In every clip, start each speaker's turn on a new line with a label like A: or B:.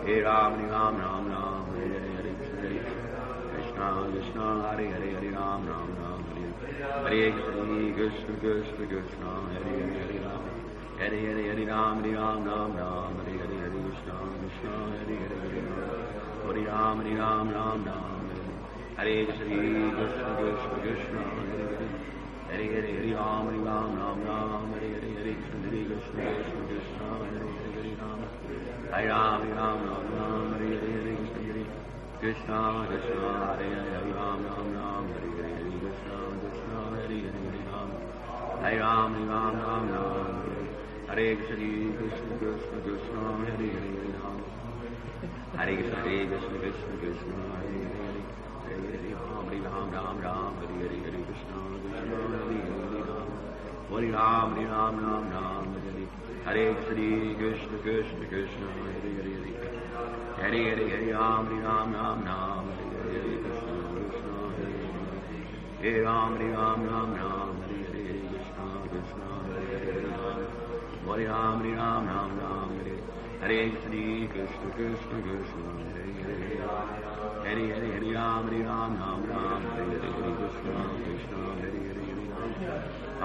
A: Hare Ram, Hare Ram, Ram Ram, Hare Hare, Hare Krishna, Krishna Krishna, Hare Hare, Hare Ram, Ram Ram, Hare Hare Krishna, Krishna Krishna, Hare Hare, Hare Ram, Hare Hare, Hare Ram, Hare Ram, Ram Ram, Hare Hare, Hare Krishna, Krishna, Hare Hare, Hare Ram, Hare Ram, Hare Ram, Ram Ram, Hare Krishna, Krishna Krishna, Hare Hare, Hare Hare, Hare Ram, Hare Ram, Ram Ram, Hare Hare, Hare Krishna, Krishna Krishna, Hare Hare, Hare Ram, Hare Ram, Hare Ram, Ram Ram, Hare Hare, Hare Krishna, Krishna Hare Hare, Hare Ram, Ram Ram, Hare Hare, Hare Krishna, Krishna Hare Hare, Hare Ram, Hare Ram, Hare Ram, Ram Ram, Hare Krishna, Krishna Krishna, Hare Hare, Hare Ram, Hare Krishna, Krishna Krishna, Hare Hare, Hare Ram, Hare Ram, Ram Ram, Hare Hare, Hare Krishna, Krishna Hare Hare, Hare Ram, Hare Ram, Hare Ram, Ram Ram, Hare Krishna, Krishna Krishna, Hare Hare, Hare Hare, Hare Ram, Hare Ram, Ram Ram, Hare Hare, Krishna Krishna, Hare Ram, Hare Ram, Ram Ram, Hare Hare, Krishna Krishna, Hare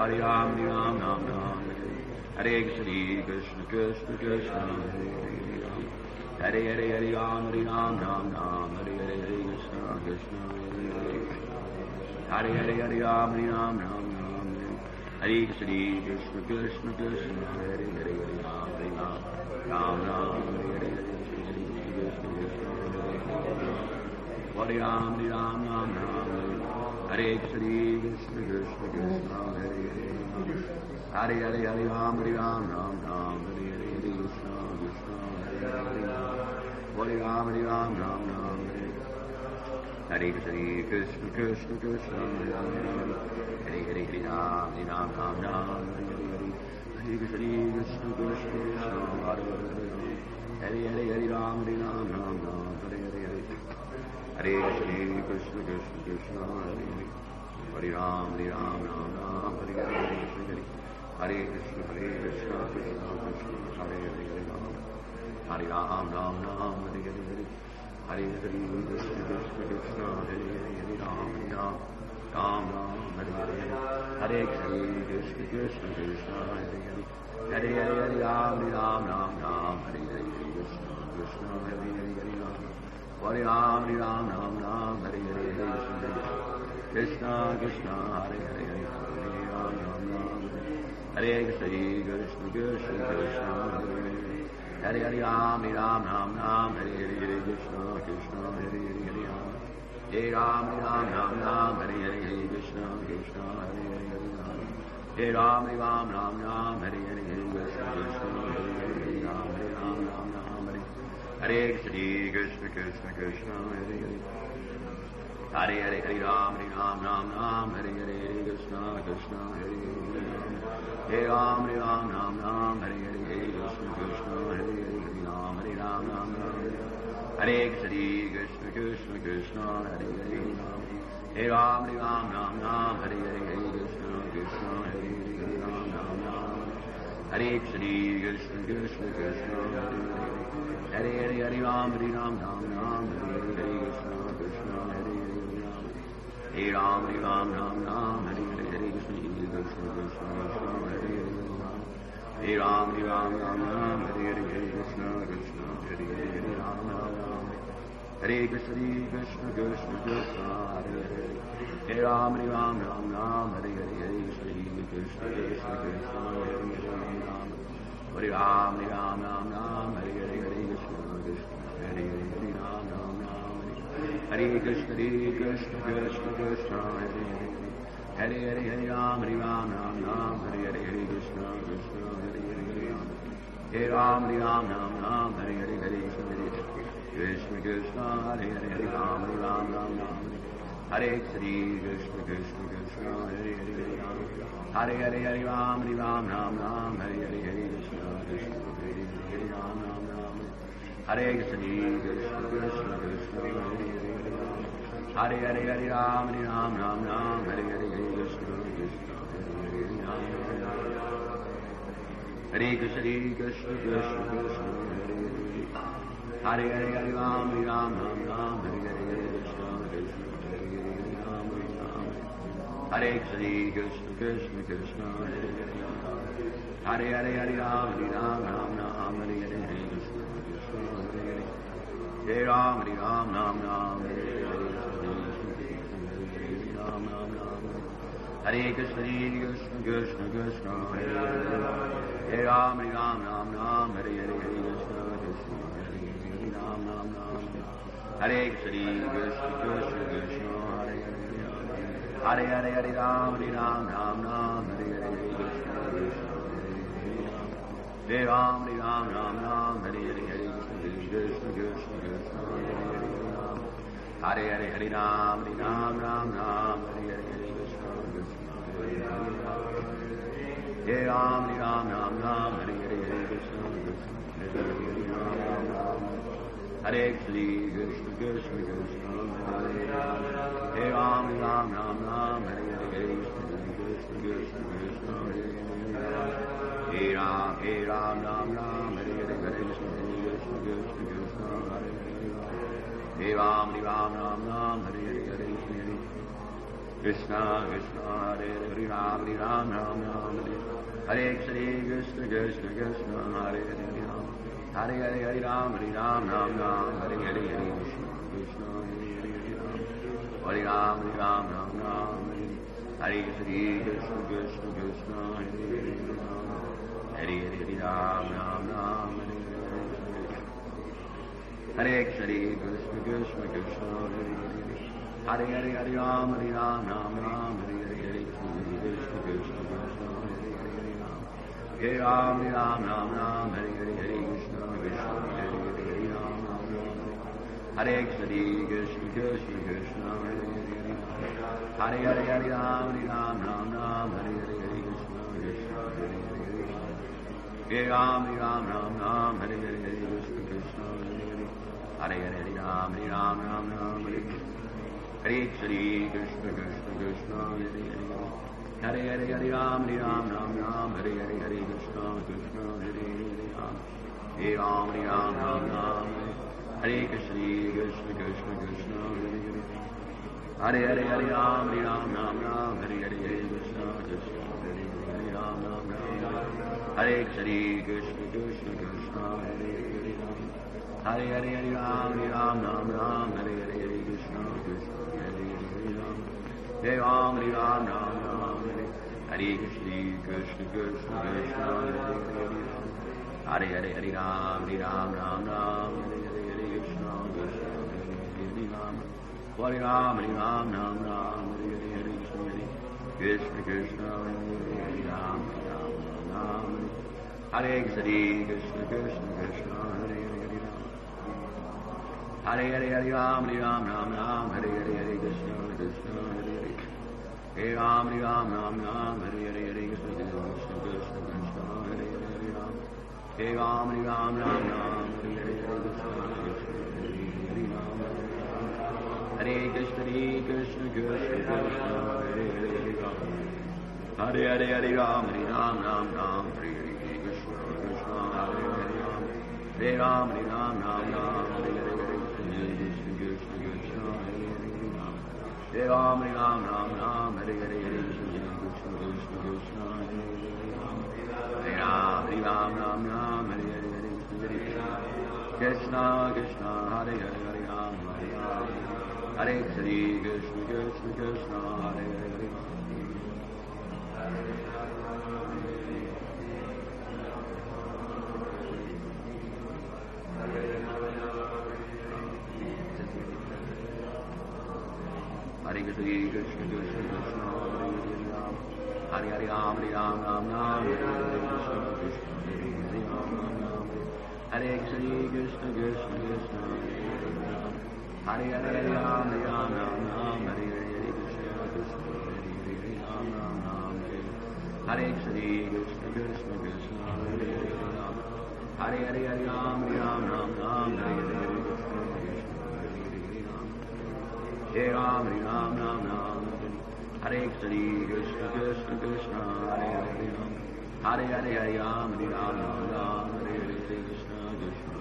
A: Ram, Hare Ram, Hare Ram, Ram Ram, Hare Hare Krishna Krishna, Hare Hare, Hare Ram, Hare Ram, Ram Ram, Hare Hare, Krishna Krishna, Hare Hare Ram, Hare Ram, Ram Ram, Hare Krishna Krishna, Hare Hare, Hare Ram, Hare Ram, Ram Ram, Hare Hare, Krishna Krishna, Hare Hare, Hare Ram, Hare Ram, Ram Ram, Hare Krishna Krishna, Hare Hare, Hare Ram, Hare Ram, Ram Ram, Hare Hare, Hare Ram, Hare Ram, Ram Ram, Hare Krishna Krishna, Hare Hare, Hare Ram, Hare Ram, Ram Ram, Hare Hare, Krishna Krishna, Hare Ram, Hare Ram, Ram Ram, Hare Krishna Krishna, Hare Hare, Hare Ram, Hare Ram, Ram Ram, Hare Krishna Krishna, Hare Hare, Hare Ram, Hare Ram, Ram Ram, Hare Hare, Hare Krishna Krishna, Hare Ram, Hare Ram, Ram Ram, Hare Hare, Hare Krishna Krishna, Hare Hare, Hare Ram, Ram Ram, Hare Hare, Hare Krishna Krishna, Hare Hare, Ram Ram, Ram Ram, Hare Hare, Hare Krishna Krishna, Hare Hare, Hare Ram, Ram Ram, Hare Hare, Krishna Krishna, Hare Hare, Hare Ram, Ram Ram, Hare Hare, Krishna Krishna, Hare Hare, Hare Ram, Ram Ram, Hare Krishna Krishna, Hare Hare, Ram Ram, Hare Hare, Krishna Krishna, Hare Ram, Ram Ram, Hare Hare, Krishna Krishna, Hare Ram, Ram Ram, Hare Hare, Krishna Krishna, Hare Krishna Krishna Krishna, Hare Hare, Hare Ram, Ram Ram, Hare Hare, Krishna Krishna, Hare Ram, Ram Ram, Hare Hare, Krishna Krishna, Hare Ram, Hare Krishna Krishna Krishna, Hare Ram, Ram Ram, Hare Hare, Krishna Krishna, Hare Hare Krishna Krishna Krishna, Hare Hare, Hare Ram, Ram Ram, Hare Hare, Krishna Krishna, Hare Ram, Ram Ram, Hare Hare, Krishna Krishna, Hare Ram, Ram Ram, Hare Hare, Krishna Krishna, Hare Ram, Hare Krishna Krishna Krishna, Hare Ram, Ram Ram, Hare Hare, Krishna Krishna Krishna, Hare Ram, Ram Ram, Hare Hare, Krishna Krishna, Hare Ram, Hare Krishna Krishna Krishna, Hare Hare, Hare Ram, Ram Hare Hare, Krishna Krishna, Hare Ram, Ram Hare Hare, Krishna Krishna Krishna, Hare Hare, Hare Ram, Ram Hare Krishna Krishna Krishna, Hare Hare, Hare Hare, Ram Hare Hare, Krishna Krishna, Hare Ram, Hare Krishna Krishna Krishna, Hare Hare, Hare Ram, Hare Hare, Krishna Krishna, Hare Krishna Krishna Krishna, Hare Hare Hare Ram Hare Ram Ram Ram Hare Hare Hare Krishna Krishna Hare Hare Hare Ram Hare Ram Hare Krishna Krishna Krishna Hare Hare Hare Hare Hare Ram Hare Ram Ram Ram Hare Hare Hare Krishna Krishna Hare Hare Hare Ram Hare Ram Ram Ram Hare Hare Hare Ram Ram Ram Hare Krishna Krishna Krishna Hare Hare Ram Hare Ram Ram Ram Hare Hare Hare Krishna Krishna Hare Hare Ram Ram Ram Hare Krishna Krishna Krishna Hare Hare Hare Hare Ram Hare Ram Ram Ram Hare Hare Hare Krishna Krishna Hare Ram Hare Ram Ram Ram Hare Hare Hare Krishna Krishna Krishna Hare Hare Hare Ram Hare Ram Ram Ram Hare Hare Hare Krishna Krishna Hare Ram Hare Ram Ram Ram Hare Hare Hare Krishna Krishna Hare Krishna Krishna Krishna Hare Ram Ram Ram Ram Hare Hare Hare Krishna Krishna Hare Ram Ram Ram Hare Hare Hare Krishna Krishna Hare Ram Ram Ram Hare Hare Hare Krishna Krishna Hare Hare Ram Ram Ram Hare Hare Krishna Krishna Krishna Hare Hare Hare Hare Hare Ram Hare Ram Ram Ram Hare Hare Hare Krishna Hare Ram Ram Ram Hare Hare Krishna Krishna Krishna Hare Hare Hare Ram Ram Ram Hare Krishna Krishna Krishna Krishna Hare Hare Hare Ram Hare Ram Ram Ram Hare Hare Krishna Krishna Krishna Hare Ram Ram Ram Hare Hare Hare Krishna Krishna Hare Krishna Krishna Krishna Krishna Hare Hare Hare Ram Hare Ram Ram Ram Hare Hare Hare Krishna Krishna Hare Ram Ram Ram Hare Hare Hare Krishna Krishna Hare Hare Hare Ram Ram Ram Hare Hare Krishna Krishna Krishna Hare Hare Hare Ram Ram Ram Hare Hare Hare Krishna Krishna Hare Ram Ram Ram Hare Krishna Krishna Krishna Krishna Hare Hare Hare Ram Ram Hare Hare Hare Krishna Krishna Hare Krishna Krishna Krishna Krishna Hare Hare Hare Ram Ram Hare Hare Hare Krishna Krishna Hare Ram Ram Hare Krishna Krishna Krishna Krishna Hare Hare Hare Ram Ram Hare Hare Hare Krishna Krishna Hare Ram Ram Hare Hare Krishna Krishna Hare Ram Hare Krishna Krishna Krishna Hare Hare Hare Ram Ram Hare Hare Hare Krishna Krishna Hare Ram Ram Hare Hare Hare Krishna Krishna Krishna Hare Ram Ram Hare Hare Hare Krishna Hare Krishna Krishna Krishna Hare Hare Hare Ram Ram Hare Hare Krishna Krishna Hare Ram Ram Hare Hare Krishna Krishna Hare Ram Ram Hare Hare Hare Krishna Krishna Hare Ram Ram Hare Hare Hare Krishna Krishna Hare Hare Ram Hare Krishna Krishna Krishna Hare Hare Hare Krishna Krishna Krishna Hare Hare Ram Ram Hare Hare Krishna Krishna Hare Krishna Krishna Krishna Hare Hare Ram Ram Hare Hare Krishna Krishna Hare Krishna Krishna Krishna Hare Hare Ram Ram Hare Hare Hare Ram Ram Hare Krishna Krishna Krishna Hare Hare Hare Ram Ram Hare Hare Krishna Krishna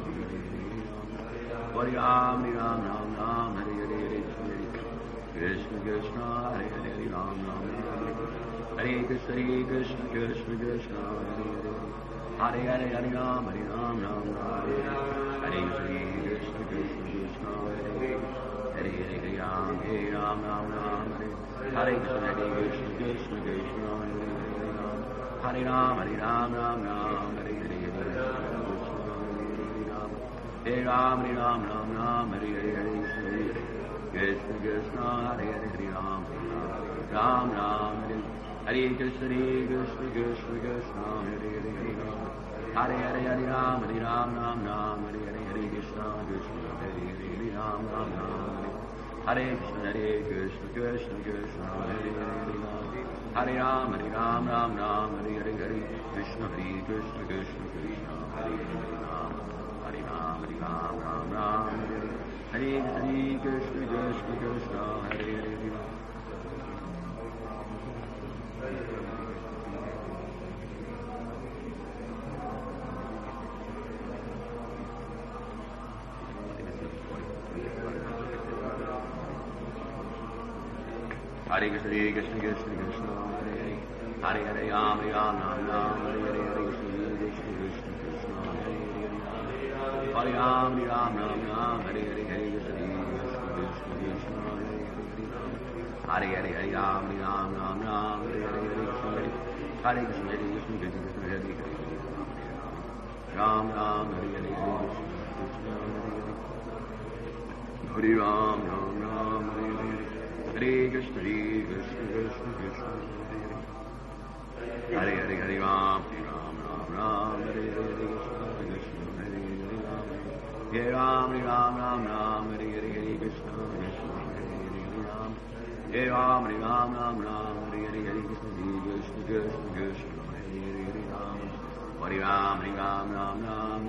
A: Hare Ram, Ram Ram, Hare Hare Hare Krishna Krishna, Hare Hare Ram Ram, Hare Krishna Krishna Krishna Krishna, Hare Hare Hare Ram, Hare Ram Ram Ram, Hare Krishna Krishna Krishna, Hare Hare Ram, Hare Ram Ram Ram, Hare Krishna Krishna Krishna Krishna, Hare Ram, Hare Ram Ram Ram, Hare Hare Hare Ram, Hare Ram Ram Ram, Hare Hare Hare Krishna Krishna, Hare Hare Hare Ram, Ram Ram, Hare Krishna Krishna Krishna Krishna, Hare Hare Hare Ram, Hare Hare Hare Ram, Hare Ram Ram Ram, Hare Hare Hare Krishna Krishna, Hare Hare Hare Ram, Ram Ram, Hare Krishna Krishna Krishna Krishna, Hare Hare Hare Ram, Hare Ram, Hare Ram Ram Ram, Hare Hare Hare Krishna Krishna Krishna Krishna, Hare Hare Ram, Hare Ram, Hare Ram Ram Ram, Hare Krishna Krishna Krishna, Hare Hare Hare Ram. Hare Krishna Krishna Krishna Krishna, Hare Hare Hare Hare Ram, Hare Ram Ram Ram, Hare Hare Hare Krishna Krishna Krishna Krishna, Hare Hare Ram, Hare Ram Ram Ram, Hare Hare Hare Krishna Krishna Krishna Krishna, Hare Hare Hare Ram, Hare Ram Ram Ram, Hare Hare Hare Krishna Hare Krishna Krishna Krishna Hare Hare Ram Ram, Hare Hare Hare Krishna Hare Ram Ram Ram, Hare Hare Hare Krishna Krishna Krishna, Hare Hare Hare Ram, Ram Ram Ram, Hare Hare Krishna Krishna, Hare Hare Ram, Hare Ram, Ram Ram Ram, Hare Hare Hare Krishna Krishna, Hare Hare Ram, Hare Ram, Ram Ram Ram, Hare Hare Hare Krishna Krishna Krishna Krishna, Hare Hare Ram, Hare Ram, Ram Ram Ram,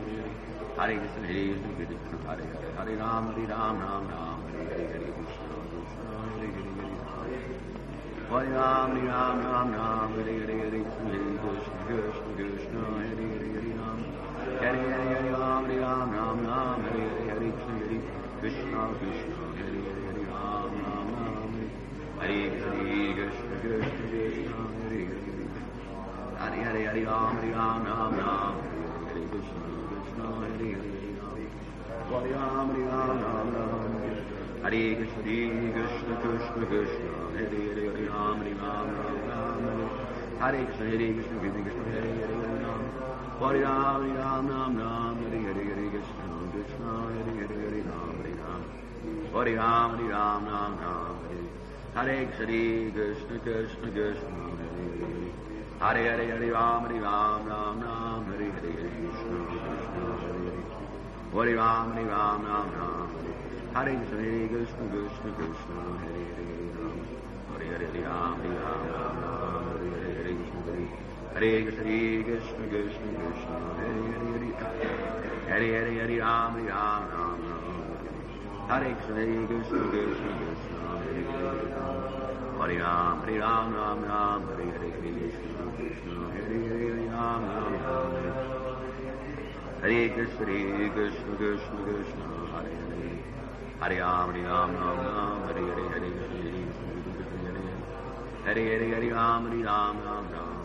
A: Hare Krishna Krishna Krishna, Hare Hare Hare Ram, Hare Ram Ram Ram, Hare Hare Hare Krishna Krishna, Hare Hare Hare Ram, Ram Ram Ram, Hare Hare Hare Krishna Krishna Krishna, Hare Hare Hare Ram, Hare Hare Hare Ram, Ram Ram Ram, Hare Hare Hare Krishna Krishna Krishna, Hare Hare Hare Ram Ram Ram, Hare Krishna Krishna Krishna Krishna, Hare Hare Hare Hare Hare Ram, Ram Ram Ram, Hare Krishna Krishna, Hare Hare Hare Ram, Hare Ram, Ram Ram Ram, Hare Krishna Krishna Krishna Krishna, Hare Hare Hare Ram, Ram Ram Ram, Hare Krishna Krishna Krishna Krishna, Hare Hare Hare Ram, Hare Ram, Ram Ram Ram, Hare Hare Hare Krishna Krishna, Hare Hare Hare Ram, Hare Ram, Ram Ram Ram, Hare Krishna Krishna Krishna Krishna, Hare Hare Hare Ram, Ram Ram Ram, Hare Hare Hare Krishna Krishna, Hare Ram, Ram Ram Ram, Hare Krishna Krishna Krishna Krishna, Hare Hare Hare Ram, Hare Hare Hare Ram, Ram Ram Ram, Hare Hare Hare Krishna Hare Krishna Krishna Krishna Krishna, Hare Hare Hare Hare Hare Hare Ram, Ram Ram Ram, Hare Krishna Krishna Krishna Krishna, Hare Hare Ram, Hare Ram, Ram Ram, Hare Hare Hare Krishna Krishna, Hare Hare Hare Ram Ram Ram, Hare Krishna Krishna Krishna Krishna, Hare Hare Hare Ram, Ram Ram, Hare Hare Hare Krishna Krishna, Hare Hare Hare Ram, Ram Ram,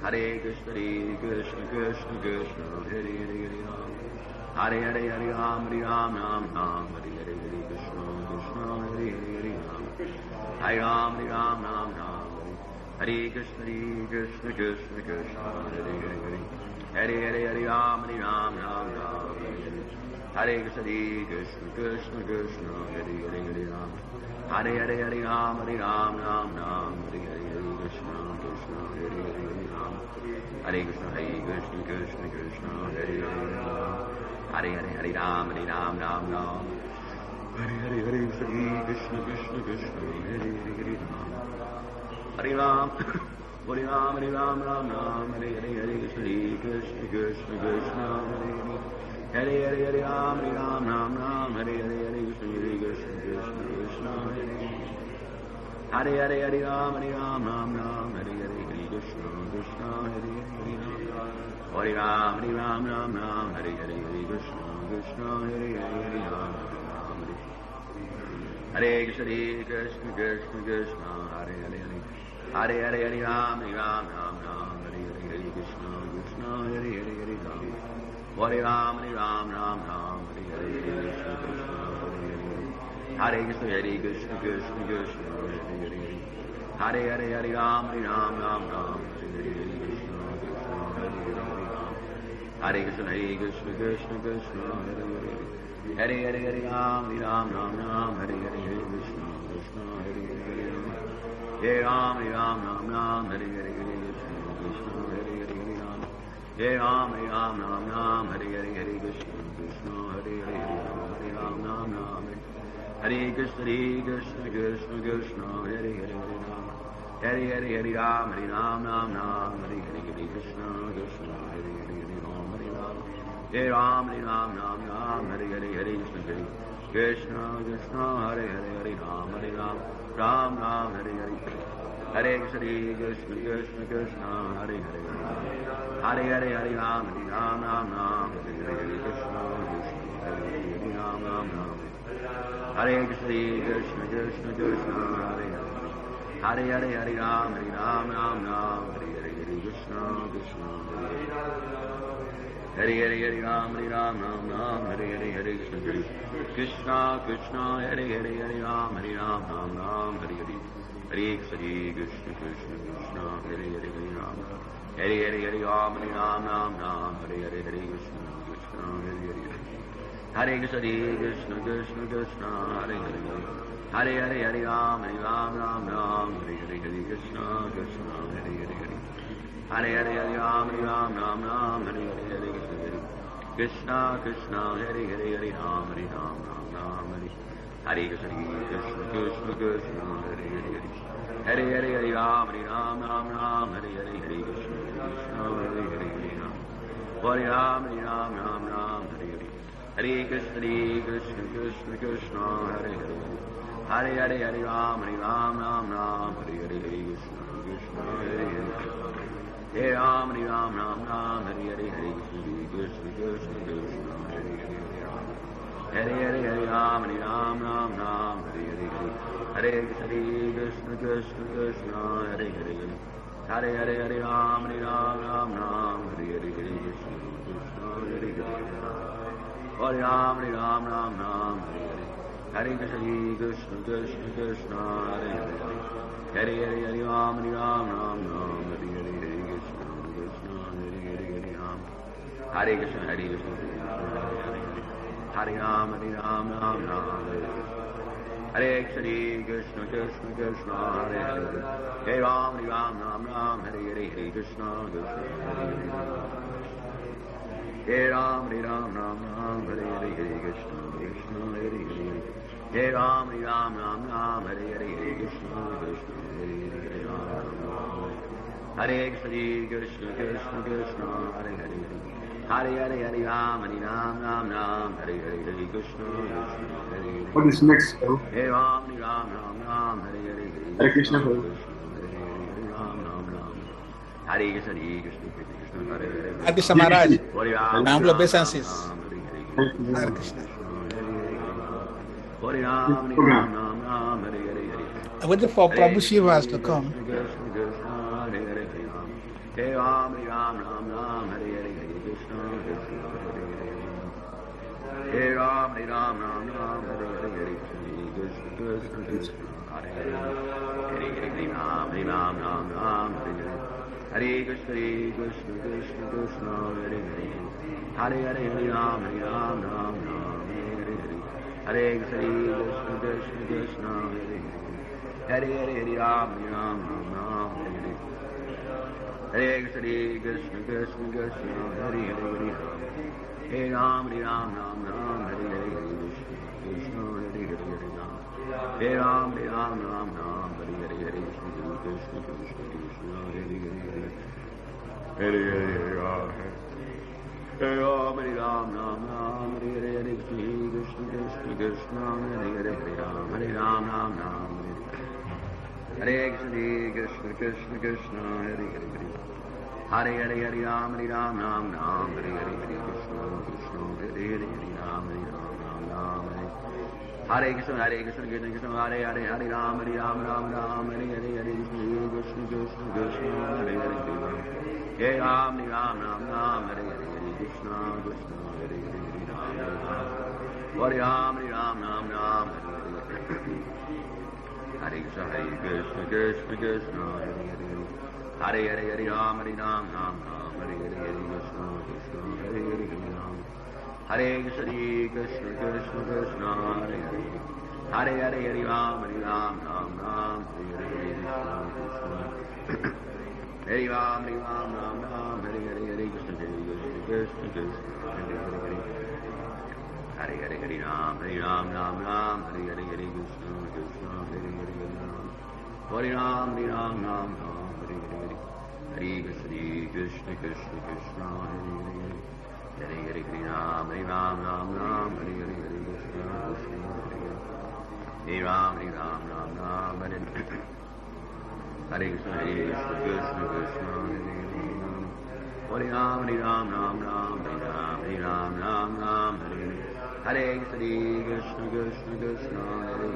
A: Hare Krishna Krishna Krishna Krishna, Hare Hare Hare Ram, Hare Hare Hare Ram, Ram Ram, Hare Hare Hare Krishna Krishna, Hare Hare Hare Ram, Hare Ram, Ram Ram, Hare Krishna Krishna Krishna Krishna, Hare Hare Hare Hare Hare Hare Ram, Ram Ram, Hare Krishna Krishna Krishna Krishna, Hare Hare Hare Ram, Hare Hare Hare Ram, Ram Ram, Hare Hare Hare Krishna Krishna, Hare Hare Hare Ram, Hare Krishna Krishna Krishna, Hare Hare Hare Ram, Hare Hare Hare Ram, Ram Ram, Hare Hare Hare Krishna Krishna Krishna, Hare Hare Hare Ram, Hare Ram, Hare Ram, Hare Ram, Ram Ram, Hare Hare Hare Krishna Krishna Krishna, Hare Hare Hare Ram, Ram Ram, Hare Hare Hare Krishna Krishna Krishna, Hare Hare Hare Ram, Ram Ram, Hare Hare Hare Krishna Krishna, Hare Hare Hare Ram, Hare Ram, Hare Ram, Ram Ram, Hare Hare, Hare Krishna, Krishna, Hare Hare, Hare Ram, Ram, Hare Krishna, Krishna, Krishna, Krishna, Hare Hare, Hare Hare, Hare Ram, Hare Ram, Ram Ram, Hare Hare, Hare Krishna, Krishna, Hare Hare, Hare Ram, Hare Ram, Hare Ram, Ram Ram, Hare Hare, Hare Krishna, Krishna, Hare Krishna, Hare Krishna, Krishna, Krishna, Hare Hare, Hare Hare, Hare Ram, Hare Ram, Ram Ram, Hare Hare, Hare Krishna, Krishna, Hare Hare, Hare Ram, Hare Krishna, Hare Krishna, Krishna, Krishna, Hare Hare, Hare Hare, Hare Ram, Hare Ram, Ram Ram, Hare Hare, Hare Krishna, Krishna, Hare Hare, Hare Ram, Hare Ram, Hare Ram, Ram Ram, Hare Hare, Hare Krishna, Krishna, Hare Hare, Hare Ram, Hare Ram, Hare Ram, Ram Ram, Hare Hare, Hare Krishna, Krishna, Hare Hare, Hare Ram, Hare Ram, Ram Ram, Hare Krishna, Krishna, Krishna, Hare Hare, Hare Ram, Hare Hare, Hare Ram, Hare Ram, Ram Ram, Hare Hare, Hare Krishna, Krishna, Hare Hare, Hare Ram, Hare Ram, Hare Ram, Hare Ram, Ram Ram, Hare Hare, Hare Krishna, Krishna, Krishna, Hare Hare, Hare Ram, Hare Ram, Ram Ram, Hare Hare, Hare Krishna, Krishna, Krishna, Hare Hare, Hare Hare, Hare Ram, Hare Ram, Ram Ram, Hare Hare, Hare Krishna, Krishna, Hare Hare, Hare Ram, Ram Ram, Hare Krishna, Krishna, Krishna, Hare Hare, Hare Hare, Hare Ram, Hare Ram, Ram Ram, Hare Hare, Hare Krishna, Krishna, Hare Hare, Hare Ram, Hare Ram, Ram Ram, Hare Hare, Hare Krishna, Krishna, Krishna, Hare Hare, Hare Ram, Hare Ram, Ram Ram, Hare Hare, Hare Krishna, Krishna, Krishna, Hare Hare, Hare Ram, Hare Hare, Hare Ram, Hare Ram, Ram Ram, Hare Hare, Hare Krishna, Krishna, Hare Hare, Hare Krishna, Krishna, Krishna, Hare Hare, Hare Hare, Hare Ram, Hare Ram, Ram Ram, Hare Hare, Hare Krishna, Krishna, Hare Hare, Hare Hare, Hare Ram, Hare Ram, Ram Ram, Hare Hare, Hare Krishna, Krishna, Hare Hare, Hare Ram, Hare Ram, Ram Ram, Hare Krishna, Krishna, Krishna, Hare Hare, Hare Hare, Hare Ram, Hare Ram, Ram Ram, Hare Hare, Hare Krishna, Krishna, Hare Hare, Hare Ram, Hare Ram, Hare Ram, Ram Ram, Hare Hare, Hare Krishna, Krishna, Krishna, Hare Hare, Hare Hare, Hare Ram, Hare Ram, Ram Ram, Hare Hare, Hare Krishna, Krishna, Hare Hare, Hare Ram, Hare Ram, Ram Ram, Hare Hare, Hare Krishna, Krishna, Krishna, Hare Hare, Hare Hare, Hare Ram, Hare Ram, Ram Ram, Hare Hare, Hare Krishna, Krishna, Krishna, Hare Hare, Hare Hare, Hare Ram, Hare Ram, Ram Ram, Hare Hare, Hare Krishna, Krishna, Hare Hare, Hare Ram, Hare Ram, Ram Ram, Hare Hare, Hare Krishna, Krishna, Krishna, Krishna, Hare Hare, Hare Hare, Hare Ram, Hare Ram, Ram Ram, Hare Hare, Hare Krishna, Krishna, Hare Hare, Hare Ram, Hare Krishna, Hare Krishna, Hare Ram, Hare Ram, Ram Ram, Hare Krishna, Krishna, Krishna, Krishna, Hare Hare, Hare Ram, Hare Ram, Ram Ram, Hare Hare, Hare Krishna, Krishna, Hare Hare, Hare Ram, Hare Ram, Ram Ram, Hare Hare, Hare Krishna, Krishna, Hare Hare, Hare Ram, Hare Ram, Ram Ram, Hare Hare, Hare Krishna, Krishna, Hare Hare, Hare Ram, Hare Krishna, Krishna, Krishna, Krishna, Hare Hare, Hare Hare, Hare Ram, Hare Ram, Ram Ram, Hare Hare, Hare Krishna, Krishna, Hare Hare.
B: What is next?
A: Hare Ram, Hare Ram, Ram Ram, Hare Hare,
B: Hare Krishna.
A: Hare Ram, Ram Ram, Hare Krishna, Krishna, Hare Hare.
C: Hare Krishna Maharaj. Humble obeisances.
A: Hare
C: Krishna.
A: Hare Ram, Ram Ram, Hare Hare.
C: I'm waiting for Prabhu Shivas to come.
A: Hare Ram, Ram Ram, Hare Hare, Hare Krishna, Krishna, Hare Hare. Hare Ram, Ram Ram, Hare Hare, Hare Krishna, Krishna, Krishna, Hare Hare. Hare Hare, Ram, Ram Ram, Hare Hare. Hare Krishna, Krishna, Krishna, Krishna, Hare Hare. Hare Hare, Hare Ram, Ram Ram, Hare Hare. Hare Krishna, Krishna, Krishna, Hare Hare. Hare Hare, Hare Ram, Ram Ram, Hare Hare. Hare Krishna, Krishna, Krishna, Krishna, Hare Hare, Hare Ram. Hare Ram, Ram Ram, Hare Hare, Hare Krishna, Krishna, Hare Hare, Hare Ram. Hare Ram, Ram Ram, Hare Hare, Hare Krishna, Krishna, Krishna, Krishna, Hare Hare, Hare Hare, Hare Ram. Hare Ram, Ram Ram, Hare Hare, Hare Krishna, Krishna, Krishna, Hare Hare, Hare Ram. Hare Ram, Hare Krishna, Krishna, Krishna, Krishna, Hare Hare. Hare Hare Hare Ram Hare Ram Ram Ram Hare Hare Hare Krishna Krishna Hare Hare Hare Ram Hare Ram Ram Ram Hare Krishna Krishna Krishna Hare Hare Hare Ram Hare Ram Ram Ram Hare Hare Hare Krishna Krishna Krishna Hare Hare Hare Ram Hare Ram Ram Ram Hare Hare Hare Krishna Krishna Hare Hare Hare Ram Hare Ram Ram Ram Hare Hare Krishna Krishna Krishna Hare Hare Hare Hare Hare Ram Hare Ram Ram Ram Hare Hare Hare Krishna Krishna Hare Hare Ram Hare Krishna Krishna Krishna Krishna Hare Hare Hare Hare Hare Ram Hare Ram Ram Ram Hare Hare Hare Krishna Hare Ram Hare Ram Ram Ram Hare Hare Hare Krishna Krishna Krishna Hare Hare Hare Hare Hare Ram Hare Ram Ram Ram Hare Hare Hare Krishna Krishna Hare Hare Ram Hare Ram Hare Ram Ram Ram Hare Hare Hare Krishna Krishna Krishna Hare Hare Hare Hare Hare Ram Hare Ram Ram Ram Hare Hare Hare Krishna Krishna Hare Hare Hare Ram Hare Ram Ram Ram Hare Hare Krishna Krishna Krishna Hare Hare Hare Ram Hare Ram Ram Ram Hare Ram Ram Ram Hare Hare Hare Krishna Krishna Krishna Hare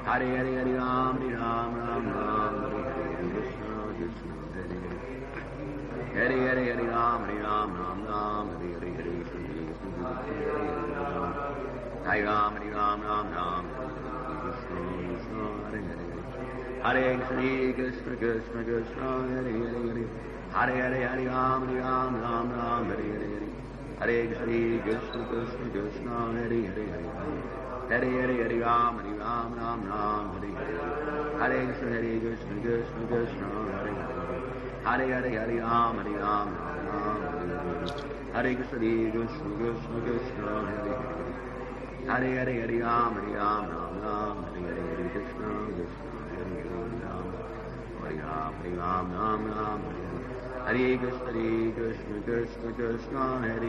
A: Hare Hare Hare Hare Ram Hare Ram Ram Ram Hare Hare Krishna Krishna Hare Hare Hare Hare Hare Ram Hare Ram Ram Ram Hare Hare Hare Krishna Krishna Hare Ram Hare Ram Ram Ram Hare Krishna Krishna Hare Hare Hare Krishna Krishna Krishna Hare Hare Hare Hare Hare Ram Hare Ram Ram Ram Hare Hare Hare Krishna Krishna Krishna Hare Hare Hare Hare Hare Ram Hare Ram Ram Ram Hare Hare Hare Krishna Krishna Krishna Hare Hare Hare Hare Hare Ram Hare Ram Ram Ram Hare Krishna Krishna Krishna Krishna Hare Hare Hare Hare Hare Ram Hare Ram Ram Ram Hare Hare Hare Krishna Krishna Hare Hare Ram Hare Ram Hare Ram Ram Ram Hare Krishna Krishna Krishna Hare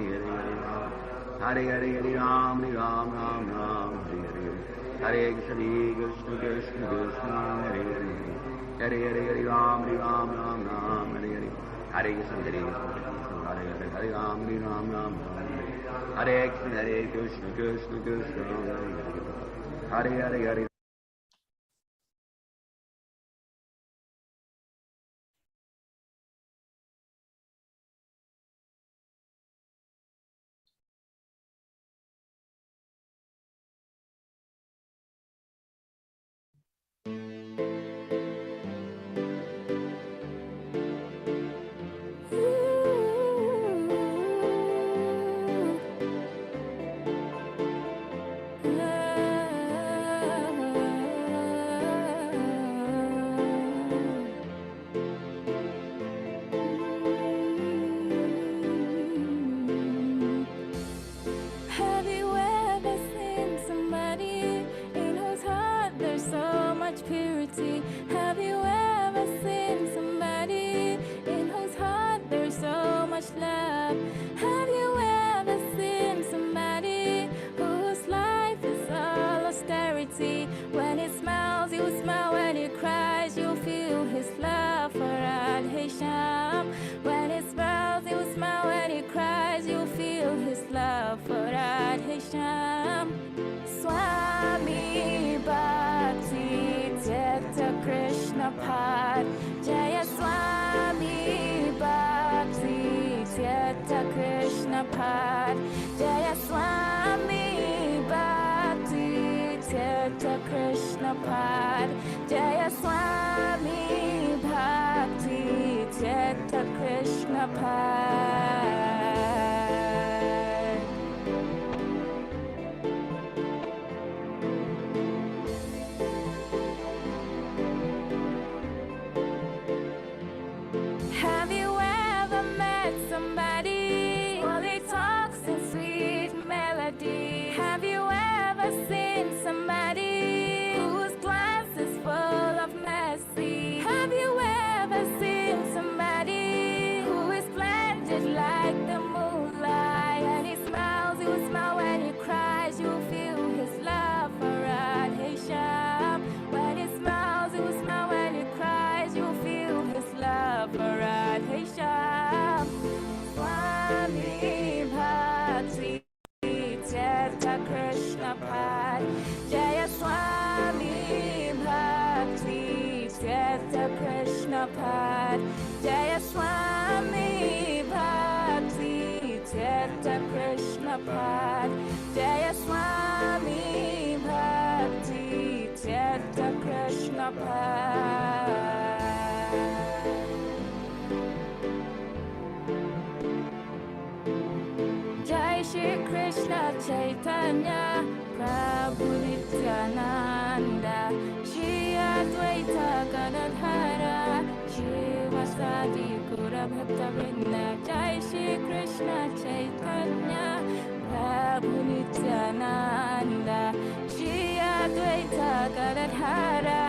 A: Hare Hare Hare Hare Ram Hare Ram Ram Ram Hare Hare Hare Krishna Krishna Krishna Krishna Hare Hare Hare Hare Hare Ram Hare Ram Ram Ram Hare Hare Hare Krishna Krishna Hare Hare Hare Ram Hare Ram Ram Hare Krishna Krishna Krishna Hare Hare Hare
B: Swami Bhakti Krishna Pad Jaya Swami Bhakti Krishna Pad Jaya Swami Bhakti Krishna Pad Jaya Swami Bhakti Krishna Pad. Have you ever met somebody? Well, they talk in sweet melody. Have you ever seen somebody whose glass is full of mercy? Have you ever seen somebody who is planted Krishna Pad Jaya Swami Bhakti Tirtha Krishna Pad Jai Shri Krishna Chaitanya Prabhu Nityananda Shri Advaita Gadadhara Shivasadi Gura Bhakta-vrinda Jai Shri Krishna Chaitanya Prabhu Nityananda Shri Advaita Gadadhara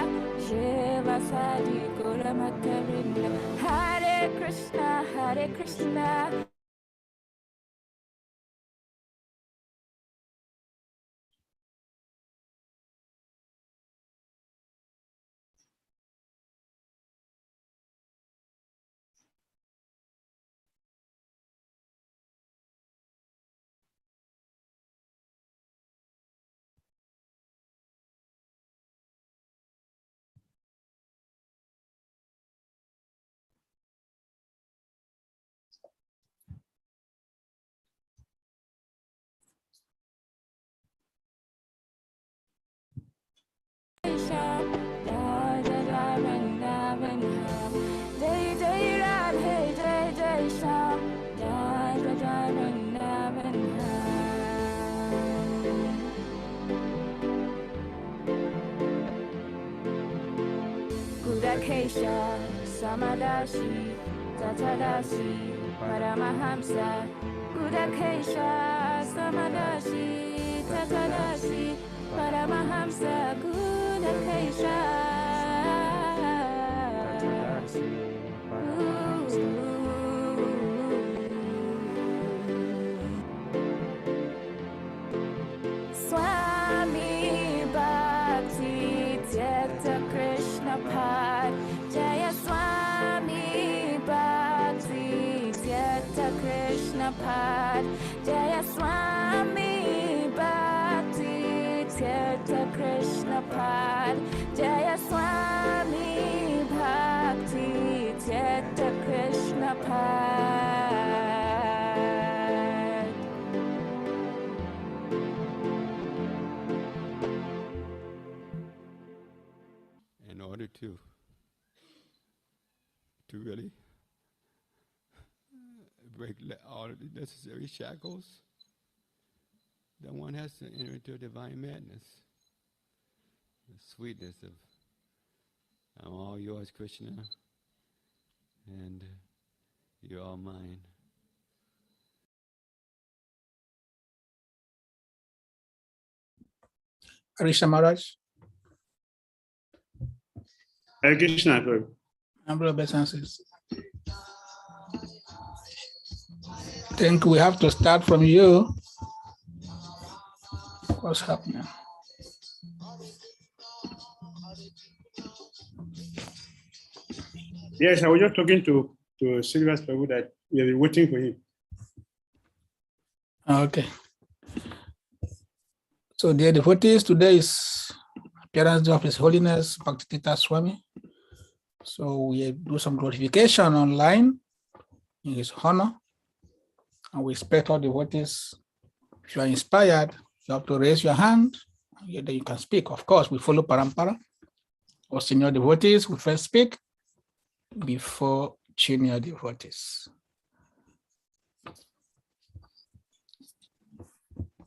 B: Shivasadi Gura Bhakta-vrinda Hare Krishna Hare Krishna Kesha, Samadashi, Tatadashi, Paramahamsa, Buddha Kesha, Samadashi, Tatadashi, Paramahamsa, Buddha Kesha. Swami Bhakti Tirtha Krishna Pad Jaya Swami Bhakti Tirtha Krishna Pad Jaya Swami Bhakti Tirtha Krishna Pad Jaya Swami Bhakti Tirtha Krishna Pad
A: In order to really break all of the necessary shackles, then one has to enter into a divine madness, the sweetness of I'm all yours, Krishna, and you're all mine.
C: Krishna Maharaj.
D: Hare Krishna, Prabhu.
C: Humble obeisances. I think we have to start from you. What's happening?
D: Yes, I was just talking to Sylvia's Prabhu that we have been waiting for him.
C: Okay. So the devotees, today is appearance of His Holiness H.H B.T Swami. So we do some glorification online in his honor. And we expect all devotees, if you are inspired, you have to raise your hand, and then you can speak. Of course, we follow Parampara. Or senior devotees will first speak before junior devotees.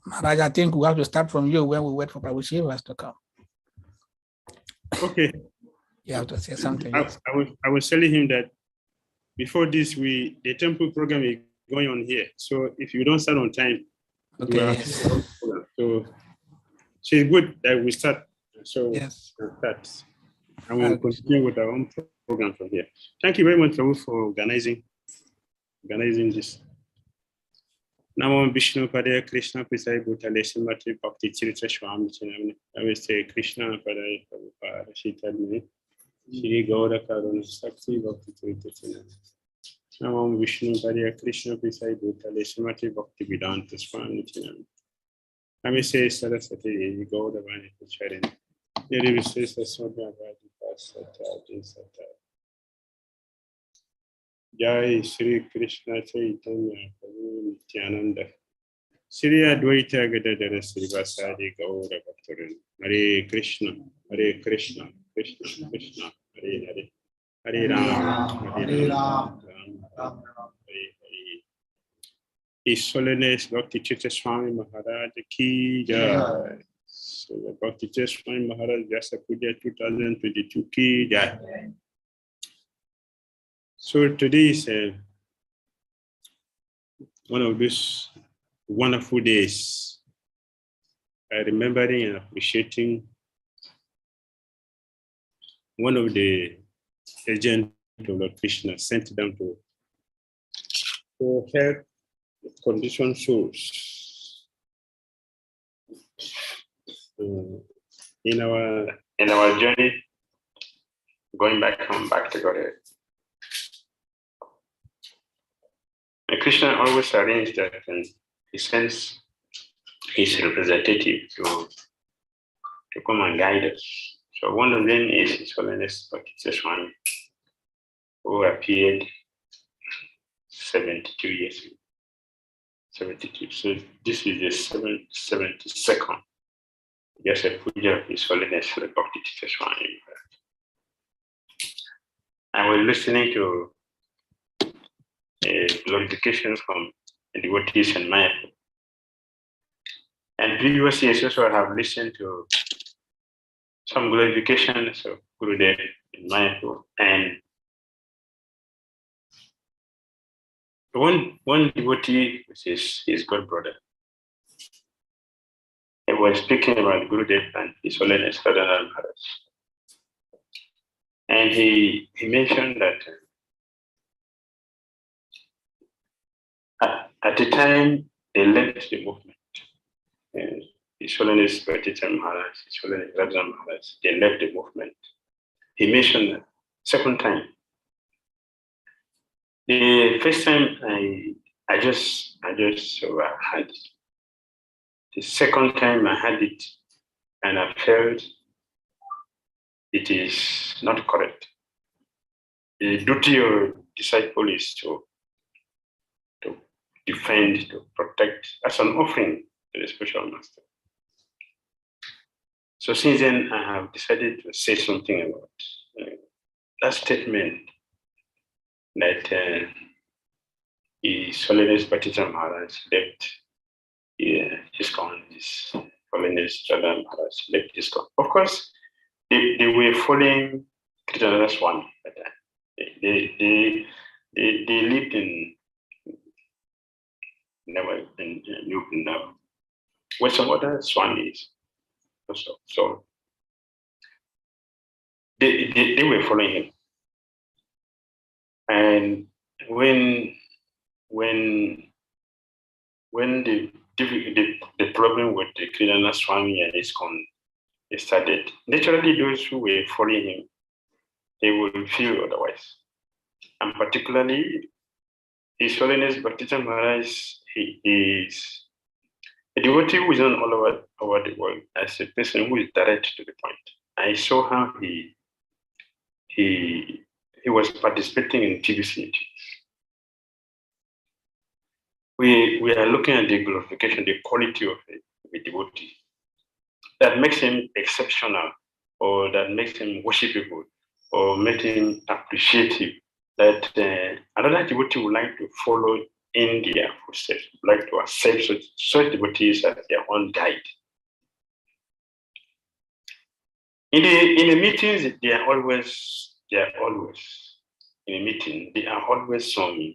C: Maharaj, I think we have to start from you when we wait for Prabhu Shivas to come.
D: Okay.
C: You have to say something.
D: I was telling him that before this, the temple program is going on here. So if you don't start on time,
C: okay.
D: So it's good that we start. So
C: yes.
D: we'll start. And we'll continue with our own program from here. Thank you very much, Prabhu, for organizing this. Namo Vishnu Padaya Krishna Pisai Bhutale Simati Bhakti Tirtha Swami Vyasapuja. I will say Krishna Padaya Prabhupada Shitadmi Shri Gaura Karuna Sakti Bhakti Tirtha Swami. Namo Vishnu Padaya Krishna Pisai Bhutale Simati Bhakti Vedanta Swami Vyasapuja. I will say Saraswati Gaura Vani Charan. Yeri Visesa Sodha Vadi Pasata Jinsata. Jai Shri Krishna Chaitanya Prabhu Nityananda. Sriya Dvaita Gadadara Srivasadi Gaura Bhaktaran. Hare Krishna, Krishna Krishna, Hare Hare. Hare Ram, Hare Ram, Ram Hare Hare. His Holiness H.H B.T Swami Maharaj ki jai. So H.H Swami Maharaj Vyasapuja 2022 ki jai. So today is one of these wonderful days. Remembering and appreciating one of the agents of Lord Krishna sent down to help conditioned souls in our journey going back to Godhead. And Krishna always arranged that, and he sends his representative to come and guide us. So one of them is His Holiness H.H B.T Swami, who appeared 72 years ago. 72. So this is the 72nd Vyasapuja of His Holiness H.H Swami. I was listening to a glorification from the devotees in Mayapur. And previous years also I have listened to some glorifications of Gurudev in Mayapur. And one devotee, which is his god brother, he was speaking about Gurudev and His Holiness Radhanand Maharaj. And he mentioned that at the time they left the movement, His Holiness H.H Maharaj, His Holiness Radhanand Maharaj, they left the movement. He mentioned that second time. The first time I just had it. The second time I had it, and I felt it is not correct. The duty of disciple is to defend, to protect, as an offering to the spiritual master. So since then, I have decided to say something about that statement that His Holiness H.H Maharaj left ISKCON, His Holiness Radha Maharaj left ISKCON. Of course, they were following Krishna Swami at that time. They lived in New Vrindavan, where some other Swamis also. So they were following him. And when the problem with the Krishna Swami and ISKCON started, naturally those who were following him, they would feel otherwise. And particularly His Holiness H.H Maharaj, he is a devotee who is known all over the world as a person who is direct to the point. I saw how he was participating in TBC meetings. We are looking at the glorification, the quality of a devotee that makes him exceptional, or that makes him worshipable, or makes him appreciative, that another devotee would like to follow in their footsteps, would like to accept such devotees as their own guide. In the meetings, they are always in a meeting. There are always some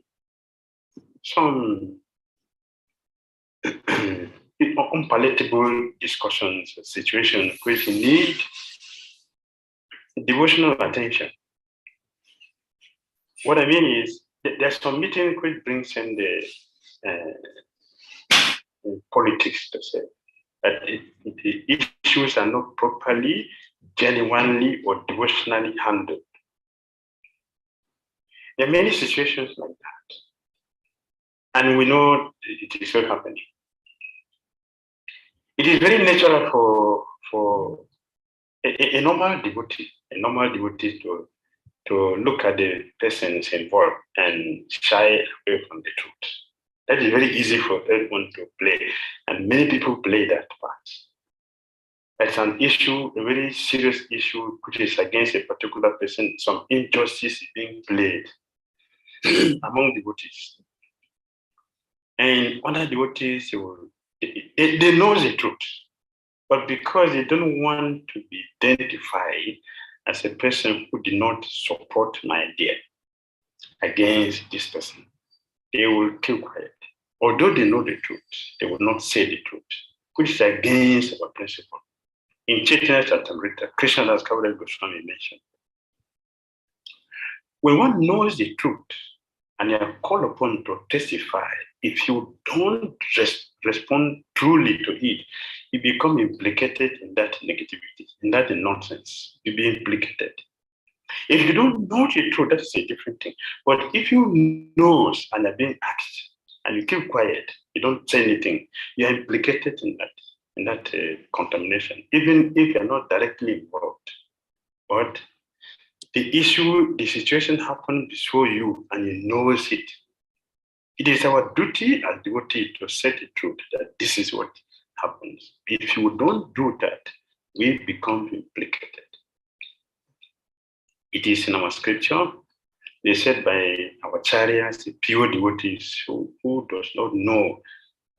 D: unpalatable discussions, situations which need devotional attention. What I mean is, there's some meeting which brings in the politics, to say, that the issues are not properly, genuinely, or devotionally handled. There are many situations like that. And we know it is not happening. It is very natural for a normal devotee to look at the persons involved and shy away from the truth. That is very easy for everyone to play, and many people play that part. It's an issue, a very serious issue, which is against a particular person. Some injustice is being played among devotees. And other devotees, they know the truth, but because they don't want to be identified as a person who did not support my idea against this person, they will keep quiet. Although they know the truth, they will not say the truth, which is against our principle. In Chaitanya Charitamrita, Krishnadas Kaviraj Goswami mentioned, when one knows the truth and you are called upon to testify, if you don't respond truly to it, you become implicated in that negativity, in that nonsense. You be implicated. If you don't know the truth, that's a different thing. But if you know and are being asked and you keep quiet, you don't say anything, you are implicated in that contamination, even if you're not directly involved. But the issue, the situation happened before you and you know it. It is our duty as devotees to say the truth that this is what happens. If you don't do that, we become implicated. It is in our scripture. They said by our acharyas, the pure devotees who does not know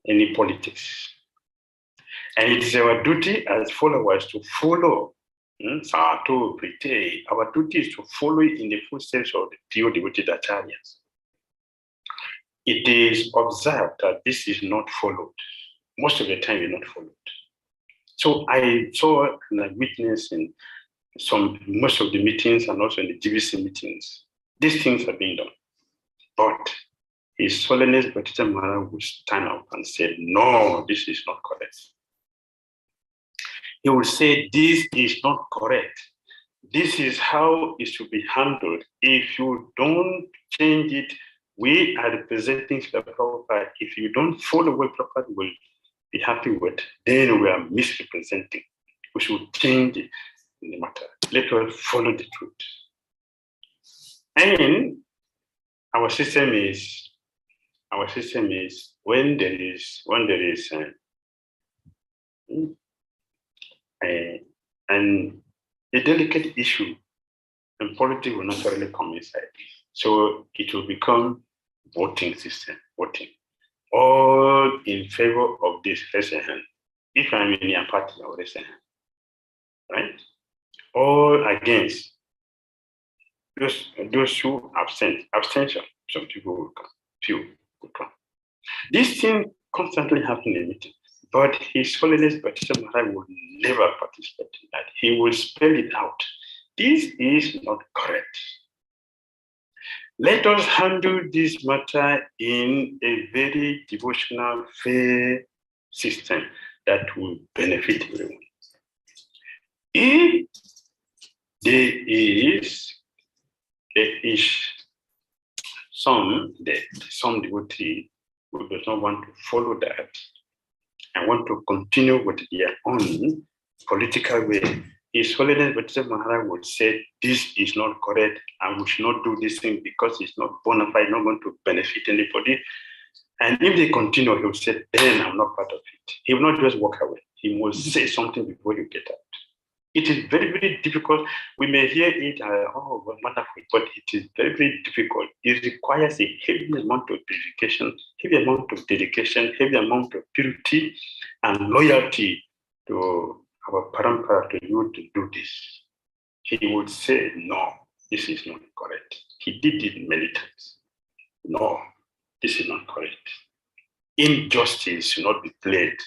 D: any politics. And it is our duty as followers to follow. Our duty is to follow in the footsteps of the pure devoted acharyas. It is observed that this is not followed. Most of the time, it's not followed. So I saw and I witnessed in most of the meetings and also in the GBC meetings, these things are being done. But His Holiness Bhattacharya Maharaj would stand up and say, no, this is not correct. He will say, this is not correct. This is how it should be handled. If you don't change it, we are representing the Prabhupada. If you don't follow what Prabhupada will be happy with, then we are misrepresenting. We should change it in the matter. Let us follow the truth. And our system is when there is a delicate issue, and politics will naturally come inside. So it will become voting system, voting. All in favor of this, raise a hand. If I'm in your party, I'll raise a hand. Right? All against. Those who abstention, some people will come, few will come. This thing constantly happens in meetings, but His Holiness Bhattacharya Maharaj will never participate in that. He will spell it out. This is not correct. Let us handle this matter in a very devotional, fair system that will benefit everyone. If there is some devotee who does not want to follow that and want to continue with their own political way, His Holiness Bhattacharya Maharaj would say, this is not correct, and we should not do this thing because it's not bona fide, not going to benefit anybody. And if they continue, he will say, then I'm not part of it. He will not just walk away. He must say something before you get out. It is very, very difficult. We may hear it, oh, wonderful, but it is very, very difficult. It requires a heavy amount of purification, heavy amount of dedication, heavy amount of purity and loyalty to our parampara to you to do this. He would say, no, this is not correct. He did it many times. No, this is not correct. Injustice should not be played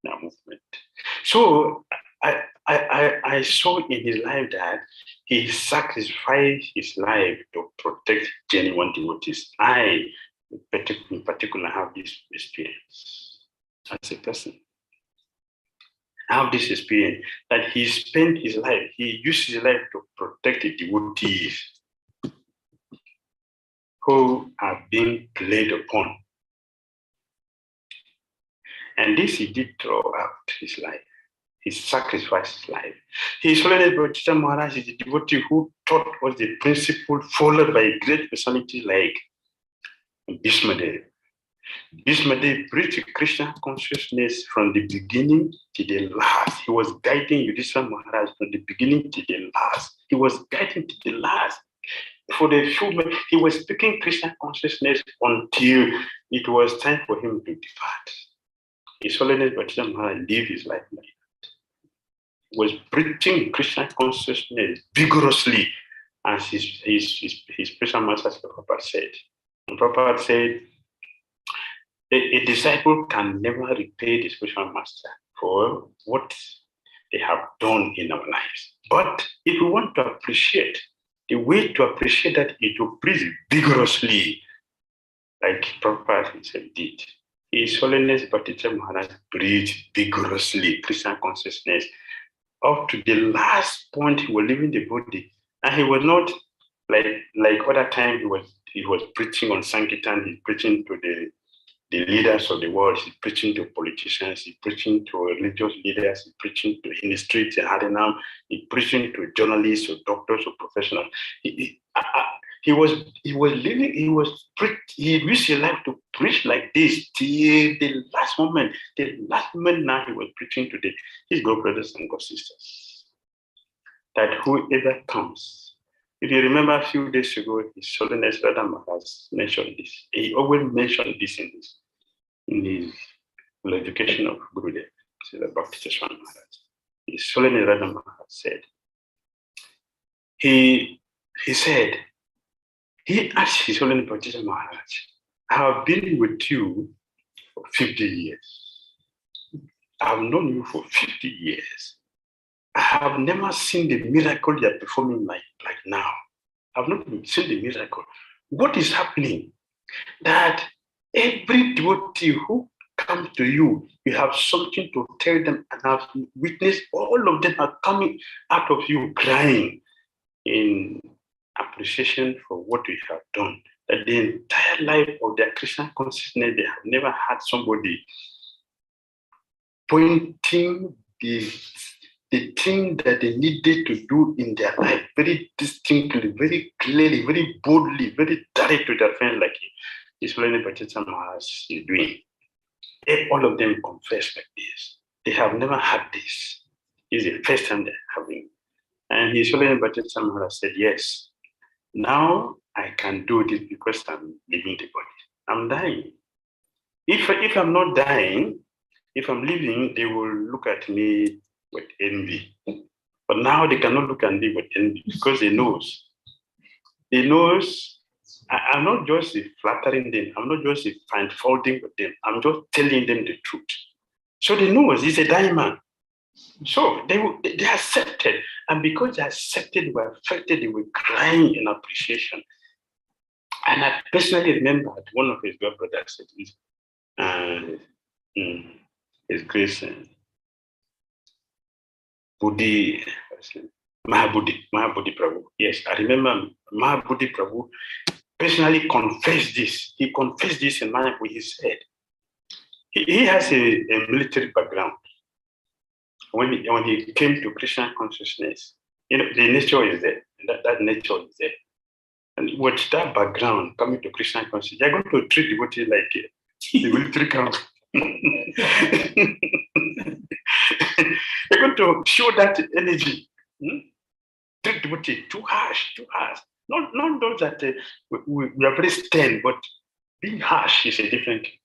D: in our movement. So I saw in his life that he sacrificed his life to protect genuine devotees. I, in particular, have this experience as a person. I have this experience that he spent his life, he used his life to protect the devotees who are being played upon. And this he did throughout his life. He sacrificed his life. His Holiness Bhattacharya Maharaj is the devotee who taught us the principle followed by great personalities like Bhishmadev, This man, they preach Krishna consciousness from the beginning to the last. He was guiding Yudhishthira Maharaj from the beginning to the last. He was guiding to the last. For the few minutes, he was speaking Krishna consciousness until it was time for him to depart. His Holiness Bhattacharya Maharaj lived his life like that. He was preaching Krishna consciousness vigorously, as his spiritual master Prabhupada said. And Prabhupada said, a disciple can never repay the spiritual master for what they have done in our lives. But if we want to appreciate, the way to appreciate that is to preach vigorously, like Prabhupada himself did. His Holiness Bhattacharya Maharaj preached vigorously Krishna consciousness up to the last point he was leaving the body. And he was not like other times he was preaching on Sankirtan, he's preaching to the leaders of the world, he's preaching to politicians, he's preaching to religious leaders, he's preaching to in the streets in Harinam, he's preaching to journalists or doctors or professionals. He used his life to preach like this till the last moment. The last moment now he was preaching to his god brothers and god sisters. That whoever comes, if you remember a few days ago, His Holiness Radha Maharaj mentioned this. He always mentioned this in his education of Gurudev, Srila Bhakti Swami Maharaj. His Holiness Radha Maharaj said, he said, he asked His Holiness Bhakti Maharaj, I have been with you for 50 years. I have known you for 50 years. I have never seen the miracle you are performing like now. I have not seen the miracle. What is happening? That every devotee who comes to you, you have something to tell them, and I've witnessed all of them are coming out of you crying in appreciation for what you have done. That the entire life of their Krishna consciousness, they have never had somebody pointing the thing that they needed to do in their life very distinctly, very clearly, very boldly, very direct to their friend like His Holiness Bhattacharya Maharaj is doing. All of them confess like this. They have never had this. It's the first time they're having. And His Holiness Bhattacharya Maharaj said, yes, now I can do this because I'm leaving the body. I'm dying. If I'm not dying, if I'm living, they will look at me with envy. But now they cannot look at me with envy because they knows. I'm not just flattering them. I'm not just faulting with them. I'm just telling them the truth. So they know he's a dying man. So they accepted. And because they accepted, they were affected, they were crying in appreciation. And I personally remember one of his godbrothers said, His Grace Buddhi, Mahabodhi Prabhu. Yes, I remember Mahabodhi Prabhu personally confessed this. He confessed this in Manipur. He said, he has a military background. When he came to Krishna consciousness, the nature is there. That nature is there. And with that background, coming to Krishna consciousness, you're going to treat devotee like the military camp. You're going to show that energy. Treat devotee too harsh. Not those that we are very stern, but being harsh is a different thing.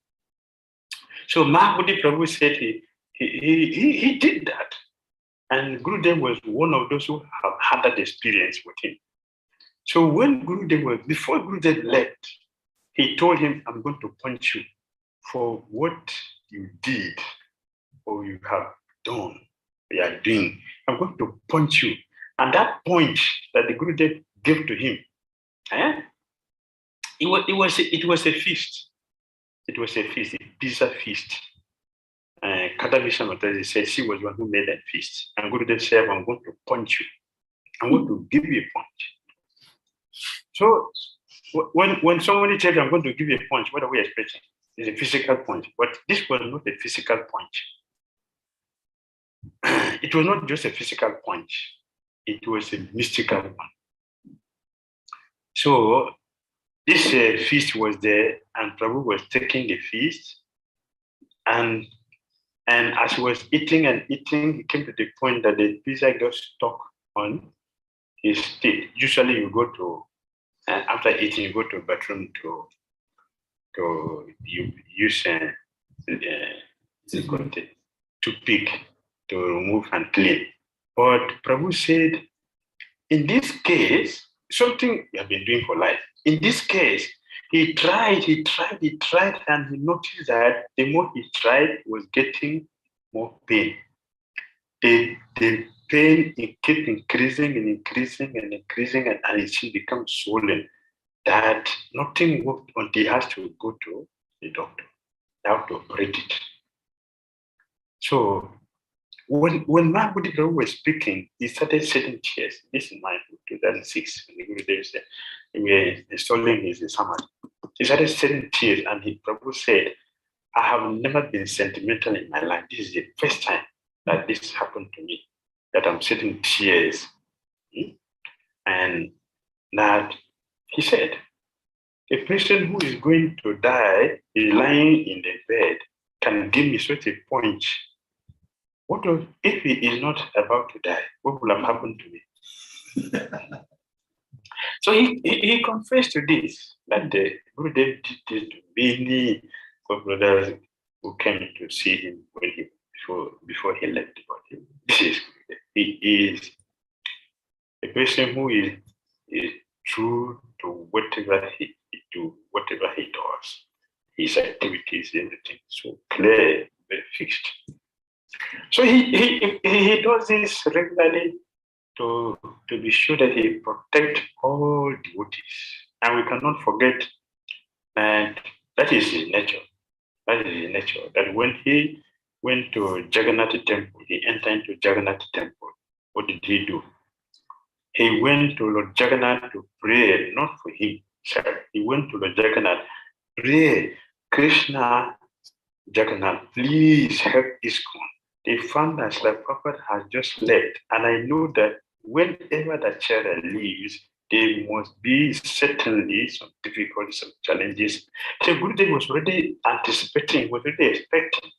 D: So Mahabodhi Prabhu said he did that. And Gurudev was one of those who have had that experience with him. So when before Gurudev left, he told him, I'm going to punch you for what you did or you have done, you are doing. I'm going to punch you. And that punch that the Gurudev gave to him, it was a feast. It was a feast, a pizza feast. Kadavisha Mataji says she was one who made that feast. And Gurudev said, I'm going to punch you. I'm going to give you a punch. So when somebody tells you, I'm going to give you a punch, what are we expecting? It's a physical punch. But this was not a physical punch. It was not just a physical punch. It was a mystical one. So this feast was there, and Prabhu was taking the feast, and as he was eating and eating, he came to the point that the pizza got stuck on his teeth. Usually, you go to after eating, you go to the bathroom to use toothpick to remove and clean. But Prabhu said, in this case, something we have been doing for life. In this case, he tried, and he noticed that the more he tried, he was getting more pain. The pain kept increasing and increasing and increasing, and it becomes swollen. That nothing worked until he has to go to the doctor. They have to operate it. So when Mahabodhi Prabhu was speaking, he started shedding tears. This is my 2006, when the Gurudev said, we were installing his samadhi. He started shedding tears, and Prabhu said, I have never been sentimental in my life. This is the first time that this happened to me, that I'm shedding tears. And that he said, a person who is going to die is lying in the bed can give me such a punch. What if he is not about to die? What will have happened to me? So he confessed to this, that the Gurudev did this to many brothers who came to see him when before he left the body. This is he is a person who is true to whatever he does, his activities, everything so clear, very fixed. So he does this regularly to be sure that he protects all devotees. And we cannot forget that is his nature. That is his nature. That when he went to Jagannath temple, he entered into Jagannath temple. What did he do? He went to Lord Jagannath to pray, not for him. He went to Lord Jagannath, pray, Krishna, Jagannath, please help ISKCON. The founder, Srila Prabhupada, has just left, and I know that whenever the child leaves, there must be certainly some difficulties, some challenges. So Gurudev was already anticipating, was already expecting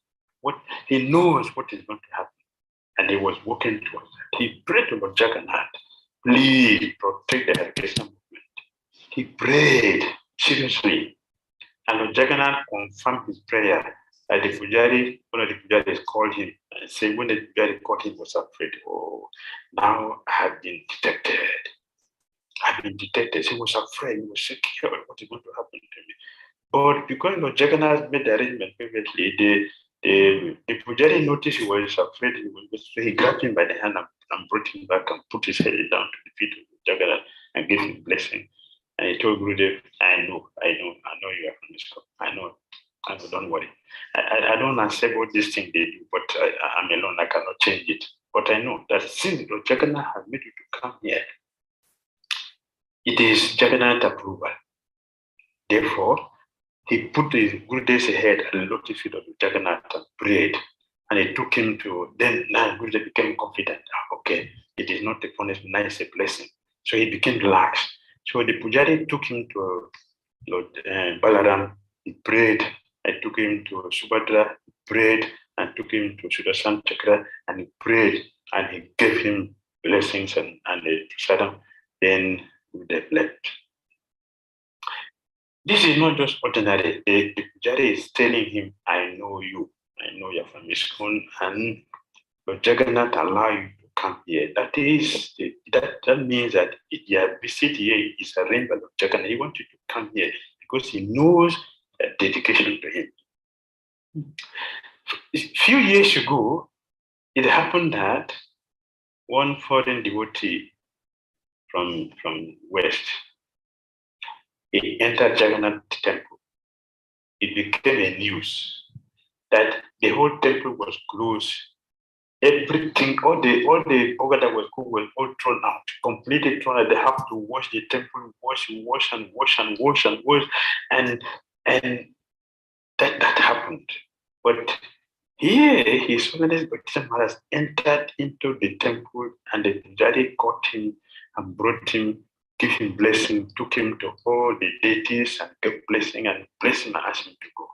D: what he knows what is going to happen, and he was working towards that. He prayed to Lord Jagannath, please protect the Hare Krishna movement. He prayed seriously, and Lord Jagannath confirmed his prayer. One of the pujaris called him and said, when the pujari called him, he was afraid. Oh, now I have been detected. He was afraid, he was secure. What is going to happen to me? But because Lord Jagannath made the arrangement previously, the pujari noticed he was afraid. So he grabbed him by the hand and brought him back and put his head down to the feet of Jagannath and gave him blessing. And he told Gurudev, I know you are from this club. I know, don't worry. I don't accept what this thing they do, but I'm alone, I cannot change it. But I know that since Lord Jagannath has made you to come here, it is Jagannath approval. Therefore, he put his Gurudev's head at the lotus feet of Jagannath and prayed. And he took him to, now Gurudev became confident. Okay, it is not a punishment, now it's a blessing. So he became relaxed. So the pujari took him to Lord Balaram, he prayed. I took him to Subhadra, he prayed, and took him to Sudarshan Chakra, and he prayed, and he gave him blessings and prasadam. Then they left. This is not just ordinary. The pujari is telling him, I know you. I know you're from ISKCON, and Lord Jagannath allow you to come here. That means that your visit here is arranged by Lord Jagannath. He wants you to come here because he knows dedication to him. A few years ago, it happened that one foreign devotee from West, he entered Jagannath temple. It became a news that the whole temple was closed. Everything, all the organ that was cooked was all thrown out, completely thrown out. They have to wash the temple, wash, and that happened. But here, His Holiness Baptism has entered into the temple, and the pujari caught him and brought him, give him blessing, took him to all the deities and gave blessing and blessed him and asked him to go.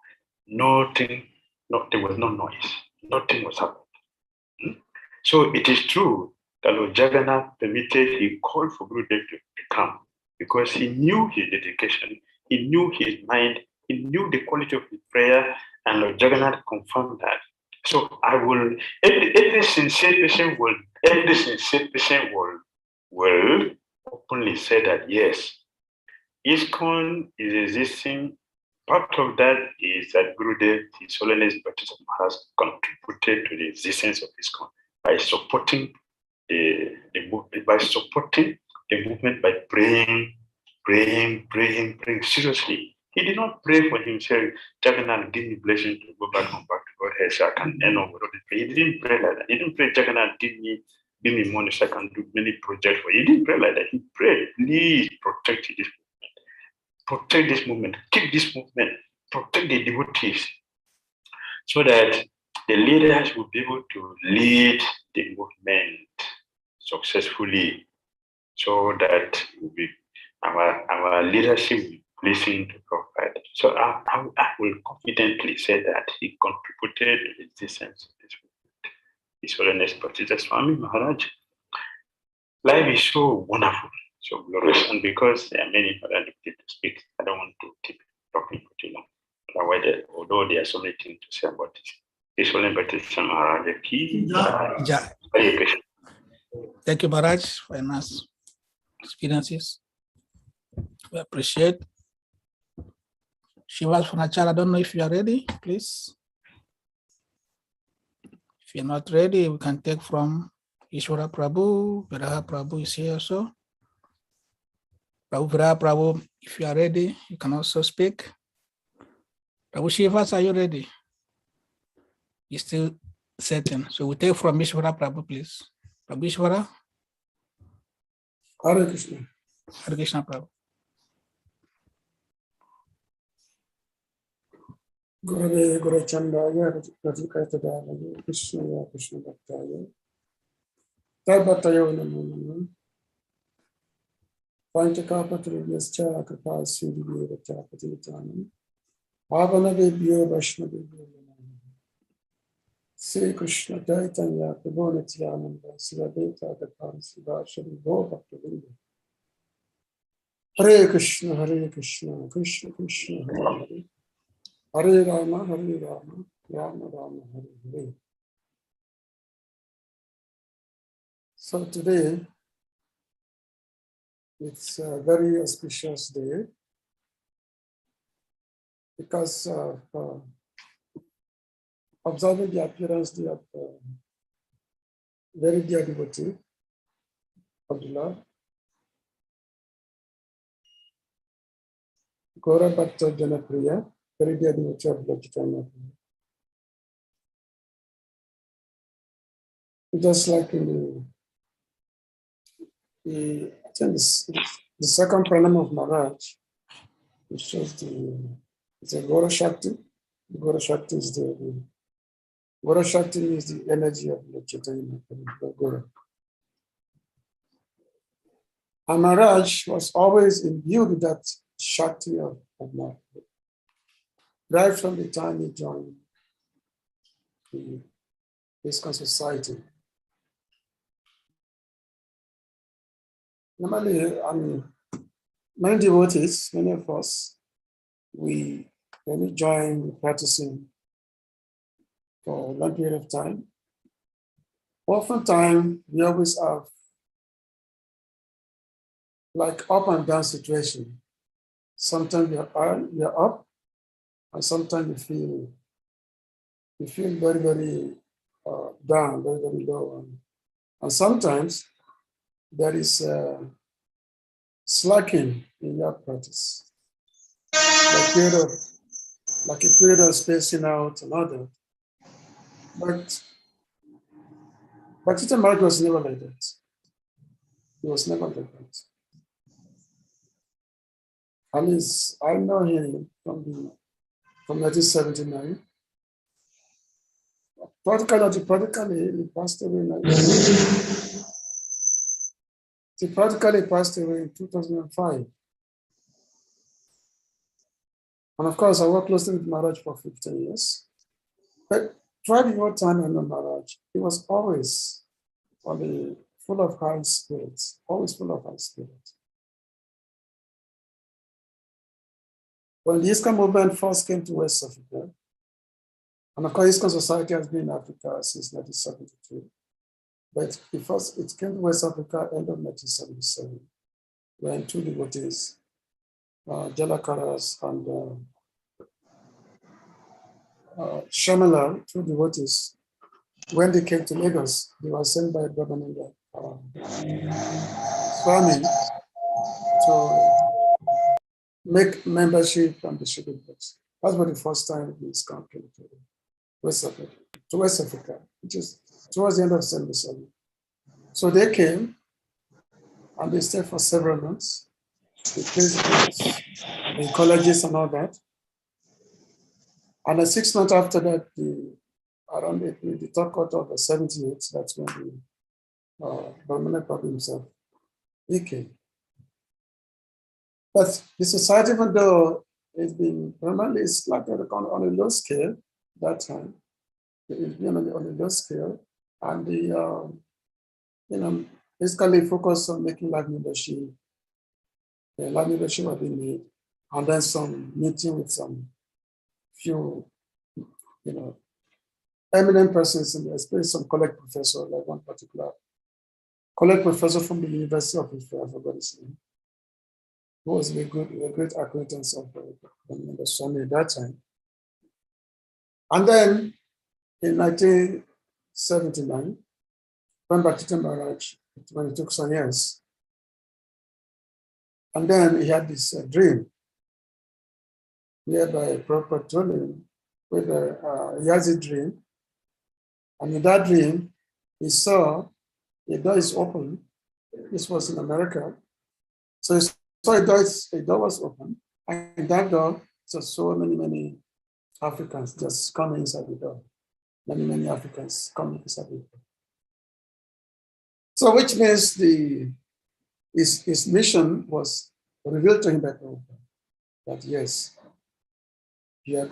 D: There was no noise. Nothing was happening. So it is true that Lord Jagannath permitted, he called for Gurudev to come because he knew his dedication, he knew his mind, he knew the quality of his prayer, and Lord Jagannath confirmed that. So every sincere person will openly say that yes, ISKCON is existing. Part of that is that Gurudev, His Holiness Baptist has contributed to the existence of ISKCON by supporting the movement by praying seriously. He did not pray for himself, Jagannath, give me blessing to go back home, back to Godhead, so I can end up with all the prayer. He didn't pray like that. He didn't pray, Jagannath, give me money so I can do many projects for you. He didn't pray like that. He prayed, please protect this movement. Protect this movement. Keep this movement. Protect the devotees so that the leaders will be able to lead the movement successfully, so that our leadership will listen to provide. So I will confidently say that he contributed to the existence of this movement. His Holiness H.H. Swami Maharaj. Life is so wonderful, so glorious, and because there are many other people to speak, I don't want to keep talking for too long. Otherwise, although there are so many things to say about this. His Holiness H.H. Maharaj.
C: Thank you, Maharaj, for your nice experiences. We appreciate. Shivas Funachal, I don't know if you are ready, please. If you're not ready, we can take from Ishwara Prabhu. Viraha Prabhu is here also. Viraha Prabhu, if you are ready, you can also speak. Prabhu Shivas, are you ready? You're still setting. So we take from Ishwara Prabhu, please. Prabhu Ishwara.
E: Hare Krishna.
C: Hare Krishna Prabhu.
E: Gurave Gurachandaya Radhikatadaya Krishnaya Krishna Bhaktaya Taibhatayo Namo Namo Panchakapatriyascha Kripa Sudhivya Chapatitanam Bhavanavebhyo Vaishnavebhyo Namo Sri Krishna Chaitanya Prabhu Nityananda Sivadeta Gatan Sivashari Bhaktavinda Hare Krishna Krishna Krishna Hare Hare Hare Rama, Rama Rama, Hare Hare. So today, it's a very auspicious day because observing the appearance of very dear devotee of the Lord, Gaura Bhatta Janapriya, very dear devotee of Lord Chaitanya. Just like in the second pranam of Maharaj, it shows it's a Gaura Shakti. The Gaura Shakti is Gaura Shakti is the energy of Lord Chaitanya, Gaura. And Maharaj was always imbued with that Shakti of Maharaj. Right from the time he joined the ISKCON society. Normally, many devotees, many of us, when we join practicing for a long period of time, oftentimes we always have like up and down situation. Sometimes we are up, and sometimes you feel very, very down, very, very low. And sometimes there is slacking in your practice. Like a period of spacing out and all that. But Tita Mark was never like that. He was never like that. At least I know him from 1979. Practically, he passed away in She practically passed away in 2005. And of course, I worked closely with Maharaj for 15 years. But throughout the whole time I know Maharaj, he was always full of high spirits, always full of high spirits. When the ISKCON movement first came to West Africa, and of course, ISKCON Society has been in Africa since 1972, but it came to West Africa end of 1977, when two devotees, Jalakaras and Shamala, two devotees, when they came to Lagos, they were sent by Brahmananda Swami to make membership and distribute books. That was the first time this came to West Africa, which is towards the end of 77. So they came and they stayed for several months. They placed books in colleges and all that. And 6 months after that, around the third quarter of the 78, that's when the Brahmana Prabhu himself, he came. But the society, even though it's been primarily started on a low scale that time, it's been on a low scale, and basically focused on making life membership. Life membership had been made, and then some meeting with some few, eminent persons in there, especially some college professor, like one particular college professor from the University of Israel, I forgot his name, who was a great acquaintance of the Swami at that time. And then in 1979, when Bhaktisiddhanta Maharaj, when he took some years, and then he had this dream nearby Prabhupada told him with he has a dream, and in that dream, he saw the door is open. This was in America. So he saw a door was open, and in that door, so many Africans just coming inside the door. Many Africans coming inside the door. So which means his mission was revealed to him by Prabhupada, that yes, you have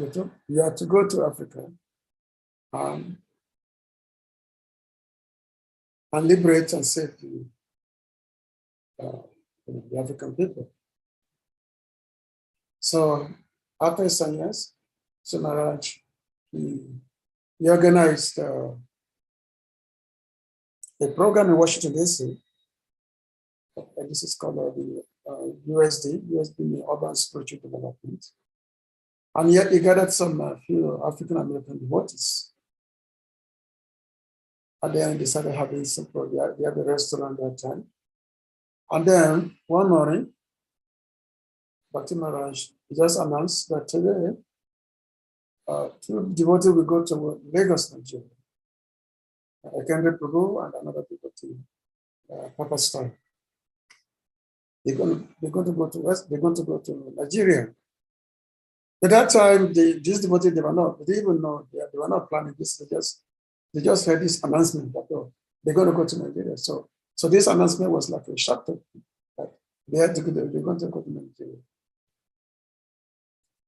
E: to go to Africa and liberate and save the African people. So after some years, so Maharaj, he organized a program in Washington, D.C. This is called the USD, Urban Spiritual Development. And yet he gathered some few African-American devotees. And then they started having some program. They had a restaurant that time. And then one morning, Bhakti Maharaj just announced that today, two devotees will go to Lagos, Nigeria. H.H Prabhu and another devotee, Papa Star. They're going to go to Nigeria. At that time, these devotees, they didn't even know, they were not planning this. They just heard this announcement that they're going to go to Nigeria. So this announcement was like a shock to them, that they're going to go to Nigeria.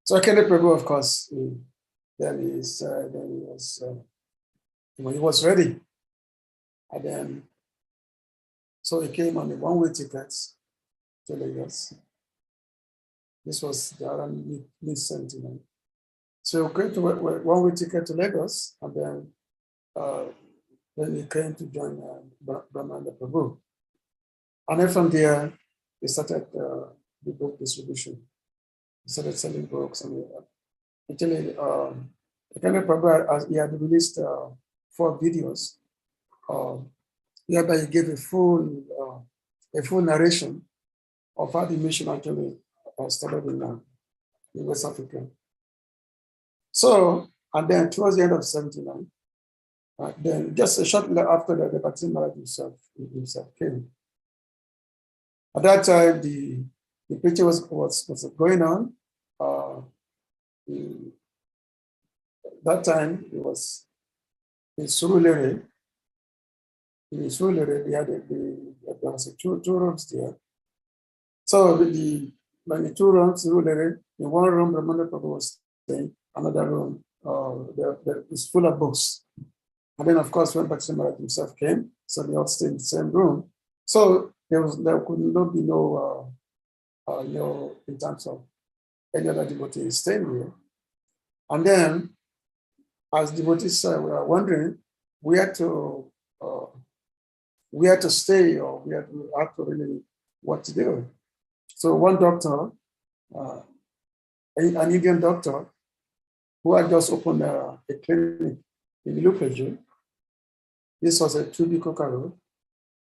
E: So H.H Prabhu, of course, he was ready. And then, so he came on a one-way ticket to Lagos. This was around mid-79. So he came to one-way ticket to Lagos, and then he came to join Brahmananda Prabhu. And then from there, he started the book distribution. He started selling books. And actually, H.H Prabhu, he had released 4 videos. Whereby he gave a full narration of how the mission actually started in West Africa. So, and then towards the end of 79, then just shortly after that, the Bhaktisiddhanta Maharaj himself came. At that time, the preaching was going on. That time, it was in Surulere. in the Sulere, there was two rooms there. So when the two rooms, in one room, Ramana Prabhu was staying, another room, there is full of books. And then, of course, when Bhakti Maharaj himself came, so they all stayed in the same room. So there could not be no in terms of any other devotees staying here. And then, as devotees were wondering where to stay or where to really what to do. So one doctor, an Indian doctor, who had just opened a clinic in Lupeju. This was a 2B Coca Road.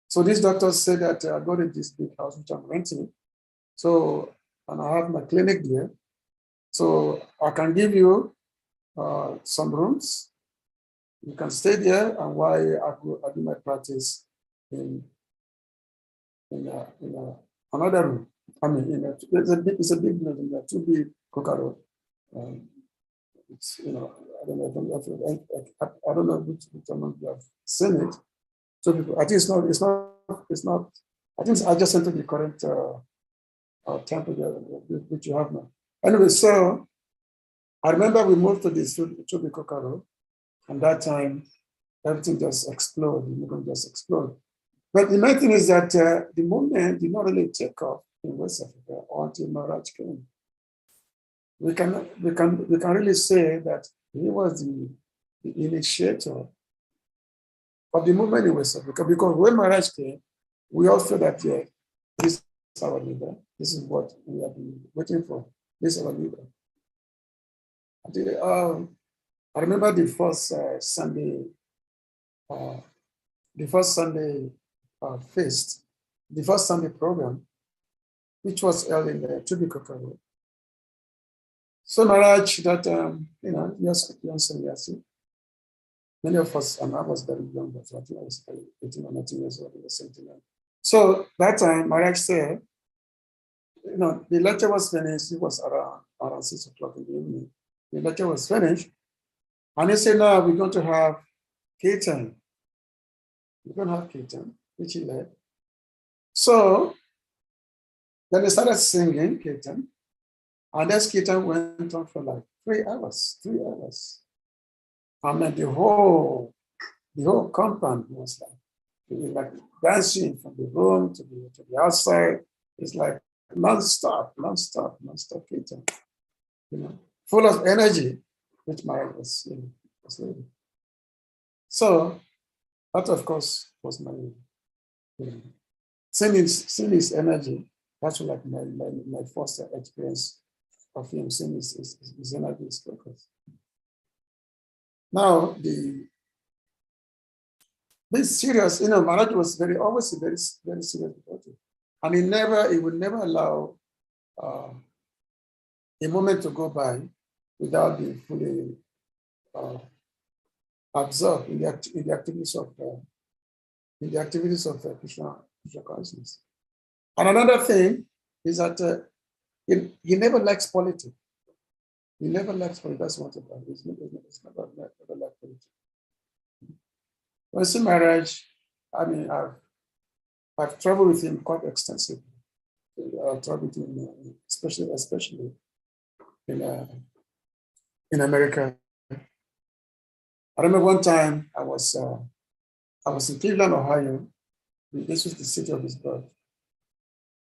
E: So this doctor said that I got in this big house which I'm renting. So, and I have my clinic there. So I can give you some rooms. You can stay there, and while I do my practice in another room. I mean, it's a big building, 2B Coca Road. It's, I don't know which amount you have seen it. So I think it's not. I think I just entered the current temple which you have now. Anyway, so I remember we moved to this Chobi Coca Road, and that time everything just exploded. The movement just exploded. But the main thing is that the movement did not really take off in West Africa until Maharaj came. We can really say that he was the initiator of the movement in West Africa, because when Maharaj came, we all feel that, yeah, this is our leader. This is what we have been waiting for. This is our leader. I remember the first Sunday feast, the first Sunday program, which was held in the Tubi Coca Road. So Maharaj, that, many of us, and I was very young, but I think I was 18 or 19 years old, or something like that. So that time, Maharaj said, the lecture was finished. It was around 6 o'clock in the evening. The lecture was finished. And he said, now we're going to have kirtan. We're going to have kirtan, which he led. So then they started singing kirtan. And this kirtan went on for like 3 hours. And then the whole compound was like dancing from the room to the outside. It's like non-stop kirtan, full of energy, which Maharaj was leading. So that, of course, was my seeing his energy. That's like my first experience of him, seeing his energy, his focus. Now, this serious, Maharaj was always a very, very serious devotee. And he would never allow a moment to go by without being fully absorbed in the activities of Krishna consciousness. And another thing is that he never likes politics. He never likes politics. That's one thing about it. It's never liked politics. When I see Maharaj, I mean, I've traveled with him quite extensively. I've traveled with him, especially in America. I remember one time I was in Cleveland, Ohio. This was the city of his birth.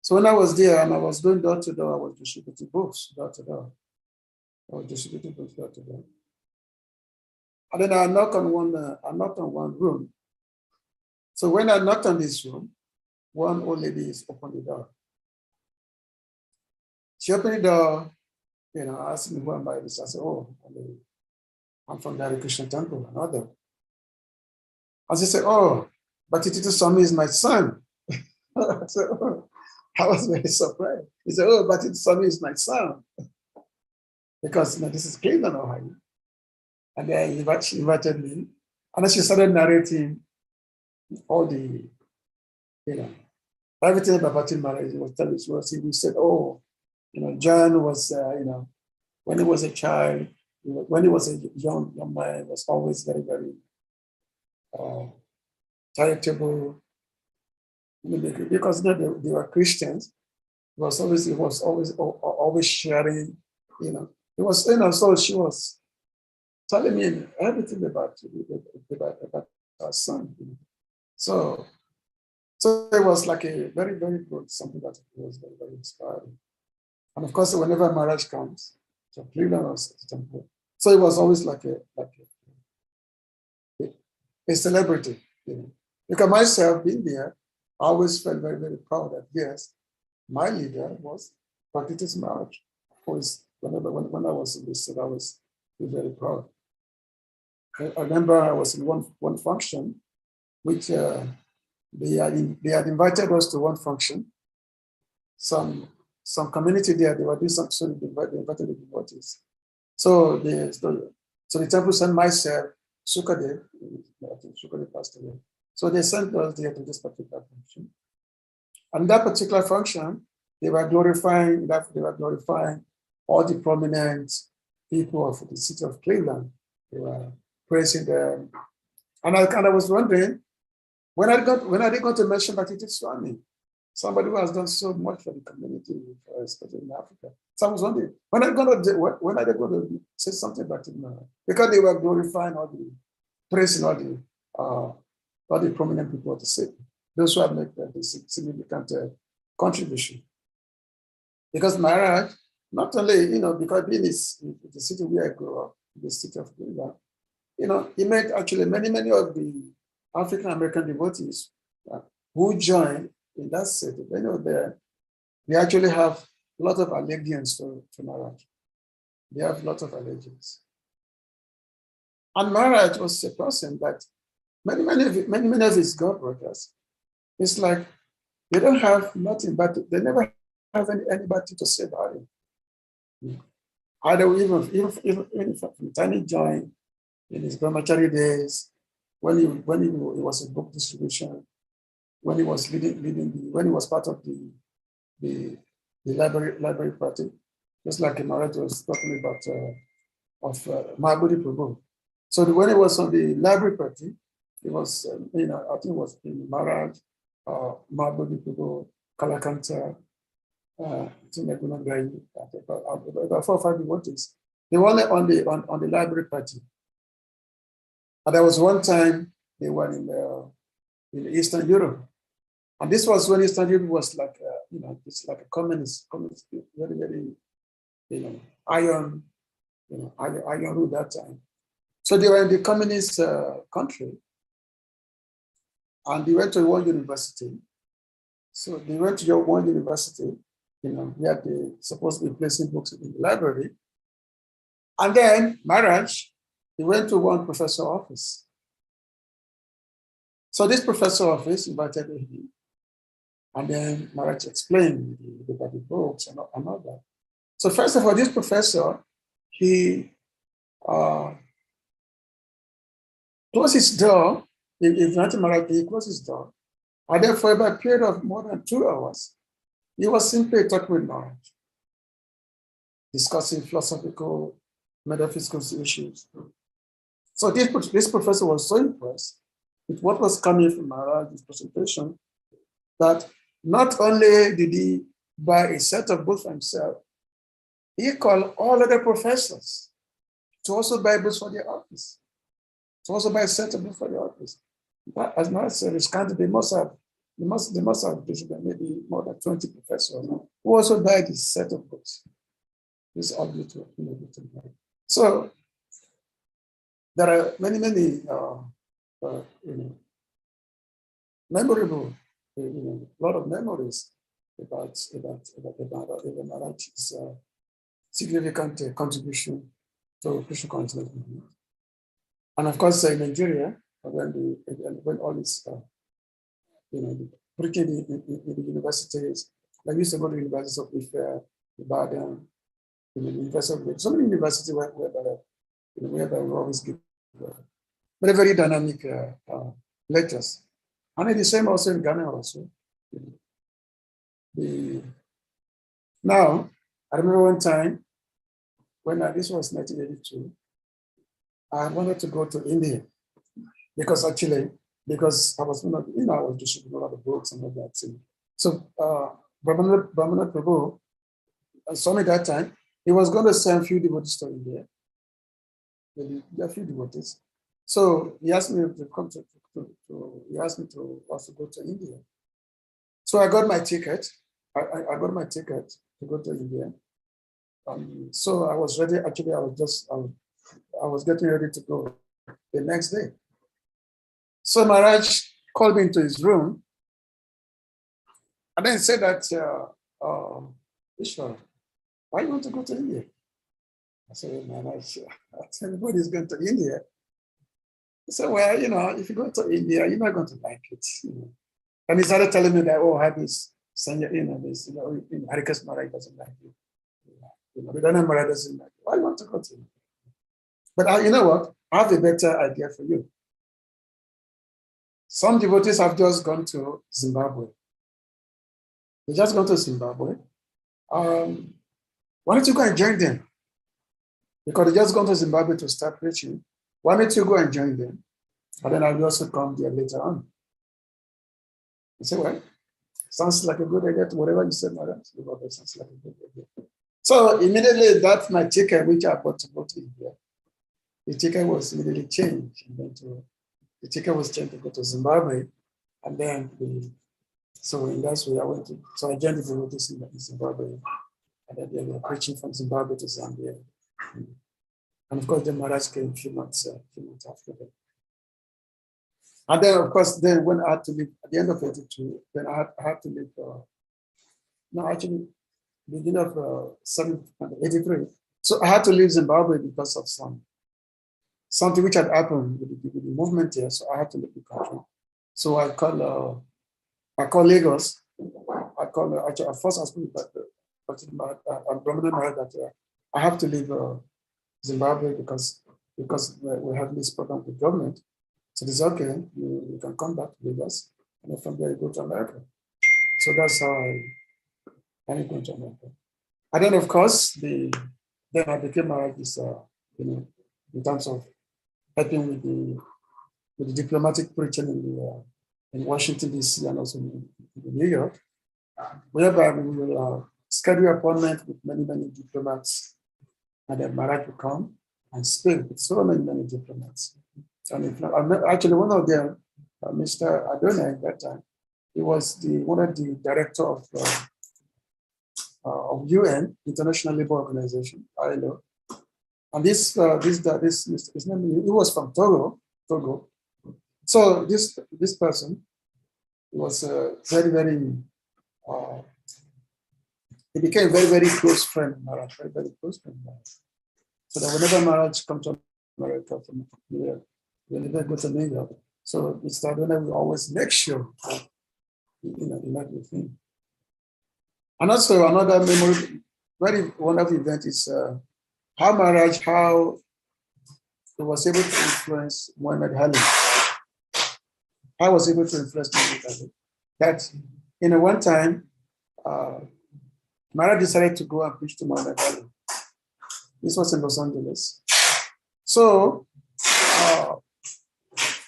E: So when I was there and I was going door to door, I was distributing books door to door. And then I knocked on one room. So when I knocked on this room, one old lady opened the door. She opened the door, asked me who am I. I said, oh, I'm from the Hare Krishna temple, another. And she said, oh, but H.H B.T Swami is my son. I said, oh, I was very surprised. He said, oh, but H.H B.T Swami is my son. Because this is Cleveland, Ohio. And then she invited me. And then she started narrating all the, everything about Bhakti Maharaj. He said, oh, John was, when he was a child, when he was a young man, was always very, very charitable, because they were Christians. He was always sharing, so she was telling me everything about her son. So it was like a very, very good, something that was very, very inspiring. And of course, whenever marriage comes, so Cleveland was temple. So it was always like a celebrity. Because myself being there, I always felt very, very proud that yes, my leader was practicing marriage. Always, when I was in this, I was very proud. I remember I was in one function, which they had invited us to one function. Some community there, they were doing something, so they invited the devotees. So the temple sent myself, Sukadev, I think Sukadev passed away. So they sent us there to this particular function. And that particular function, they were glorifying all the prominent people of the city of Cleveland. They were praising them. And I was wondering, when are they going to mention H.H B.T Swami? Somebody who has done so much for the community, especially in Africa. So I was wondering, when are they going to say something about him? Because they were glorifying praising all the prominent people of the city, those who have made the significant contribution. Because Maharaj, not only, because being the city where I grew up, the city of Cleveland, he met actually many of the African American devotees who joined in that city. They actually have a lot of allegiance to Maharaj. They have a lot of allegiance. And Maharaj was a person that many of his God brothers, it's like they don't have nothing, but they never have anybody to say about him. Either even from the time he joined in his brahmachari days, when he was in book distribution, when he was when he was part of the library party, just like Maharaj was talking about Mahabodhi Prabhu. So when he was on the library party, it was I think it was in Maharaj, Mahabodhi Prabhu, Kalakanta, about 4 or 5 devotees. They were only on the library party. And there was one time they were in Eastern Europe. And this was when Eastern Europe was like, it's like a communist, very, very, iron rule that time. So they were in the communist country. And they went to one university. So they went to one university, where they supposed to be placing books in the library. And then Maharaj, he went to one professor's office. So this professor's office invited him. And then Maharaj explained about the books and all that. So first of all, this professor, he closed his door. If not Maharaj, he closed his door. And then for about a period of more than 2 hours, he was simply talking with Maharaj, discussing philosophical, metaphysical issues. So this professor was so impressed with what was coming from Maharaj's presentation that not only did he buy a set of books for himself, he called all other professors to also buy books for their office, to also buy a set of books for their office. But as Maharaj said, it's kind of, they must have maybe more than 20 professors who also buy this set of books. This is all So there are many memorable, a lot of memories about Maharaj's significant contribution to Krishna consciousness. And of course, in Nigeria, when all this, preaching in the universities, I used to go to the University of Ife, Ibadan, University of so many universities where we always give very, very dynamic lectures. And the same also in Ghana also. Now, I remember one time when this was 1982, I wanted to go to India because actually because I was, I was distributing a lot of books and all that. So Brahmana Prabhu saw me that time. He was going to send a few devotees to India, maybe a few devotees. So he asked me to come he asked me to also go to India. So I got my ticket. I got my ticket to go to India. So I was ready. Actually, I was getting ready to go the next day. So Maharaj called me into his room and then said that, Ishwar, why do you want to go to India? I said, Maharaj, everybody's going to India. He said, well, if you go to India, you're not going to like it. And he started telling me that, Hadis, Harikas Maharaj doesn't like you. Vidana Maharaj doesn't like you. Why do you want to go to India? But you know what? I have a better idea for you. Some devotees have just gone to Zimbabwe. They just gone to Zimbabwe. Why don't you go and join them? Because they just gone to Zimbabwe to start preaching. Why don't you go and join them? And then I'll also come there later on. I say, well, sounds like a good idea to whatever you said, madam. Sounds like a good idea. So immediately that's my ticket, which I bought to go to India. The ticket was immediately changed. The ticket was changed to go to Zimbabwe. And then so in that way I went to, so I joined the devotees in Zimbabwe. And then they were preaching from Zimbabwe to Zambia. And of course, the Maharaj came a few months after that. And then, of course, then when I had to leave at the end of 82, then I had to leave. Beginning of 83. So I had to leave Zimbabwe because of something which had happened with the movement here. So I had to leave the country. So I called Lagos. Actually, at first I was that I have to leave Zimbabwe because we have this problem with government. So this is okay, you can come back to Lagos, and then from there you go to America. So that's how I go to America. And then of course, then I became this, in terms of helping with the diplomatic preaching in Washington, D.C. and also in New York, whereby we will schedule appointment with many diplomats, and then Maharaj will come and speak with so many diplomats. And actually, one of them, Mr. Adonai at that time, he was one of the director of UN, International Labour Organization, ILO. And his name, he was from Togo. So this person was very, he became very close friend of Maharaj, very close friend of Maharaj. So that whenever Maharaj come to America from here, when they go to New York, so Mr. Adonai will always make sure that he met with him. And also another very wonderful event is how he was able to influence Muhammad Ali. I was able to influence Muhammad Ali. That one time, Maharaj decided to go and preach to Muhammad Ali. This was in Los Angeles. So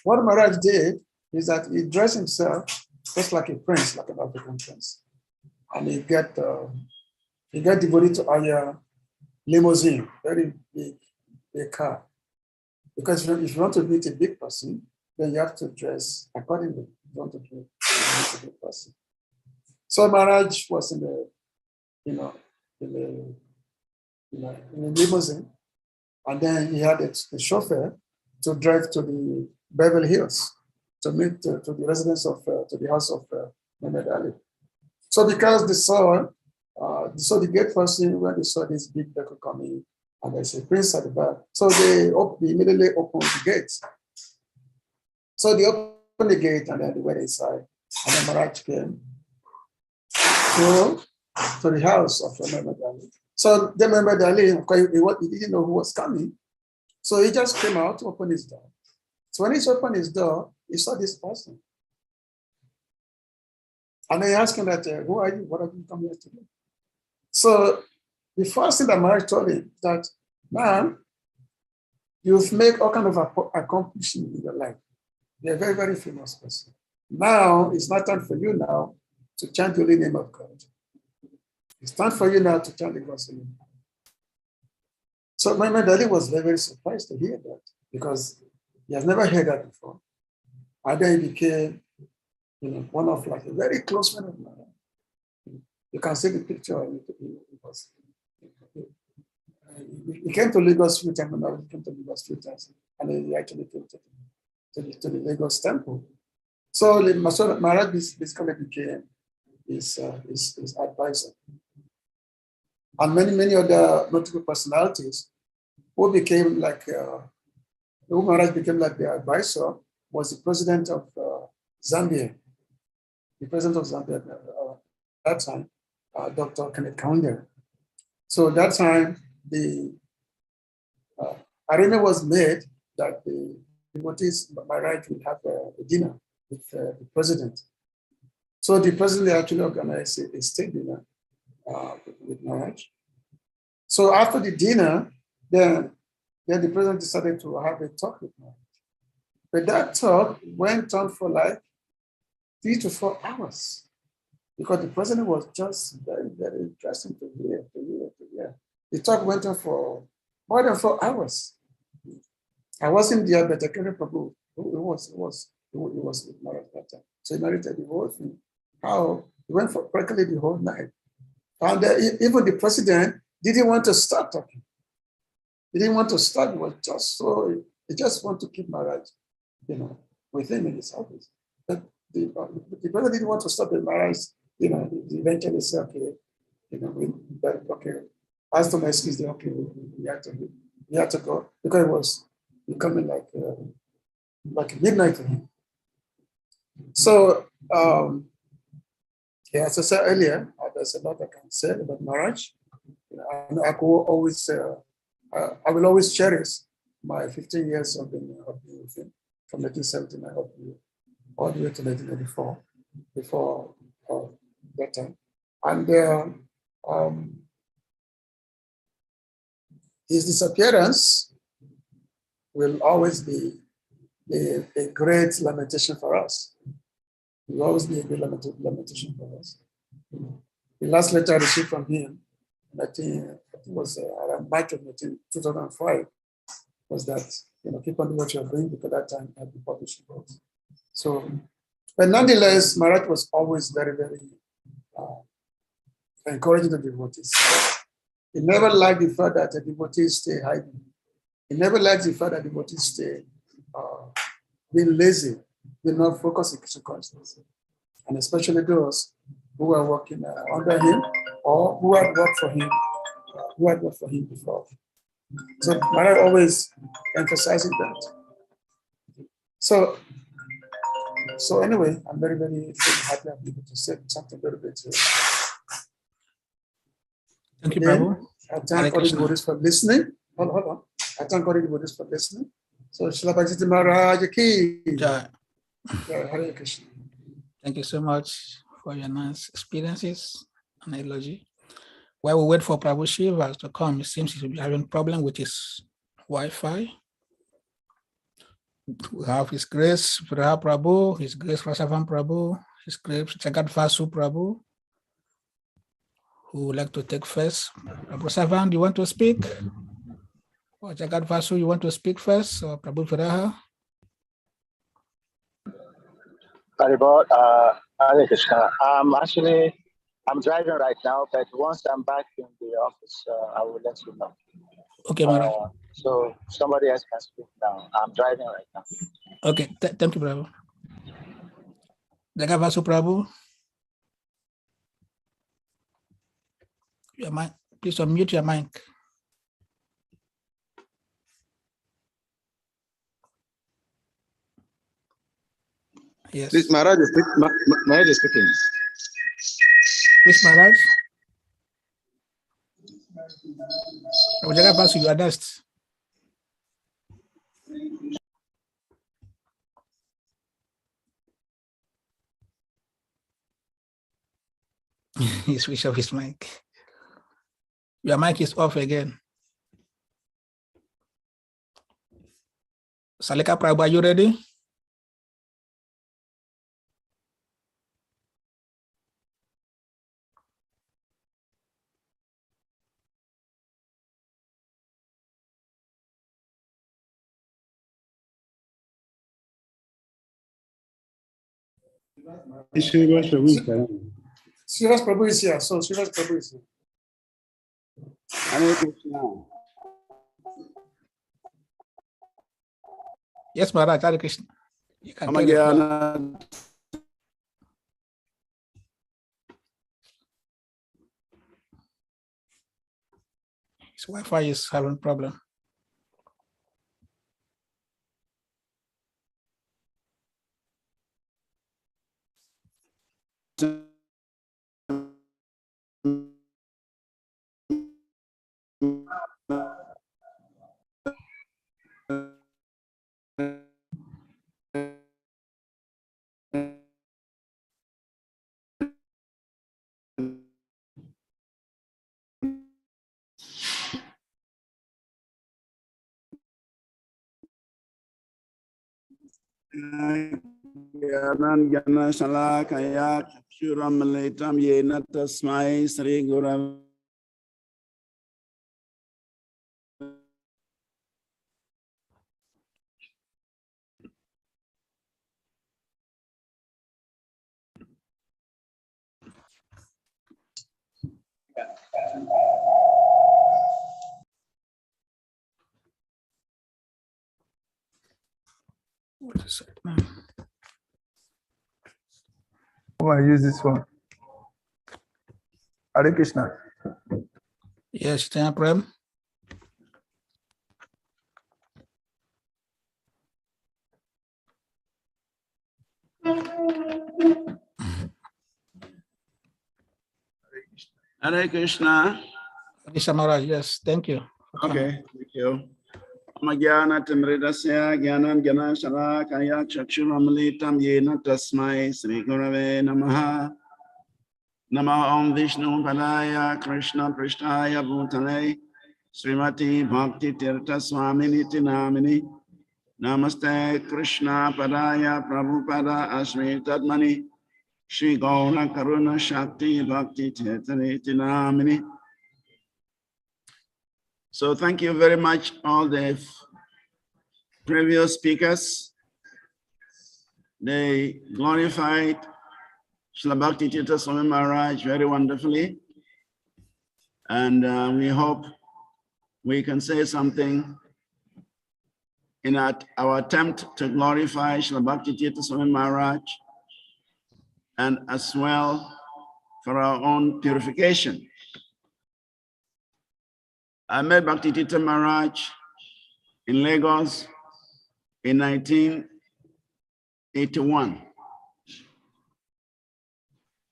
E: what Maharaj did is that he dressed himself just like a prince, like an African prince. And he got devoted to hire limousine, very big car. Because if you want to meet a big person, then you have to dress accordingly. You want to meet a big person. So Maharaj was in the limousine, and then he had a chauffeur to drive to the Beverly Hills to meet to the residence of to the house of Muhammad Ali. So because they saw the gate person, when they saw this big vehicle coming, and there's a prince at the back, so they immediately opened the gate. So they opened the gate and then they went inside, and then Maharaj came to the house of Muhammad Ali. So then Muhammad Ali, he didn't know who was coming, so he just came out to open his door. So when he opened his door, he saw this person. And they asked him that, who are you? What have you come here to do? So the first thing that Maharaj told him that, man, you've made all kind of accomplishment in your life. Be a very, very famous person. Now, it's not time for you now to chant the holy name of God. It's time for you now to chant the God's name. So my daddy was very, very surprised to hear that because he has never heard that before. And then he became, one of like a very close friend of mine. You can see the picture. He came to Lagos 3 times, and he came to Lagos 3 times, and he actually came to the Lagos temple. So Maharaj basically became his advisor. And many other notable personalities who became like, who Maharaj became like the advisor was the president of Zambia. The president of Zambia at that time, Dr. Kenneth Kaunda. So at that time, the arrangement was made that the devotees, Maharaj would have a dinner with the president. So the president actually organized a state dinner with Maharaj. So after the dinner, then the president decided to have a talk with Maharaj. But that talk went on for like 3 to 4 hours because the president was just very, very interesting to hear. The talk went on for more than 4 hours. I wasn't there, but I can't remember who was with Maharaj at that time. So he narrated the whole thing. How he went for practically the whole night. And even the president didn't want to start talking. He didn't want to start. It was just so, he just wanted to keep Maharaj, with him in his office. But the president didn't want to stop the Maharaj, he eventually said, okay, asked him excuse me, okay, we had to go because it was becoming like midnight for him. So, as I said earlier, there's a lot I can say about Maharaj. I will always cherish my 15 years of being with him from 1979 all the way to 1984, before that time. And his disappearance will always be a great lamentation for us. It will always be a great lamentation for us. The last letter I received from him, I think it was around March of 2005, was that, keep on doing what you're doing, because at that time I had been publishing books. So, but nonetheless, Maharaj was always very, very encouraging the devotees. He never liked the fact that the devotees stay hiding. He never liked the fact that devotees stay being lazy, being not focused on Krishna consciousness. And especially those who are working under him or who had worked for him, before. So Maharaj always emphasizing that. So anyway, I'm very, very happy I'm able to say something a little bit.
C: Thank you, Prabhu.
E: I thank all the devotees for listening. Hold on. I thank all the devotees for listening. So Srila Bhakti Maharaj ki
C: Jai.
E: Hare Krishna.
C: Thank you so much for your nice experiences and eulogy. While we wait for Prabhu Shiva to come, it seems he will be having a problem with his Wi-Fi. We have His Grace Viraha Prabhu, His Grace Rasavan Prabhu, His Grace Jagat Vasu Prabhu, who would like to take first. Prabhu Savan, do you want to speak? Or Jagat Vasu, you want to speak first? Or Prabhu Viraha?
F: Haribol, Hare Krishna. I'm driving right now, but once I'm back in the office, I will let you know.
C: Okay, Maharaj.
F: So somebody else can speak now. I'm driving right now.
C: Okay, thank you, Prabhu. Jagat Vasu Prabhu. Your mic, please unmute your mic. Yes.
G: This Maharaj is speaking.
C: Which Maharaj? Jagat Vasu, you are next. He switched off his mic. Your mic is off again. Salika Prabhu, are you ready?
D: Srivas Prabhu is around.
E: Srivas Prabhu is here. So Srivas Prabhu is here.
H: Hare Krishna.
C: Yes, Maharaj, Hare Krishna. You can take the floor. His Wi-Fi is having problem.
H: Gana Shalakaya Shuram Letam Yena Tasmai Sri Guru.
C: What is it now?
I: Oh, I use this one. Hare Krishna.
C: Yes, Prem.
H: Hare Krishna.
C: Krishna Maharaj, yes, thank you.
H: Okay, thank you. Magyana Timridasya Gyanam Gyana Shalakaya Chakshuramalitam Yena Tasmai Sri Gurave Namaha. Nama Om Vishnu Padaya Krishna Prishtaya Bhutale Srimati Bhakti Tirtha Swamini Tinamini Namaste Krishna Padaya Prabhupada Asmi Tadmani Shri Gaura Karuna Shakti Bhakti Tirtha Tinamini. So thank you very much, all the previous speakers. They glorified Srila Bhakti Tirtha Swami Maharaj very wonderfully. And we hope we can say something in our attempt to glorify Srila Bhakti Tirtha Swami Maharaj, and as well for our own purification. I met Bhakti Tirtha Maharaj in Lagos in 1981.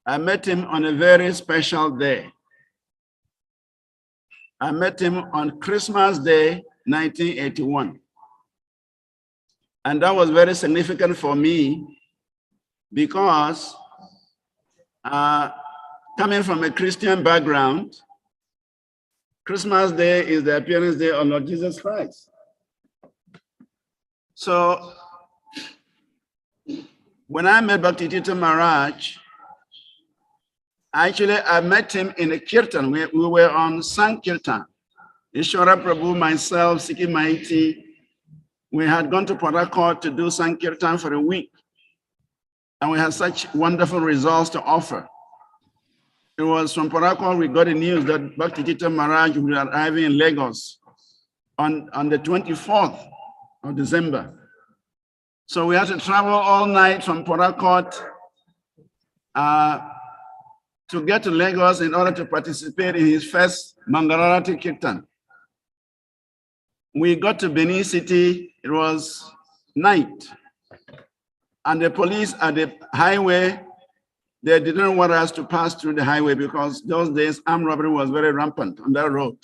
H: I met him on a very special day. I met him on Christmas Day, 1981. And that was very significant for me because coming from a Christian background, Christmas Day is the appearance day of Lord Jesus Christ. So when I met Bhakti Tirtha Maharaj, actually I met him in a kirtan. We were on Sankirtan. Ishwara Prabhu, myself, Sikhi Maiti, we had gone to Port Harcourt to do Sankirtan for a week. And we had such wonderful results to offer. It was from Port Harcourt we got the news that Bhakti Tirtha Maharaj would be arriving in Lagos on the 24th of December. So we had to travel all night from Port Harcourt to get to Lagos in order to participate in his first Mangalarati Kirtan. We got to Benin City, it was night. And the police at the highway, they didn't want us to pass through the highway because those days armed robbery was very rampant on that road.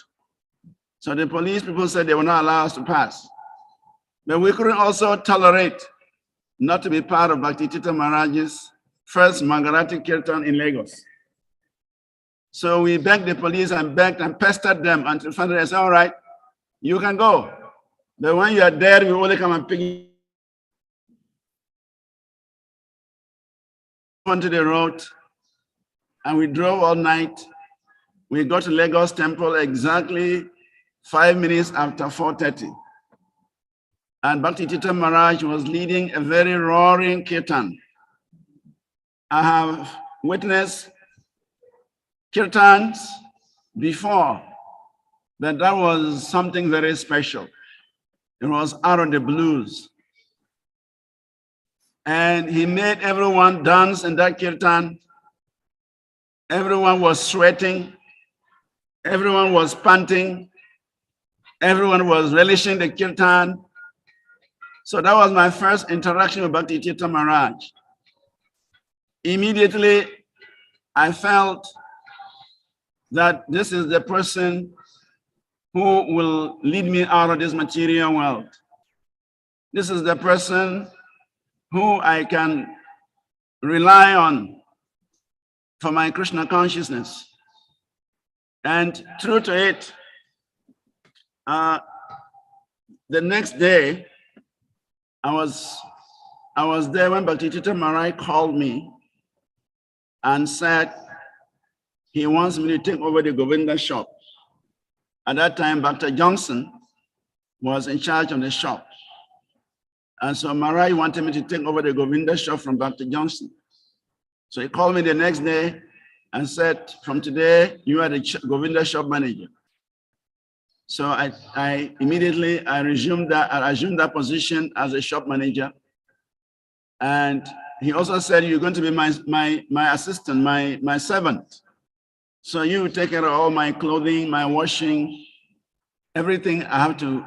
H: So the police people said they would not allow us to pass. But we couldn't also tolerate not to be part of Bhakti Tirtha Maharaj's first Mangalarati Kirtan in Lagos. So we begged the police and begged and pestered them until finally they said, all right, you can go. But when you are there, we only come and pick you onto the road, and we drove all night. We got to Lagos Temple exactly 5 minutes after 4:30. And Bhakti Tirtha Maharaj was leading a very roaring kirtan. I have witnessed kirtans before, but that was something very special. It was out of the blues. And he made everyone dance in that kirtan. Everyone was sweating. Everyone was panting. Everyone was relishing the kirtan. So that was my first interaction with Bhakti Tirtha Maharaj. Immediately, I felt that this is the person who will lead me out of this material world. This is the person who I can rely on for my Krishna consciousness. And true to it, the next day, I was there when Bhakti Tirtha Maharaj called me and said he wants me to take over the Govinda shop. At that time, Dr. Johnson was in charge of the shop. And so Maharaj wanted me to take over the Govinda shop from Dr. Johnson. So he called me the next day and said, from today, you are the Govinda shop manager. So I immediately resumed that position as a shop manager. And he also said, you're going to be my assistant, my servant. So you take care of all my clothing, my washing, everything I have to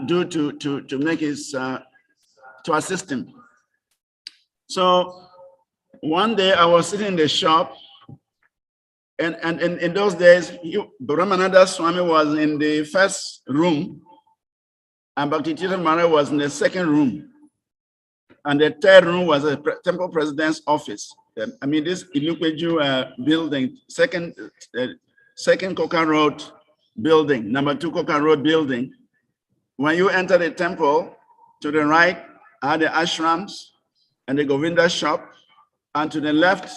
H: do to make his, to assist him. So one day I was sitting in the shop, and in those days, Brahmananda Swami was in the first room, and Bhakti Tirtha Maharaj was in the second room. And the third room was a temple president's office. I mean, this Ilukweju building, second Coca Road building, number 2 Coca Road building. When you enter the temple, to the right are the ashrams and the Govinda shop, and to the left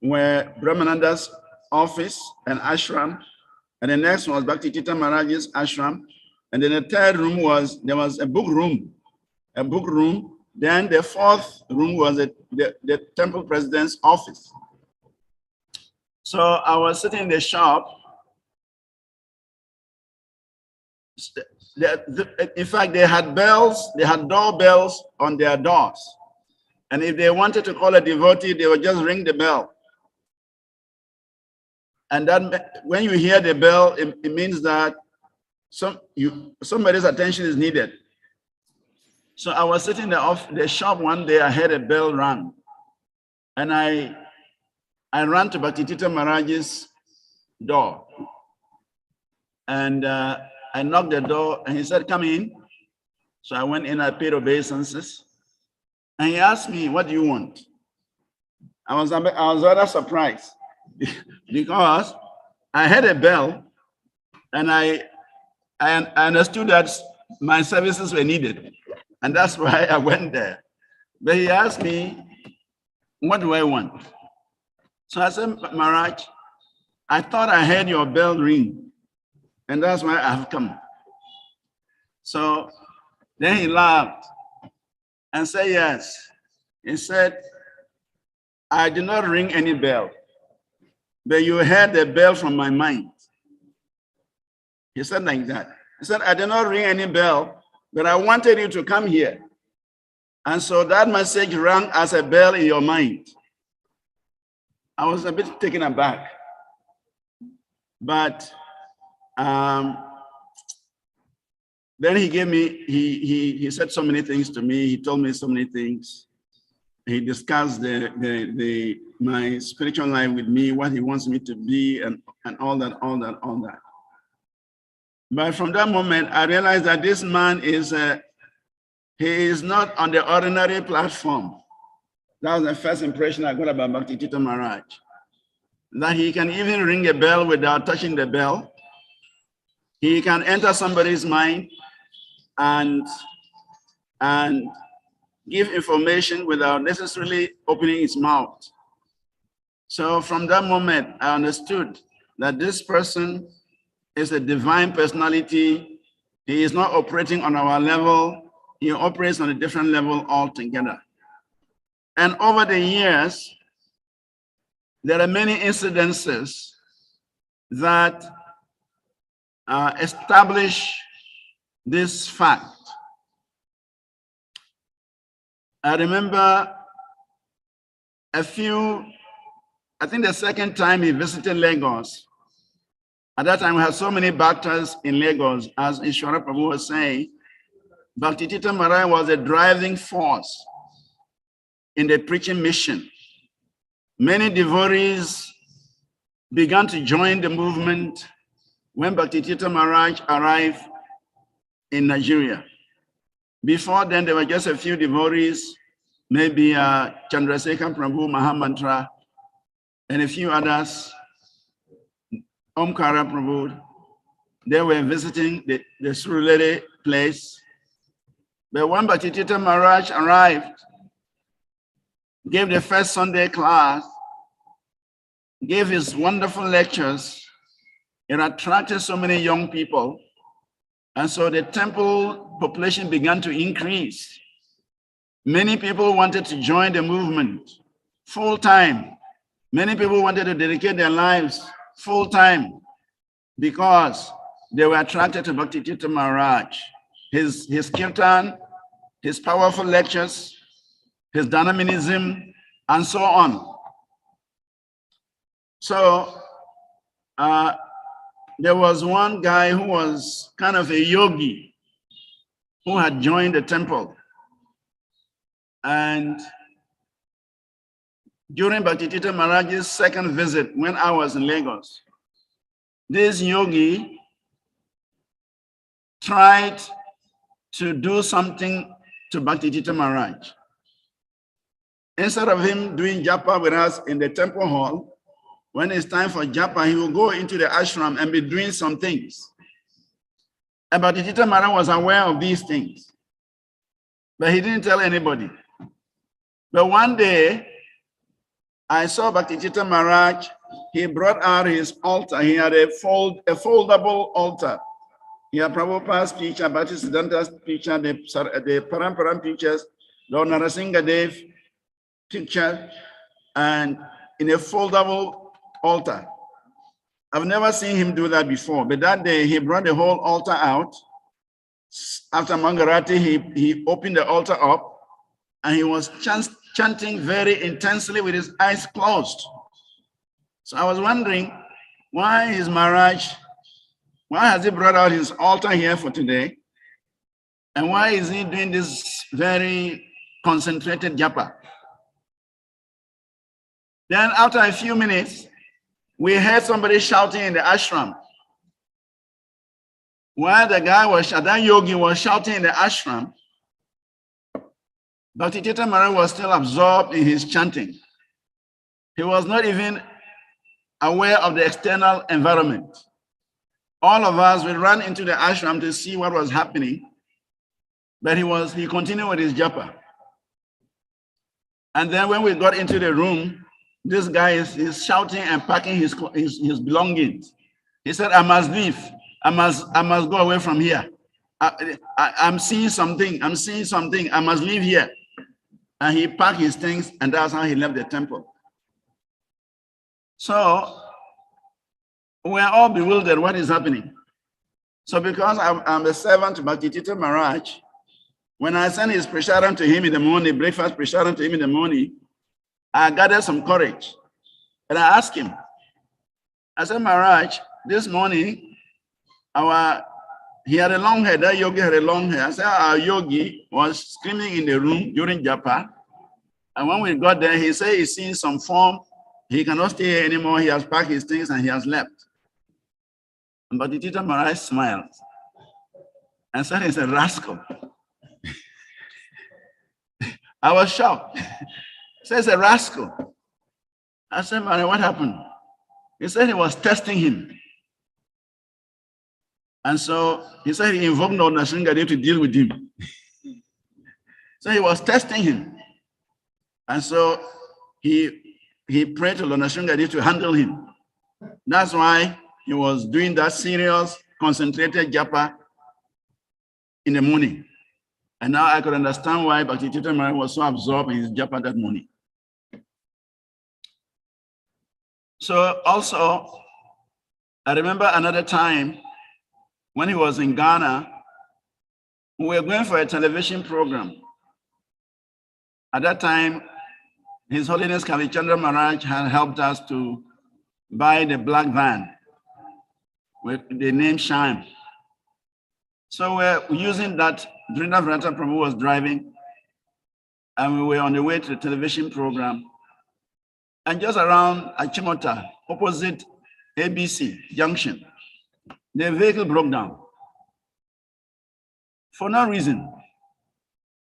H: were Brahmananda's office and ashram, and the next one was Bhakti Tirtha Maharaj's ashram, and then the third room there was a book room. Then the fourth room was the temple president's office. So I was sitting in the shop. In fact, they had bells, they had doorbells on their doors. And if they wanted to call a devotee, they would just ring the bell. And that, when you hear the bell, it means that somebody's attention is needed. So I was sitting in the shop one day, I heard a bell rang. And I ran to Bhakti Tirtha Maharaj's door. And I knocked the door and he said, come in. So I went in, I paid obeisances. And he asked me, what do you want? I was rather surprised because I heard a bell and I understood that my services were needed. And that's why I went there. But he asked me, what do I want? So I said, Maharaj, I thought I heard your bell ring, and that's why I have come. So then he laughed and said, yes. He said, I did not ring any bell, but you heard the bell from my mind. He said like that. He said, I did not ring any bell, but I wanted you to come here. And so that message rang as a bell in your mind. I was a bit taken aback. But then he gave me, he said so many things to me. He told me so many things. He discussed my spiritual life with me, what he wants me to be, and all that. But from that moment, I realized that this man he is not on the ordinary platform. That was the first impression I got about Bhakti Tirtha Maharaj. That he can even ring a bell without touching the bell. He can enter somebody's mind and give information without necessarily opening his mouth. So from that moment, I understood that this person is a divine personality. He is not operating on our level. He operates on a different level altogether. And over the years, there are many incidences that establish this fact. I remember I think the second time he visited Lagos, at that time we had so many bhaktas in Lagos, as Ishwara Prabhu was saying, Bhakti Tita Maharaj was a driving force in the preaching mission. Many devotees began to join the movement when Bhakti Tita Maharaj arrived in Nigeria. Before then, there were just a few devotees, maybe Chandrasekhar Prabhu, Mahamantra, and a few others, Omkara Prabhu. They were visiting the Surulere place. But when Bhakti Tita Maharaj arrived, gave the first Sunday class, gave his wonderful lectures, it attracted so many young people. And so the temple population began to increase. Many people wanted to join the movement full time. Many people wanted to dedicate their lives full time because they were attracted to Bhakti Tita Maharaj. His kirtan, his powerful lectures, his dynamism, and so on. So there was one guy who was kind of a yogi who had joined the temple. And during Bhakti Tita Maharaj's second visit, when I was in Lagos, this yogi tried to do something to Bhakti Tita Maharaj. Instead of him doing japa with us in the temple hall, when it's time for japa, he will go into the ashram and be doing some things. And Bhakti Tita Maharaj was aware of these things, but he didn't tell anybody. But one day, I saw Bhakti Tita Maharaj. He brought out his altar. He had a foldable altar. He had Prabhupada's picture, Bhaktisiddhanta's picture, the Paramparam pictures, Lord Narasimha Dev picture, and in a foldable altar. I've never seen him do that before, but that day he brought the whole altar out. After Mangarati, he opened the altar up and he was chanting very intensely with his eyes closed. So I was wondering, why has he brought out his altar here for today? And why is he doing this very concentrated japa? Then after a few minutes, we heard somebody shouting in the ashram. While that yogi was shouting in the ashram, Bhakti Tita Maharaj was still absorbed in his chanting. He was not even aware of the external environment. All of us, we ran into the ashram to see what was happening, but he continued with his japa. And then when we got into the room, this guy is shouting and packing his belongings. He said, I must leave. I must go away from here. I'm seeing something. I must leave here. And he packed his things, and that's how he left the temple. So we're all bewildered what is happening. So because I'm a servant to Bhakti Tita Maharaj, when I sent his prasadam to him in the morning, breakfast prasadam to him in the morning, I gathered some courage. And I asked him, I said, Maharaj, this morning, he had a long hair, that yogi had a long hair. I said, our yogi was screaming in the room during japa. And when we got there, he said he's seen some form. He cannot stay here anymore. He has packed his things and he has left. But the Tita Maharaj smiled and said, he's a rascal. I was shocked. He said, he's a rascal. I said, Maharaj, what happened? He said he was testing him. And so he said he invoked Lord Narasimha Dev to deal with him. So he was testing him. And so he prayed to Lord Narasimha Dev to handle him. That's why he was doing that serious, concentrated japa in the morning. And now I could understand why Bhakti Tita Maharaj was so absorbed in his japa at that morning. So also, I remember another time when he was in Ghana, we were going for a television program. At that time, His Holiness Kavichandra Maharaj had helped us to buy the black van with the name Shine. So we're using that. Dhrinda Vrata Prabhu was driving, and we were on the way to the television program. And just around Achimota, opposite ABC Junction, the vehicle broke down for no reason.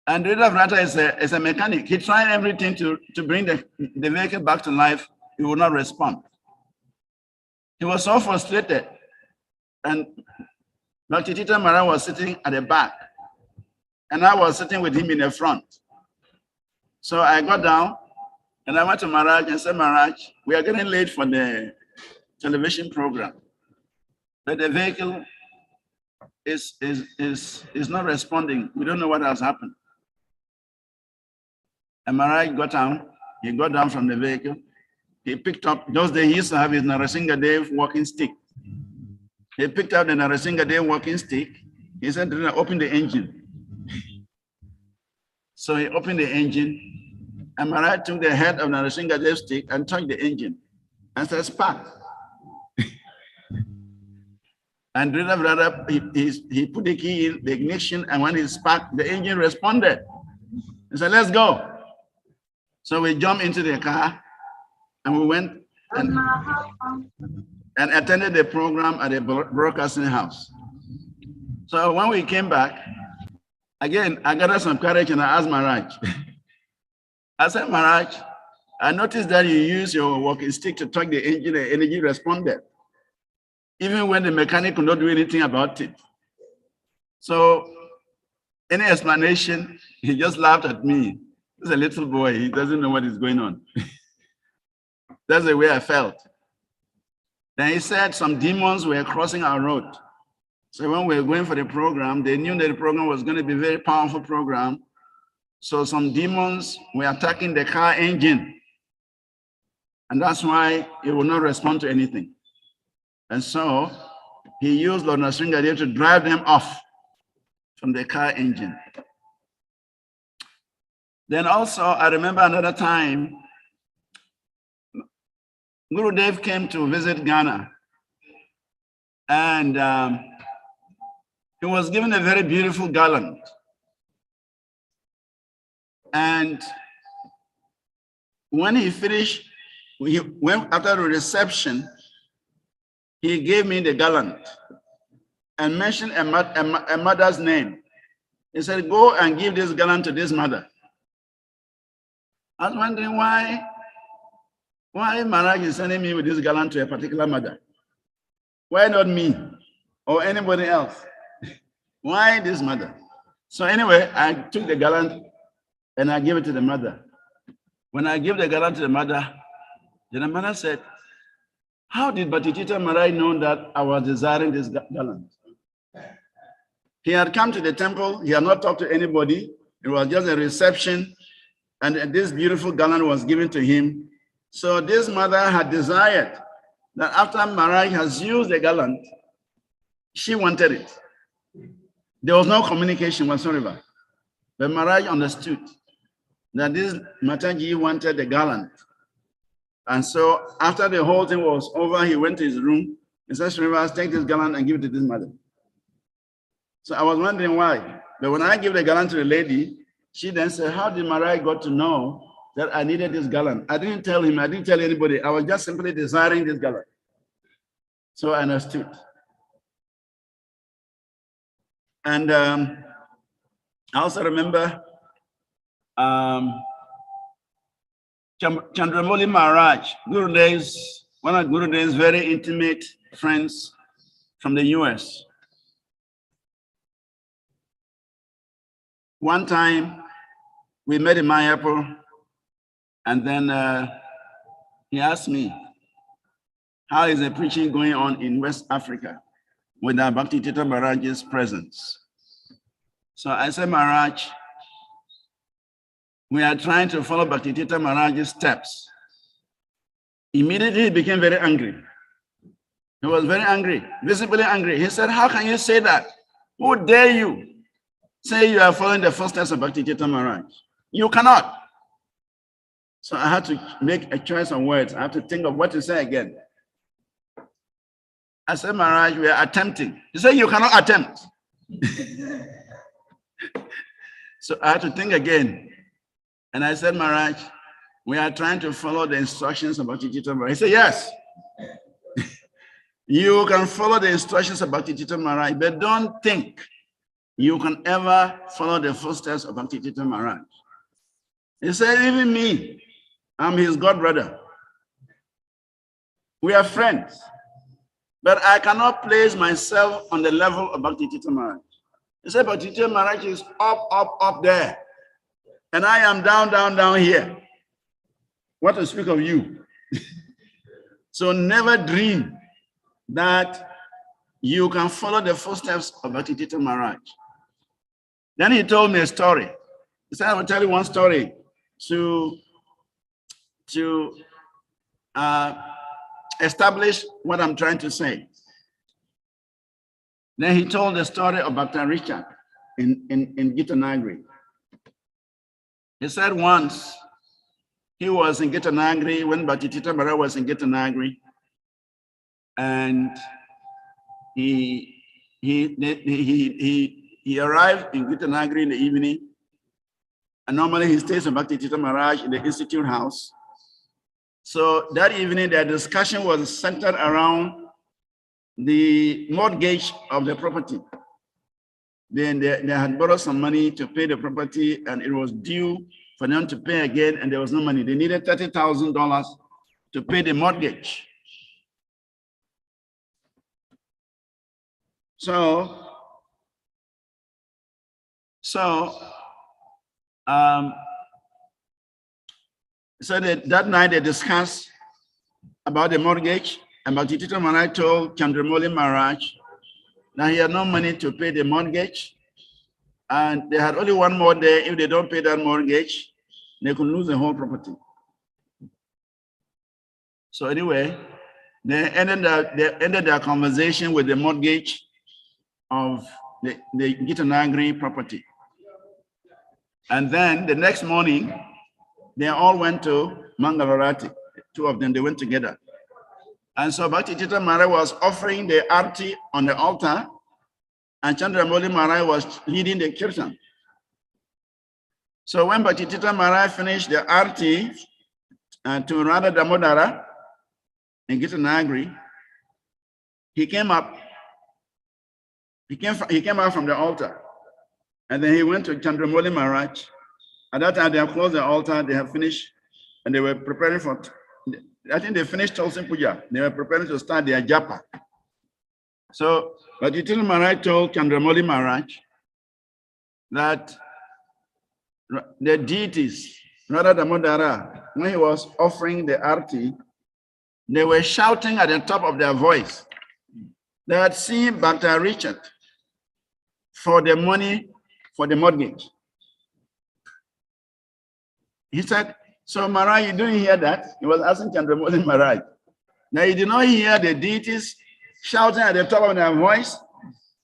H: And Dhrinda Vrata is a mechanic. He tried everything to bring the vehicle back to life. He would not respond. He was so frustrated. And Bhakti Tita Maharaj was sitting at the back, and I was sitting with him in the front. So I got down and I went to Maharaj and said, Maharaj, we are getting late for the television program, but the vehicle is not responding. We don't know what has happened. And Maharaj got down. He got down from the vehicle. He picked up, those days he used to have his Narasimha Dev walking stick. He picked up the Narasimha Dev walking stick. He said, open the engine. So he opened the engine, and Maharaj took the head of Narasimha Dev's stick and touched the engine and said, spark. And Dhrinda Vrata, he put the key in the ignition, and when he sparked, the engine responded. He said, let's go. So we jumped into the car, and we went and attended the program at the broadcasting house. So when we came back, again, I gathered some courage and I asked Maharaj. I said, Maharaj, I noticed that you use your walking stick to touch the engine, and energy responded, even when the mechanic could not do anything about it. So any explanation, he just laughed at me. He's a little boy, he doesn't know what is going on. That's the way I felt. Then he said some demons were crossing our road. So when we were going for the program, they knew that the program was going to be a very powerful program. So some demons were attacking the car engine. And that's why it will not respond to anything. And so he used Lord Narasimha to drive them off from the car engine. Then also, I remember another time, Guru Dev came to visit Ghana, and he was given a very beautiful garland. And when he finished, after the reception, he gave me the garland and mentioned a mother's name. He said, go and give this garland to this mother. I was wondering why Maharaj is sending me with this garland to a particular mother. Why not me or anybody else? Why this mother? So anyway, I took the garland and I gave it to the mother. When I gave the garland to the mother, then the mother said, how did Bhakti Tita Maharaj know that I was desiring this garland? He had come to the temple, he had not talked to anybody. It was just a reception, and this beautiful garland was given to him. So this mother had desired that after Maharaj has used the garland, she wanted it. There was no communication whatsoever. But Maharaj understood that this Mataji wanted the garland. And so after the whole thing was over, he went to his room. He said, Srinivas, take this garland and give it to this mother. So I was wondering why. But when I gave the garland to the lady, she then said, how did Maharaj got to know that I needed this garland? I didn't tell him, I didn't tell anybody. I was just simply desiring this garland. So I understood. And I also remember Chandramoli Maharaj, one of Guru Dev's very intimate friends from the US. One time we met in Mayapur, and then he asked me, how is the preaching going on in West Africa with our Bhakti Tita Maharaj's presence? So I said, Maharaj, we are trying to follow Bhaktivedanta Maharaj's steps. Immediately he became very angry. He was very angry, visibly angry. He said, how can you say that? Who dare you say you are following the footsteps of Bhaktivedanta Maharaj? You cannot. So I had to make a choice of words. I have to think of what to say again. I said, Maharaj, we are attempting. He said, you cannot attempt. So I had to think again. And I said, Maharaj, we are trying to follow the instructions of Bhaktivedanta Maharaj. He said, yes. You can follow the instructions of Bhaktivedanta Maharaj, but don't think you can ever follow the footsteps of Bhaktivedanta Maharaj. He said, even me, I'm his god brother. We are friends, but I cannot place myself on the level of Bhaktivedanta Maharaj. He said, Bhaktivedanta Maharaj is up there, and I am down here. What to speak of you? So never dream that you can follow the footsteps of Bhaktivedanta Maharaj. Then he told me a story. He said, I will tell you one story to establish what I'm trying to say. Then he told the story of Bhakta Richard in Gitanagri. He said once he was in Gitanagri when Bhaktivedanta Maharaj was in Gitanagri, and he arrived in Gitanagri in the evening, and normally he stays in Bhaktivedanta Maharaj in the Institute House. So that evening, their discussion was centered around the mortgage of the property. Then they had borrowed some money to pay the property, and it was due for them to pay again, and there was no money. They needed $30,000 to pay the mortgage. So that night they discussed about the mortgage, and Bhaktivedanta Maharaj told Chandramouli Maharaj that he had no money to pay the mortgage, and they had only one more day. If they don't pay that mortgage, they could lose the whole property. So anyway, they ended their conversation with the mortgage of the Gitanagri property. And then the next morning, they all went to Mangalarati. Two of them, they went together. And so Bhaktivedanta Maharaj was offering the arti on the altar, and Chandramouli Maharaj was leading the kirtan. So when Bhaktivedanta Maharaj finished the arti to Radha Damodara in Gitanagri, he came up. He came out from the altar, and then he went to Chandramouli Maharaj. At that time, they have closed the altar. They have finished, and they were preparing for. I think they finished Tulsi Puja. They were preparing to start their japa. So, Bhaktivedanta Maharaj told Chandramouli Maharaj that the deities, Radha Damodara, when he was offering the arti, they were shouting at the top of their voice. They had seen Bhakta Richard for the money for the mortgage. He said, so Maharaj, you didn't hear that? He was asking Chandramouli Maharaj. Now you did not hear the deities shouting at the top of their voice.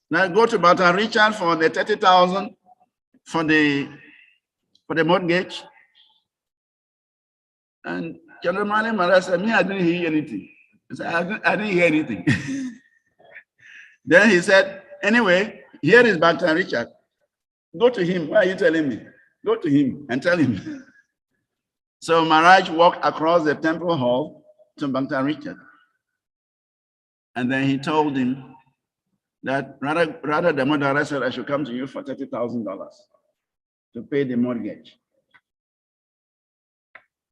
H: Now go to Bhakta Richard for the 30,000 for the mortgage. And Chandramouli Maharaj said, me, I didn't hear anything. He said, I didn't hear anything. Then he said, anyway, here is Bhakta Richard. Go to him. Why are you telling me? Go to him and tell him. So Maharaj walked across the temple hall to Bhakta Richard. And then he told him that Radha Damodara said, I should come to you for $30,000 to pay the mortgage.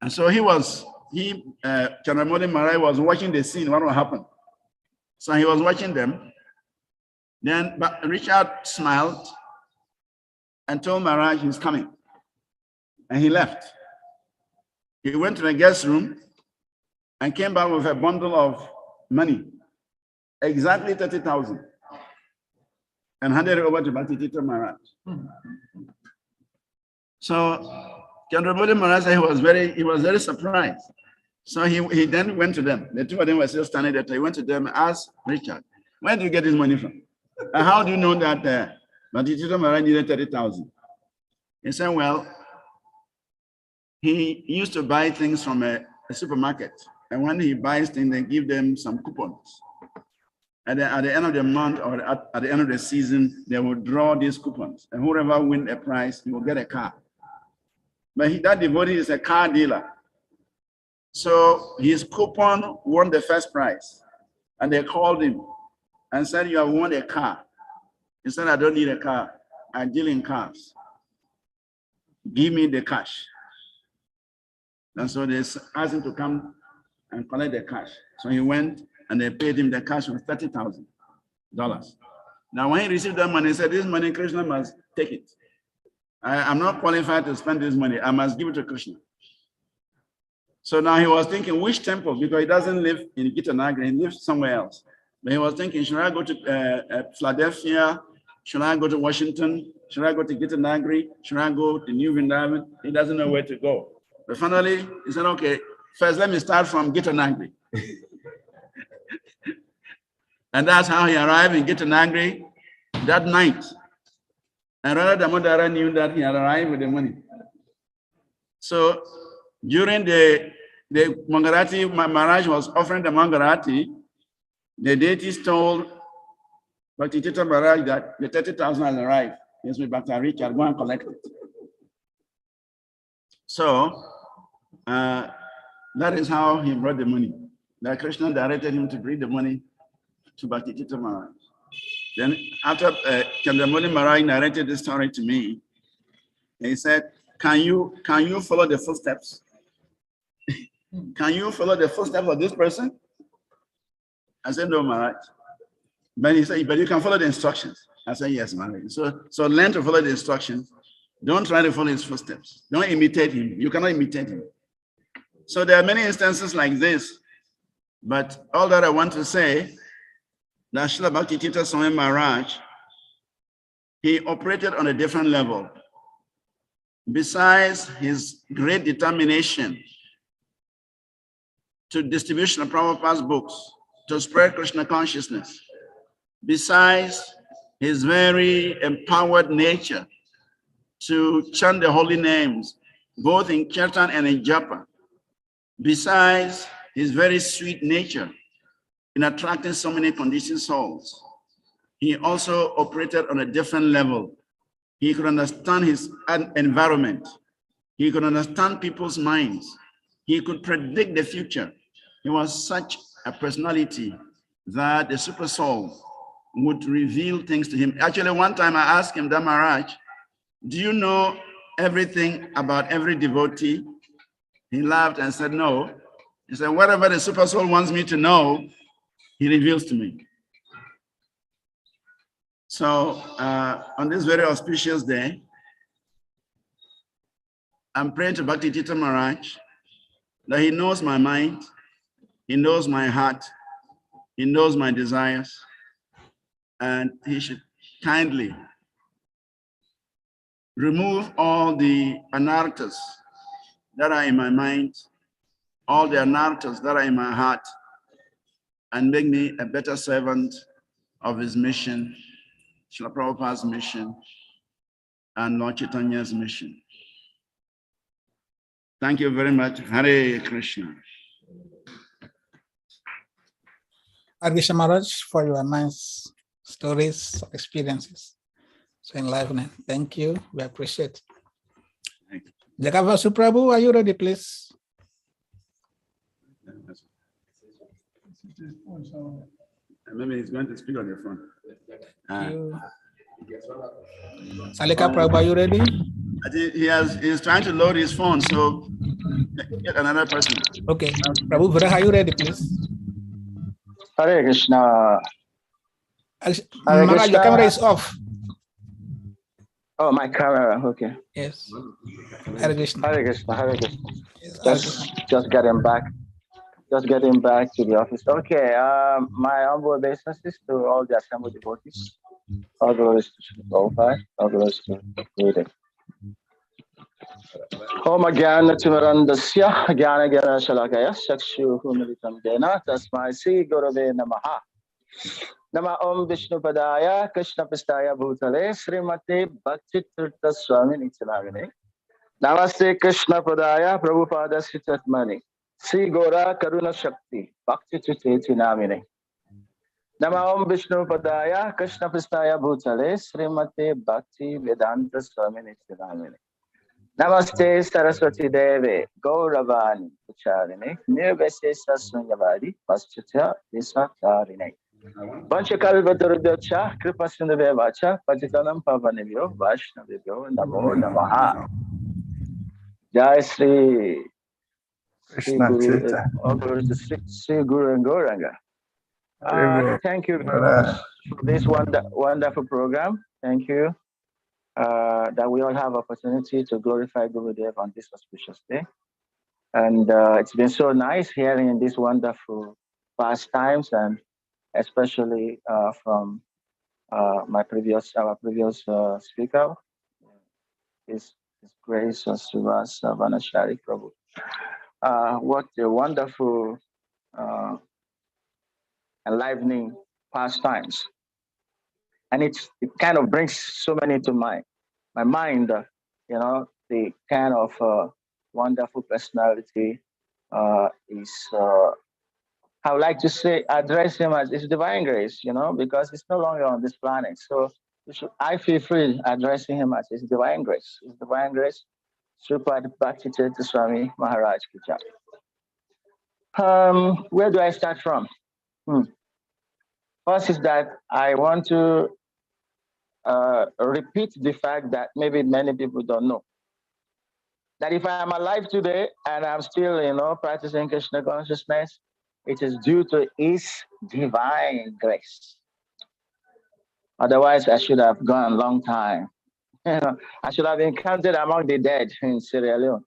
H: And so Chandramouli Maharaj was watching the scene, what will happen. So he was watching them. Then Richard smiled and told Maharaj he's coming. And he left. He went to the guest room and came back with a bundle of money, exactly 30,000. and handed it over to Bhakti Tita Maharaj. So Chandrabali Maharaj said he was very surprised. So he then went to them. The two of them were still standing there. He went to them and asked Richard, where do you get this money from? And how do you know that Bhakti Tita Maharaj needed 30,000? He said, well, he used to buy things from a supermarket. And when he buys things, they give them some coupons. And then at the end of the month or at the end of the season, they will draw these coupons. And whoever wins a prize, he will get a car. But that devotee is a car dealer. So his coupon won the first prize. And they called him and said, you have won a car. He said, I don't need a car. I deal in cars. Give me the cash. And so they asked him to come and collect the cash. So he went and they paid him the cash was $30,000. Now, when he received that money, he said, this money, Krishna must take it. I'm not qualified to spend this money. I must give it to Krishna. So now he was thinking, which temple? Because he doesn't live in Gitanagari, he lives somewhere else. But he was thinking, should I go to Philadelphia? Should I go to Washington? Should I go to Gitanagari? Should I go to New Vrindavan? He doesn't know where to go. But finally, he said, okay, first let me start from Gitanagari. And that's how he arrived in Gitanagari that night. And Radha Damodara knew that he had arrived with the money. So during the Mangarati, Maharaj was offering the Mangarati, the deities told Bhakti Tita Maharaj that the 30,000 has arrived. Yes, we back to Richard, go and collect it. So that is how he brought the money. That Krishna directed him to bring the money to Bhakti Tita Maharaj. Then after Chandramani Maharaj narrated this story to me, he said, can you follow the footsteps? Can you follow the footsteps of this person? I said, no, Maharaj. But he said, but you can follow the instructions. I said, yes, Maharaj. So learn to follow the instructions. Don't try to follow his footsteps. Don't imitate him. You cannot imitate him. So there are many instances like this. But all that I want to say, that Srila Bhakti Tita Swami Maharaj, he operated on a different level. Besides his great determination to distribution of Prabhupada's books, to spread Krishna consciousness, besides his very empowered nature to chant the holy names, both in Kirtan and in Japa, besides his very sweet nature in attracting so many conditioned souls, he also operated on a different level. He could understand his environment. He could understand people's minds. He could predict the future. He was such a personality that the super soul would reveal things to him. Actually, one time I asked him, Maharaj, do you know everything about every devotee? He laughed and said, no. He said, whatever the super soul wants me to know, he reveals to me. So on this very auspicious day, I'm praying to Bhakti Tita Maharaj that he knows my mind, he knows my heart, he knows my desires, and he should kindly remove all the anarthas that are in my mind, all the anarthas that are in my heart, and make me a better servant of his mission, Srila Prabhupada's mission, and Lord Chaitanya's mission. Thank you very much. Hare Krishna.
C: Hare Krishna Maharaj, for your nice stories, experiences. So enlivening. Thank you. We appreciate it. Jagavasu Prabhu, are you ready, please?
H: Maybe he's going to speak on the phone.
C: Salika Prabhu, are you ready?
H: I think he's trying to load his phone, so get another person.
C: Okay. Prabhu Vira, are you ready, please?
F: Hare Krishna. Hare
C: Maharaj,
F: Krishna.
C: your camera is off.
F: Oh, my camera. Okay.
C: Yes. Hare Krishna.
F: Hare Krishna. Hare Krishna.
C: Yes,
F: Just getting back. Just getting back to the office. Okay. My humble obeisances to all the assembled devotees. All glories to Srila Prabhupada. All glories to Gurudev. Om Jnana Timirandasya Jnana Jnana Shalakaya Chakshu Militam Jena Tasmai Sri Gurave Namaha. Nama Om Vishnu Padaya Krishna Pistaya Bhutale Srimate Bhakti Tirtha Swami Nityanagane. Namaste Krishna Padaya Prabhupada Sitatmani. Sri Gora Karuna Shakti Bhakti Tirtha Namine. Nama Om Vishnu Padaya Krishna Pistaya Bhutale Srimate Bhakti Vedanta Swami Nityanagane. Namaste Saraswati Deve Gauravani Pacharine Nirvesesa Sunyavadi Paschatya Visakarine. Vanchakalvatarudyacha Kripasindavevacha Pajitanam Pavanivyo Vaishnavivyo Namo Namaha. Jai Sri
I: Krishna
F: Guru,
I: Chaitanya.
F: all glory to Sri Guru and Gauranga.
I: Hare
F: Thank you very
I: Krishna.
F: much for this wonderful program. Thank you. That we all have opportunity to glorify Gurudev on this auspicious day. And it's been so nice hearing these wonderful pastimes, and especially from our previous speaker, His Grace Srivas Vanashari Prabhu. What a wonderful, enlivening pastimes. And it kind of brings so many to my mind, the kind of wonderful personality is, I would like to say, address him as His Divine Grace, because he's no longer on this planet. So I feel free addressing him as His Divine Grace. His Divine Grace, Sripad Bhakti Tirtha Swami Maharaj Ki Jai. Where do I start from? First is that I want to repeat the fact that maybe many people don't know. That if I am alive today and I'm still, practicing Krishna consciousness, it is due to His divine grace. Otherwise, I should have gone a long time. I should have been counted among the dead in Sierra Leone.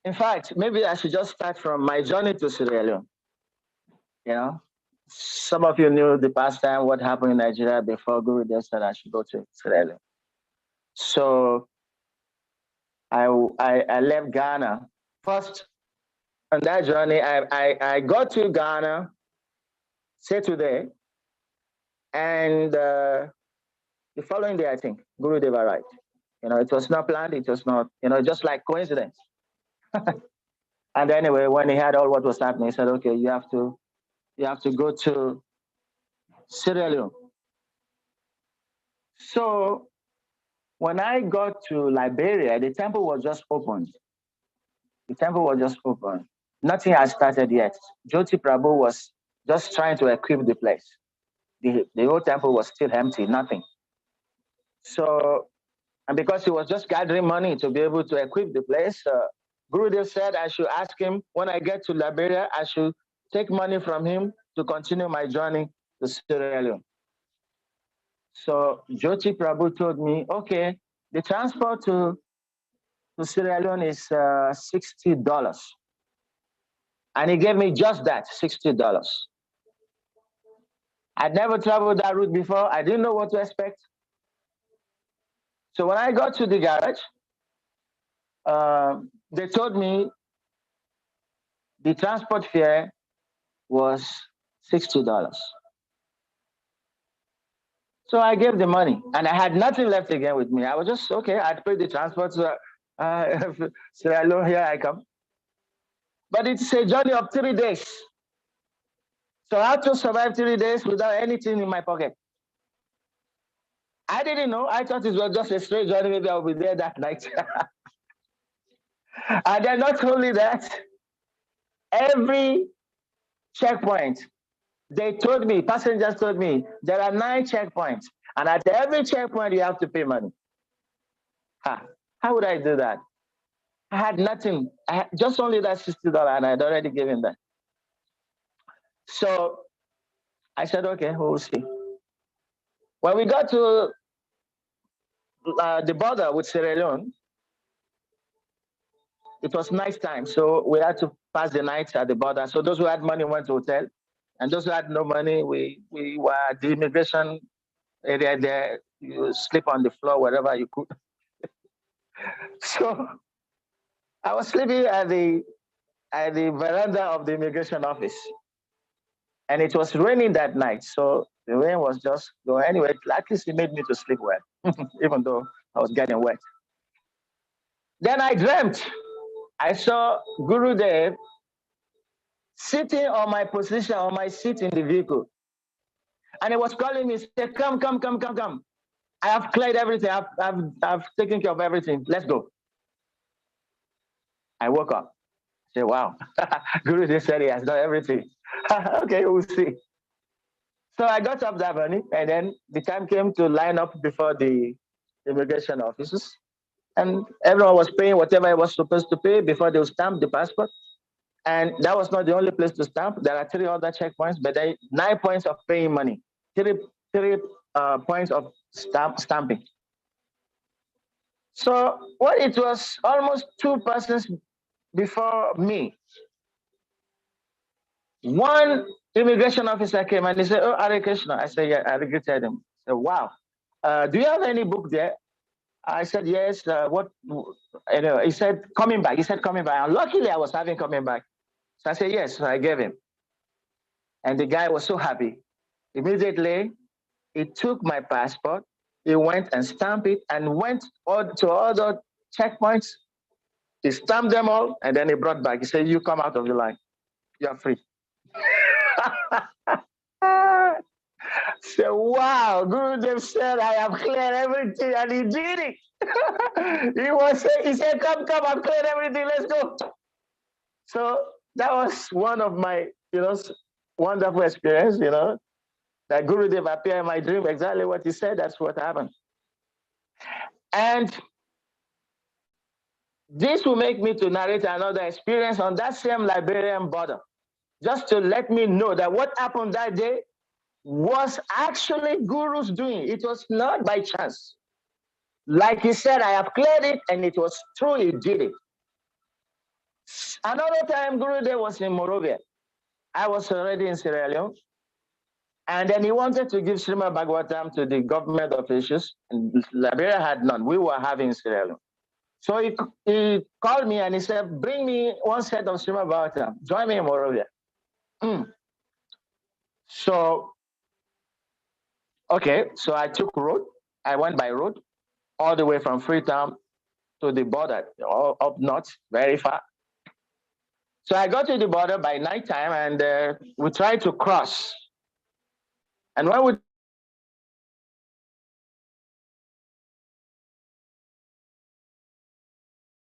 F: In fact, maybe I should just start from my journey to Sierra Leone. Some of you knew the past time what happened in Nigeria before Gurudev said I should go to Sierra Leone. So I left Ghana. First, on that journey, I got to Ghana, say today, and the following day, I think, Gurudev arrived. It was not planned. It was not, just like coincidence. And anyway, when he heard all what was happening, he said, okay, you have to go to Sierra Leone. So when I got to Liberia, the temple was just opened. Nothing had started yet. Jyoti Prabhu was just trying to equip the place. The whole temple was still empty, nothing. So, and because he was just gathering money to be able to equip the place, Gurudev said I should ask him when I get to Liberia, I should take money from him to continue my journey to Sierra Leone. So Jyoti Prabhu told me, okay, the transport to Sierra Leone is $60. And he gave me just that, $60. I'd never traveled that route before. I didn't know what to expect. So when I got to the garage, they told me the transport fare was $60. So I gave the money, and I had nothing left again with me. I was just, okay, I'd paid the transport, so Sierra Leone, here I come. But it's a journey of 3 days. So I had to survive 3 days without anything in my pocket. I didn't know. I thought it was just a straight journey. Maybe I'll be there that night. And then not only that, every checkpoint, passengers told me, there are 9 checkpoints. And at every checkpoint, you have to pay money. How would I do that? I had nothing. I had just only that $60, and I'd already given that. So I said, okay, we'll see. When we got to the border with Sierra Leone, it was night time, so we had to pass the night at the border. So those who had money went to hotel. And those who had no money, we were at the immigration area there. You sleep on the floor wherever you could. So I was sleeping at the veranda of the immigration office. And it was raining that night. So the rain was just going anyway. At least it made me to sleep well, even though I was getting wet. Then I dreamt. I saw Guru Dev sitting on my position, on my seat in the vehicle. And he was calling me, said, come, come, come, come, come. I have cleared everything. I've taken care of everything. Let's go. I woke up. I said, wow, Guru Dev said he has done everything. Okay, we'll see. So I got up that morning, and then the time came to line up before the immigration officers. And everyone was paying whatever it was supposed to pay before they would stamp the passport. And that was not the only place to stamp. There are 3 other checkpoints, but there are 9 points of paying money, 3 points of stamping. So it was almost 2 persons before me. One immigration officer came and he said, oh, Hare Krishna. I said, yeah, I greeted him. I said, wow. Do you have any book there? I said, yes. What? Anyway, he said, coming back. He said, coming back. And luckily, I was having coming back. So I said, yes. So I gave him. And the guy was so happy. Immediately, he took my passport. He went and stamped it and went to all the checkpoints. He stamped them all. And then he brought back. He said, you come out of the line. You're free. So, wow, Gurudev said, I have cleared everything, and he did it. He said, come, I've cleared everything, let's go. So that was one of my, wonderful experience, that Gurudev appeared in my dream, exactly what he said, that's what happened. And this will make me to narrate another experience on that same Liberian border, just to let me know that what happened that day was actually Guru's doing. It was not by chance. Like he said, I have cleared it, and it was true, he did it. Another time, Gurudev was in Morovia. I was already in Sierra Leone. And then he wanted to give Srimad Bhagavatam to the government officials, and Liberia had none. We were having Sierra Leone. So he called me and he said, bring me 1 set of Srimad Bhagavatam. Join me in Morovia. So, okay, so I took road. I went by road all the way from Freetown to the border, all up north, very far. So I got to the border by nighttime, and we tried to cross. And when we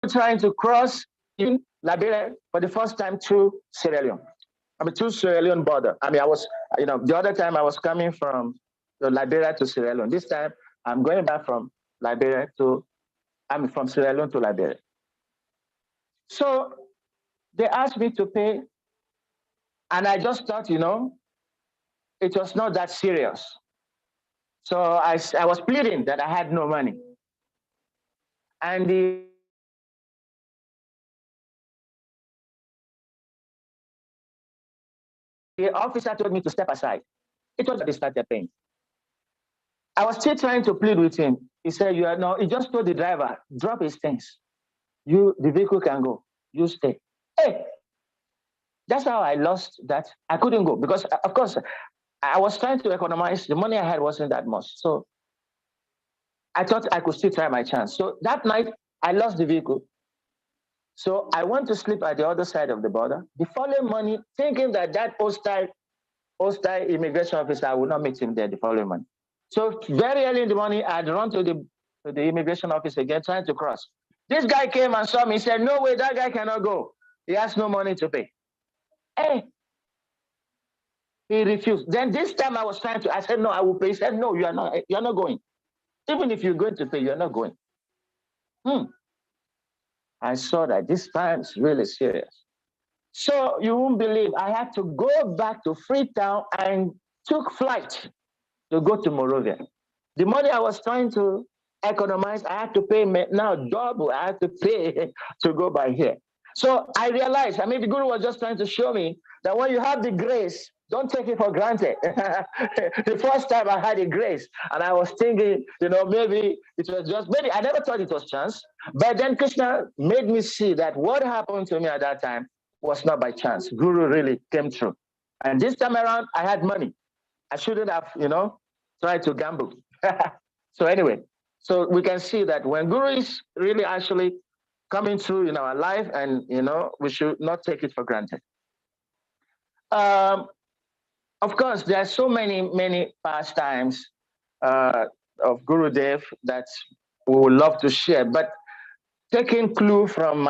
F: were trying to cross in Liberia for the first time through Sierra Leone, through Sierra Leone border. I was, the other time I was coming from Liberia to Sierra Leone. This time I'm going back from Liberia from Sierra Leone to Liberia. So they asked me to pay, and I just thought, it was not that serious. So I was pleading that I had no money. And the officer told me to step aside. It was that they started paying. I was still trying to plead with him. He said, he just told the driver, drop his things. The vehicle can go. You stay. Hey, that's how I lost that. I couldn't go because, of course, I was trying to economize. The money I had wasn't that much. So I thought I could still try my chance. So that night, I lost the vehicle. So I went to sleep at the other side of the border. The following morning, thinking that hostile immigration officer, I would not meet him there the following morning. So very early in the morning, I had run to the immigration office again, trying to cross. This guy came and saw me. He said, no way, that guy cannot go. He has no money to pay. Hey, he refused. Then this time I was I said, no, I will pay. He said, no, you're not going. Even if you're going to pay, you're not going. I saw that this time is really serious. So you won't believe, I had to go back to Freetown and took flight to go to Morovia. The money I was trying to economize, I had to pay now double. I had to pay to go by here. So I realized, the Guru was just trying to show me that when you have the grace Don't take it for granted. The first time I had a grace, and I was thinking, maybe it was just, maybe I never thought it was chance. But then Krishna made me see that what happened to me at that time was not by chance. Guru really came through. And this time around, I had money. I shouldn't have, tried to gamble. So anyway, so we can see that when Guru is really actually coming through in our life, and, we should not take it for granted. Of course, there are so many pastimes of Gurudev that we would love to share, but taking clue from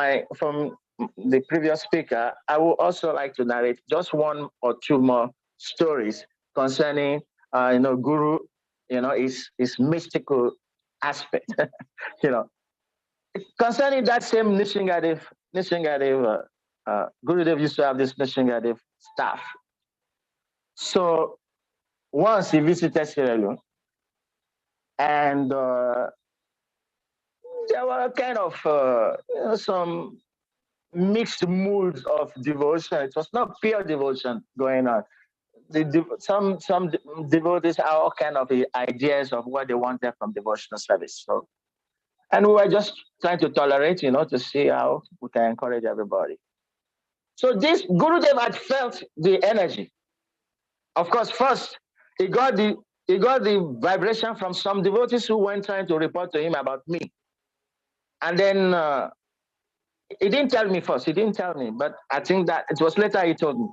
F: the previous speaker, I would also like to narrate just one or two more stories concerning, Guru, his mystical aspect. Concerning that same Nishingadev, Gurudev used to have this Nishingadev staff. So once he visited Sierra Leone, and there were kind of some mixed moods of devotion. It was not pure devotion going on. Some devotees have all kind of ideas of what they wanted from devotional service. So, and we were just trying to tolerate, to see how we can encourage everybody. So this Gurudev had felt the energy. Of course, first he got the vibration from some devotees who went trying to report to him about me. And then he didn't tell me first. He didn't tell me, but I think that it was later he told me.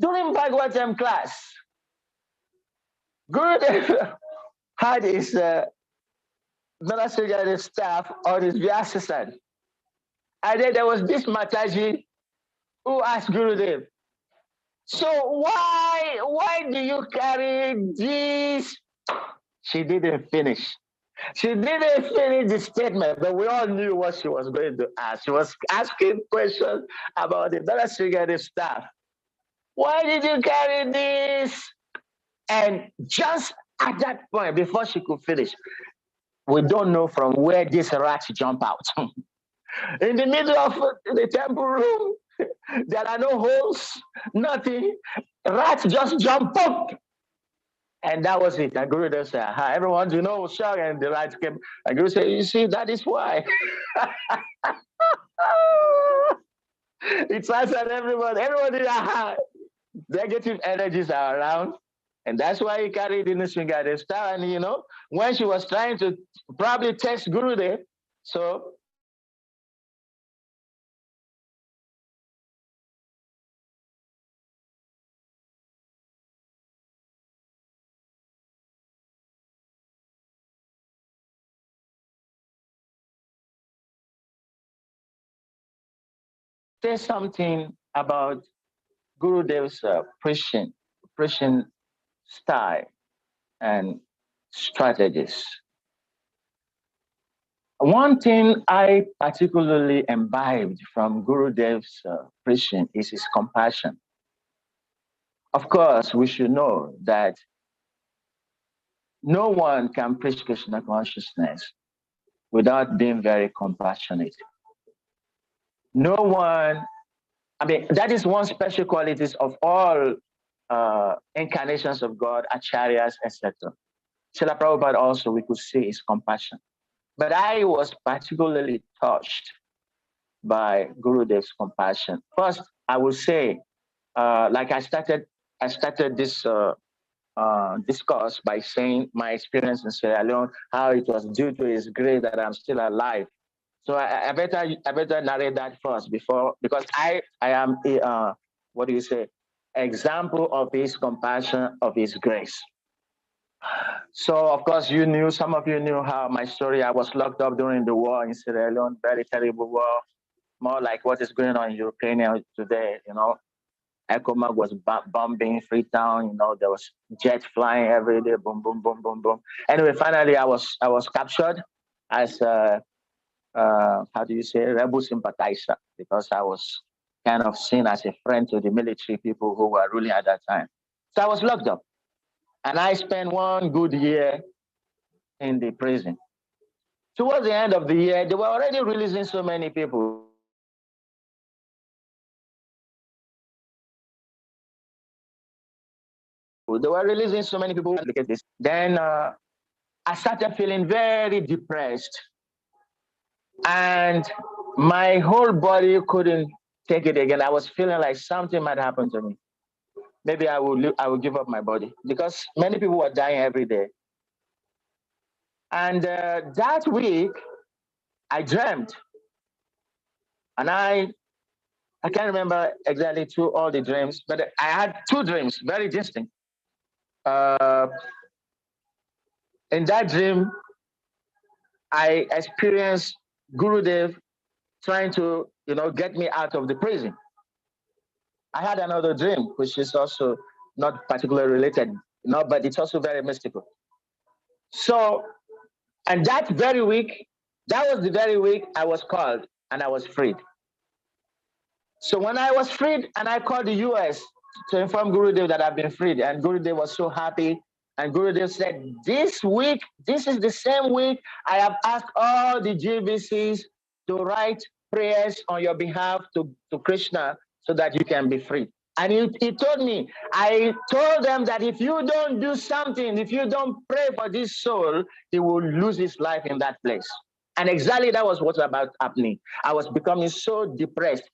F: During Bhagavatam class, Gurudev had his Manasugari staff on his Vyasa. And then there was this Mataji who asked Gurudev, so why do you carry this? She didn't finish. She didn't finish the statement, but we all knew what she was going to ask. She was asking questions about the Manasugari staff. Why did you carry this? And just at that point, before she could finish, we don't know from where this rat jumped out. In the middle of the temple room, there are no holes, nothing. Rats just jump up. And that was it. And Guru said, aha, everyone, was shocked. And the rats came. And Guru said, you see, that is why. It's answered everyone. Everybody, aha. Negative energies are around. And that's why he carried in the Swingade star. And, when she was trying to probably test Gurudev, so say something about Gurudev's preaching style and strategies. One thing I particularly imbibed from Gurudev's preaching is his compassion. Of course, we should know that no one can preach Krishna consciousness without being very compassionate. No one, that is one special quality of all incarnations of God, acharyas, etc. Srila Prabhupada also, we could see his compassion. But I was particularly touched by Gurudev's compassion. First, I would say, like I started this discourse by saying my experience in Sierra Leone, how it was due to his grace that I'm still alive. So I better narrate that first because I am example of his compassion, of his grace. So of course some of you knew how my story. I was locked up during the war in Sierra Leone, very terrible war, more like what is going on in Ukraine today. ECOMAG was bombing Freetown. There was jets flying every day, boom, boom, boom, boom, boom. Anyway, finally I was captured as rebel sympathizer, because I was kind of seen as a friend to the military people who were ruling at that time. So I was locked up, and I spent 1 good year in the prison. Towards the end of the year, they were already releasing so many people. people. They were releasing so many people. Look at this. Then I started feeling very depressed, and my whole body couldn't take it again. I was feeling like something might happen to me. Maybe I will give up my body, because many people were dying every day. And that week, I dreamt, and I can't remember exactly all the dreams, but I had two dreams, very distinct. In that dream, I experienced Gurudev trying to, get me out of the prison. I had another dream, which is also not particularly related, but it's also very mystical. So, and that very week, that was the very week I was called and I was freed. So when I was freed, and I called the US to inform Gurudev that I've been freed, and Gurudev was so happy. And Gurudev said, this week, this is the same week I have asked all the GBCs to write prayers on your behalf to Krishna so that you can be free. And he told me, I told them that if you don't do something, if you don't pray for this soul, he will lose his life in that place. And exactly that was what was about happening. I was becoming so depressed.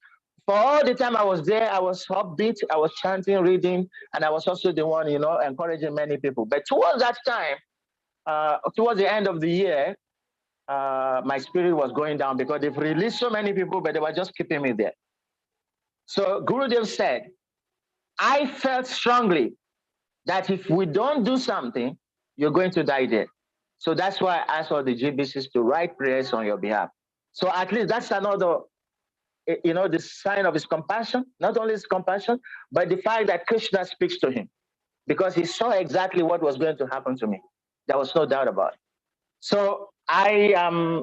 F: For all the time I was there, I was upbeat, I was chanting, reading, and I was also the one, encouraging many people. But towards that time, towards the end of the year, my spirit was going down because they've released so many people, but they were just keeping me there. So Gurudev said, I felt strongly that if we don't do something, you're going to die there. So that's why I asked all the GBCs to write prayers on your behalf. So at least that's another, the sign of his compassion, not only his compassion, but the fact that Krishna speaks to him, because he saw exactly what was going to happen to me. There was no doubt about it. So I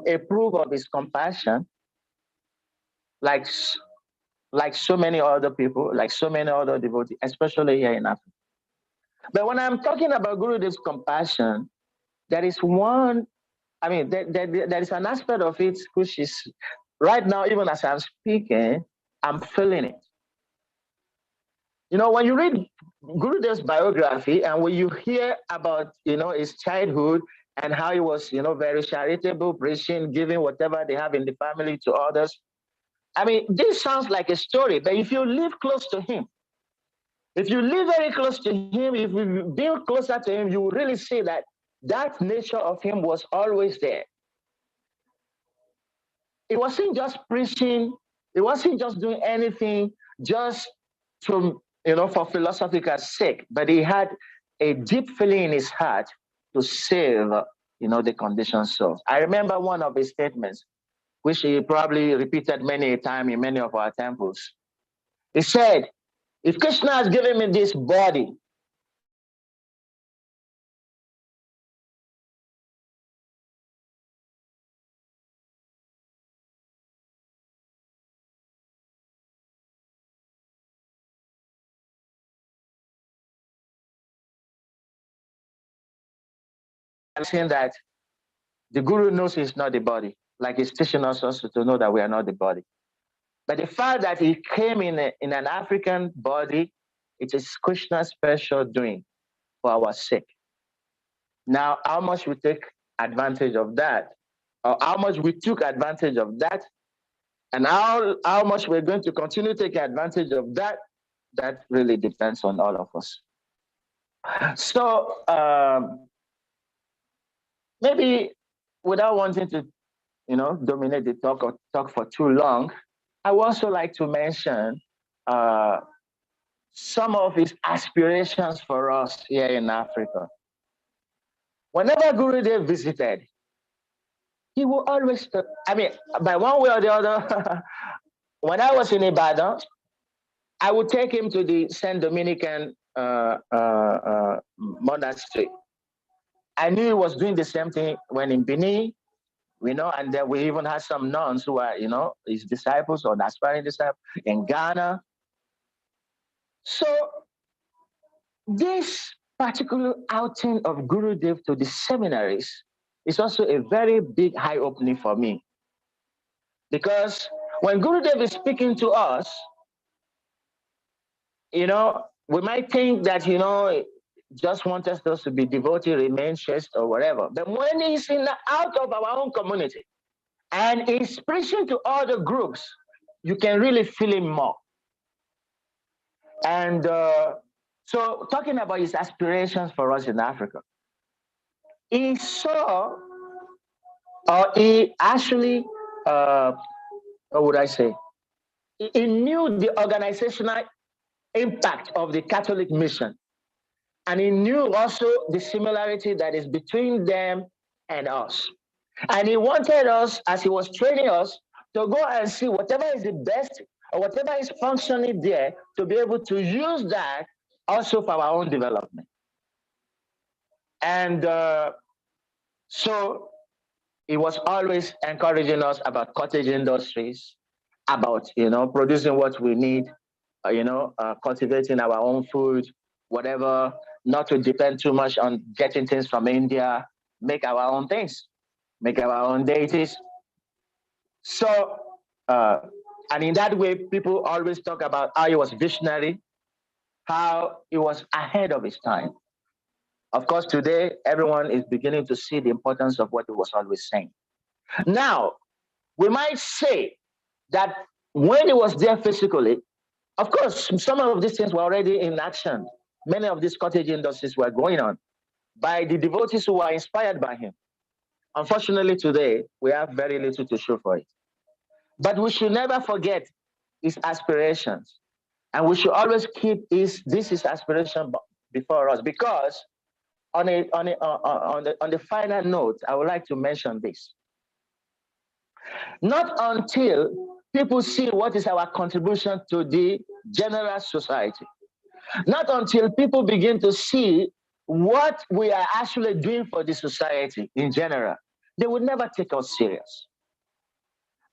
F: approve of his compassion, like so many other people, like so many other devotees, especially here in Africa. But when I'm talking about Gurudev's compassion, there is one, there is an aspect of it which is, right now, even as I'm speaking, I'm feeling it. When you read Gurudev's biography and when you hear about, his childhood and how he was, very charitable, preaching, giving whatever they have in the family to others. This sounds like a story, but if you live close to him, if you live very close to him, if you be closer to him, you will really see that nature of him was always there. It wasn't just preaching. It wasn't just doing anything just to, for philosophical sake, but he had a deep feeling in his heart to save, the conditioned soul. I remember one of his statements, which he probably repeated many a time in many of our temples. He said, if Krishna has given me this body, I'm saying that the Guru knows he's not the body, like he's teaching us also to know that we are not the body. But the fact that he came in an African body, it is Krishna's special doing for our sake. Now, how much we take advantage of that, or how much we took advantage of that, and how much we're going to continue taking advantage of that, that really depends on all of us. So maybe without wanting to, dominate the talk or talk for too long, I would also like to mention some of his aspirations for us here in Africa. Whenever Gurudev visited, he will always, by one way or the other, when I was in Ibadan, I would take him to the Saint Dominican monastery. I knew he was doing the same thing when in Benin, and then we even had some nuns who are, his disciples or aspiring disciples in Ghana. So this particular outing of Gurudev to the seminaries is also a very big eye-opening for me. Because when Gurudev is speaking to us, we might think that, just want us to be devotee, remain chaste, or whatever. But when he's out of our own community and he's preaching to other groups, you can really feel him more. And so, talking about his aspirations for us in Africa, he saw, or he actually, what would I say? He knew the organizational impact of the Catholic mission. And he knew also the similarity that is between them and us. And he wanted us, as he was training us, to go and see whatever is the best or whatever is functioning there, to be able to use that also for our own development. And so he was always encouraging us about cottage industries, about, producing what we need, cultivating our own food, whatever, not to depend too much on getting things from India, make our own things, make our own deities. So, and in that way, people always talk about how he was visionary, how he was ahead of his time. Of course, today, everyone is beginning to see the importance of what he was always saying. Now, we might say that when he was there physically, of course, some of these things were already in action. Many of these cottage industries were going on by the devotees who were inspired by him. Unfortunately, today, we have very little to show for it. But we should never forget his aspirations. And we should always keep his aspiration before us, because on the final note, I would like to mention this. Not until people see what is our contribution to the general society, not until people begin to see what we are actually doing for the society in general, they would never take us serious.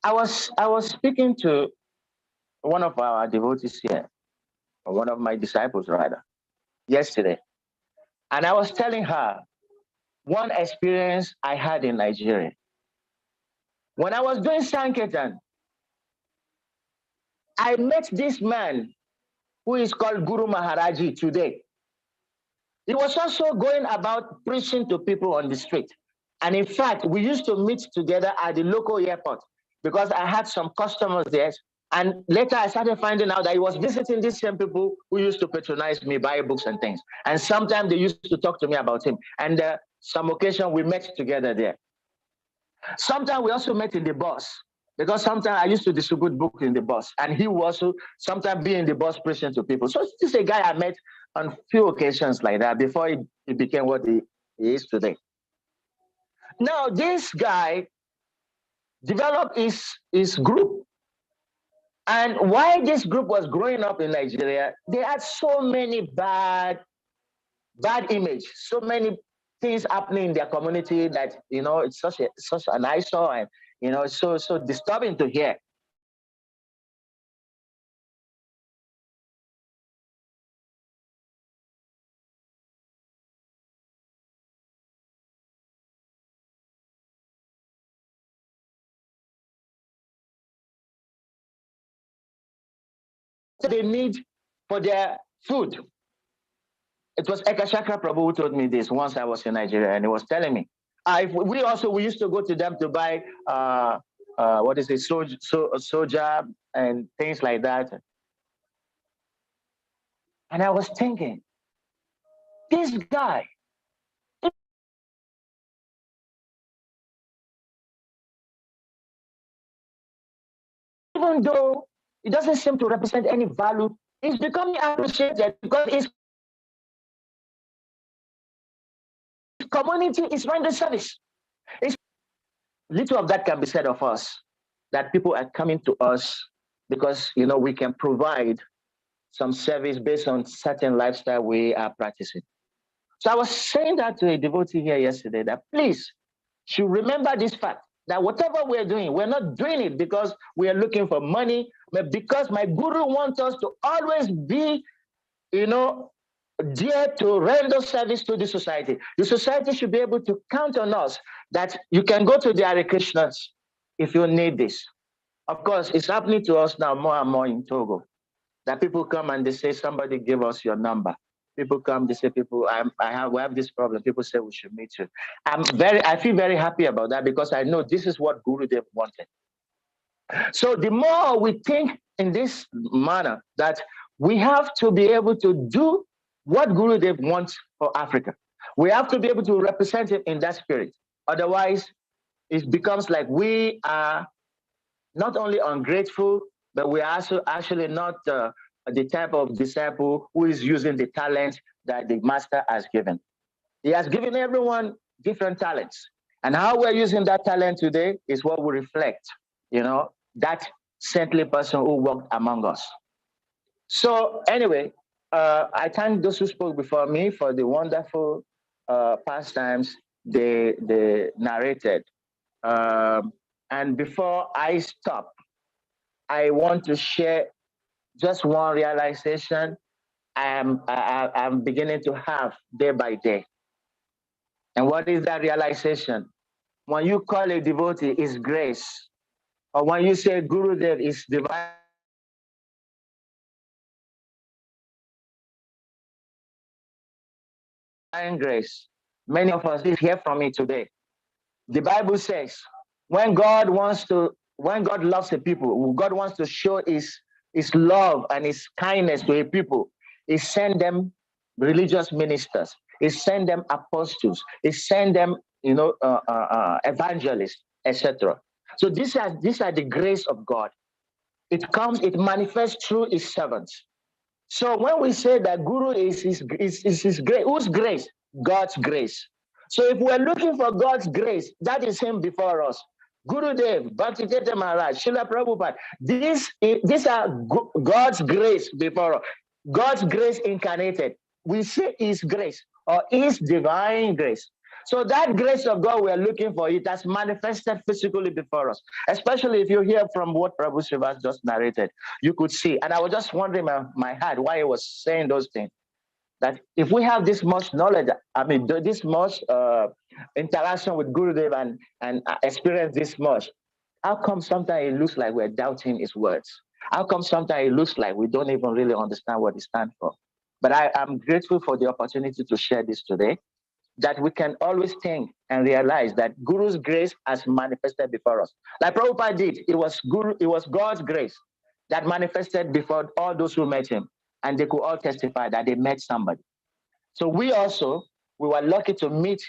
F: I was speaking to one of our devotees here, or one of my disciples rather, yesterday. And I was telling her one experience I had in Nigeria. When I was doing Sankirtan, I met this man who is called Guru Maharaji today. He was also going about preaching to people on the street. And in fact, we used to meet together at the local airport because I had some customers there. And later I started finding out that he was visiting these same people who used to patronize me, buy books and things. And sometimes they used to talk to me about him. And some occasion we met together there. Sometimes we also met in the bus, because sometimes I used to distribute books in the bus, and he would also sometimes be in the bus preaching to people. So this is a guy I met on few occasions like that before he became what he is today. Now, this guy developed his group. And while this group was growing up in Nigeria, they had so many bad image, so many things happening in their community that, it's such an eyesore, and, it's so disturbing to hear. They need for their food. It was Ekashakra Prabhu who told me this once I was in Nigeria, and he was telling me. We used to go to them to buy soja and things like that. And I was thinking, this guy, even though it doesn't seem to represent any value, he's becoming appreciated because his community is rendering service. Little of that can be said of us, that people are coming to us because, we can provide some service based on certain lifestyle we are practicing. So I was saying that to a devotee here yesterday, that please, should remember this fact, that whatever we're doing, we're not doing it because we are looking for money, but because my guru wants us to always be, dear to render service to the society. The society should be able to count on us, that you can go to the Hare Krishnas if you need this. Of course, it's happening to us now more and more in Togo, that people come and they say, somebody give us your number. People come, they say, we have this problem. People say we should meet you. I feel very happy about that because I know this is what Gurudev wanted. So the more we think in this manner that we have to be able to do what Gurudev wants for Africa. We have to be able to represent him in that spirit. Otherwise, it becomes like we are not only ungrateful, but we are also actually not the type of disciple who is using the talent that the master has given. He has given everyone different talents. And how we're using that talent today is what will reflect, that saintly person who walked among us. So anyway, I thank those who spoke before me for the wonderful pastimes they narrated. And before I stop, I want to share just one realization I'm beginning to have day by day. And what is that realization? When you call a devotee, it's grace. Or when you say Gurudev is divine grace, many of us hear from me today. The Bible says, when God loves a people, God wants to show his love and his kindness to a people, he send them religious ministers, he send them apostles, he send them, evangelists, etc. So these are the grace of God. It manifests through his servants. So when we say that Guru is his grace, whose grace? God's grace. So if we're looking for God's grace, that is him before us. Gurudev, Bhakti-Tirtha Maharaj, Srila Prabhupada, these are God's grace before us. God's grace incarnated. We say his grace or his divine grace. So that grace of God we are looking for, it has manifested physically before us. Especially if you hear from what Prabhu Srivas just narrated, you could see. And I was just wondering in my heart why he was saying those things. That if we have this much knowledge, this much interaction with Gurudev and experience this much, how come sometimes it looks like we're doubting his words? How come sometimes it looks like we don't even really understand what he stands for? But I'm grateful for the opportunity to share this today, that we can always think and realize that Guru's grace has manifested before us. Like Prabhupada did, it was God's grace that manifested before all those who met him. And they could all testify that they met somebody. So we were lucky to meet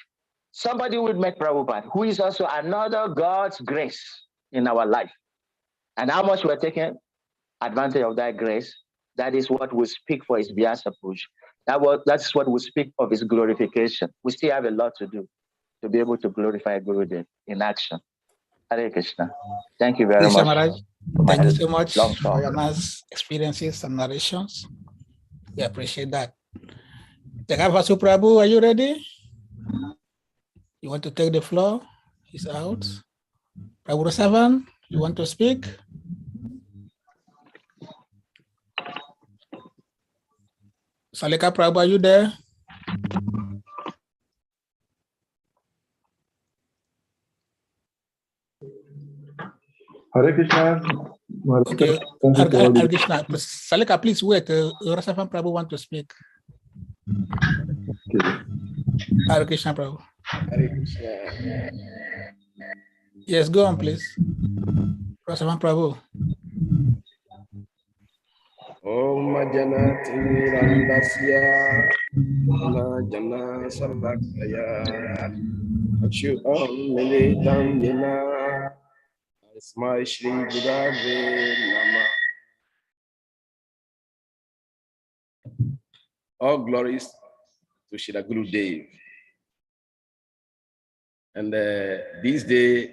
F: somebody who met Prabhupada, who is also another God's grace in our life. And how much we're taking advantage of that grace, that is what we speak for his Vyasapuja. That's what we speak of his glorification. We still have a lot to do to be able to glorify Gurudev in action. Hare Krishna. Thank you very much.
C: Maharaj. Thank you so much for your nice experiences and narrations. We appreciate that. Jagavasu Prabhu, are you ready? You want to take the floor? He's out. Prabhu Rasavan, you want to speak? Salika Prabhu, are you there?
I: Hare Krishna.
C: Okay, Hare Krishna. Salika, please wait. Rasavan Prabhu want to speak. Hare Krishna Prabhu.
J: Hare Krishna.
C: Yes, go on, please. Rasavan Prabhu.
J: Om Jana Tirandasya Jana Sarvakaya Achyutam Militam Jena Asmai Shri Gurave Nama. All glories to Srila Gurudev. And this day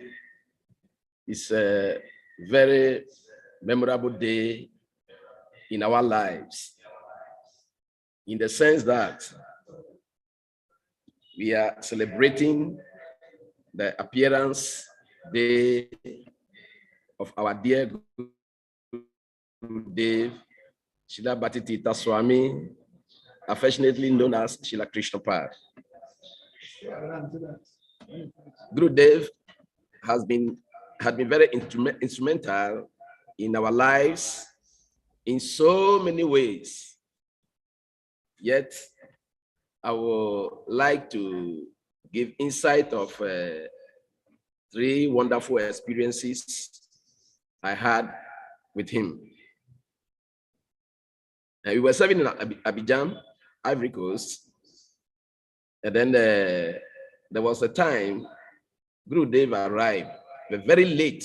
J: is a very memorable day in our lives, in the sense that we are celebrating the appearance day of our dear Gurudev, Srila H.H.B.T Swami, affectionately known as Srila Krishna Pad. Gurudev had been very instrumental in our lives in so many ways. Yet I would like to give insight of 3 wonderful experiences I had with him. We were serving in Abidjan, Ivory Coast, and then there was a time Guru Dev arrived, but very late.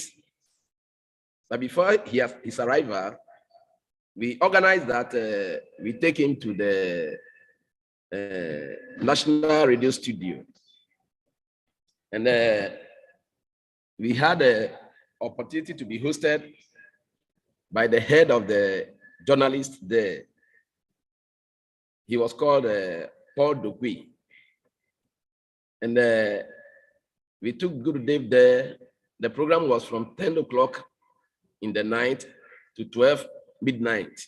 J: But before his arrival, we organized that we take him to the National Radio Studio. And we had an opportunity to be hosted by the head of the journalists there. He was called Paul Dokwi. And we took Gurudev there. The program was from 10 o'clock in the night to 12 midnight.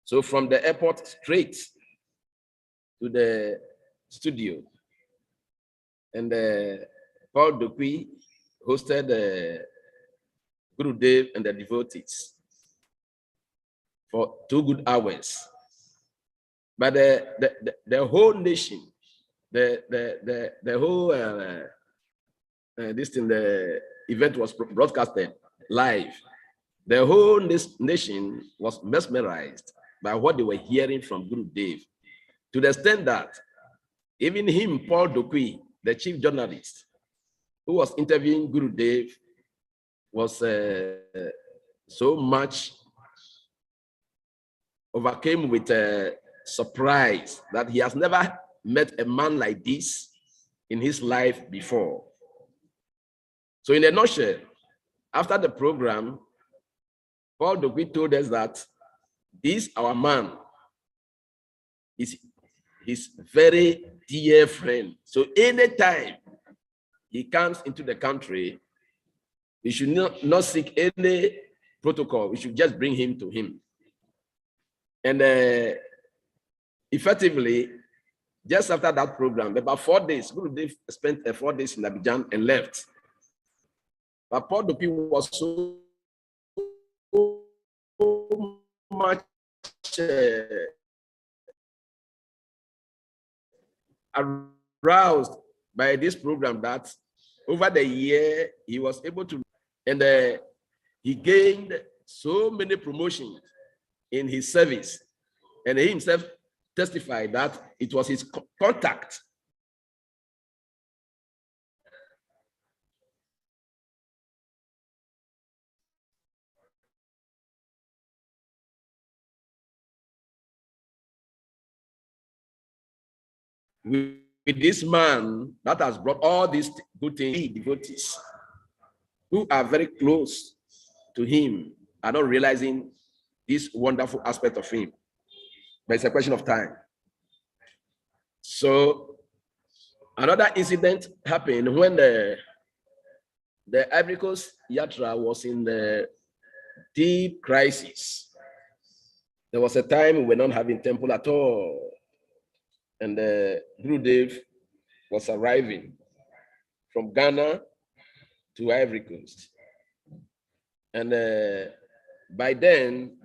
J: So from the airport straight to the studio. And Paul Dokwi hosted Gurudev and the devotees for 2 good hours. But the whole nation, the whole the event was broadcasted live. The whole nation was mesmerized by what they were hearing from Gurudev, to the extent that even him, Paul Dokwi, the chief journalist who was interviewing Gurudev, was so much overcame with surprise that he has never met a man like this in his life before. So in a nutshell, after the program, Paul Dokwi told us that this, our man, is his very dear friend. So anytime he comes into the country, we should not seek any protocol. We should just bring him to him. And effectively, just after that program, about 4 days, Gurudev spent 4 days in Abidjan and left. But Paul Dokwi was so much aroused by this program that over the year he was able to, and he gained so many promotions in his service, and he himself testified that it was his contact with this man that has brought all these good things. Devotees who are very close to him are not realizing this wonderful aspect of him, but it's a question of time. So another incident happened when the Ivory Coast Yatra was in the deep crisis. There was a time we were not having temple at all, and Gurudev was arriving from Ghana to Ivory Coast. And by then,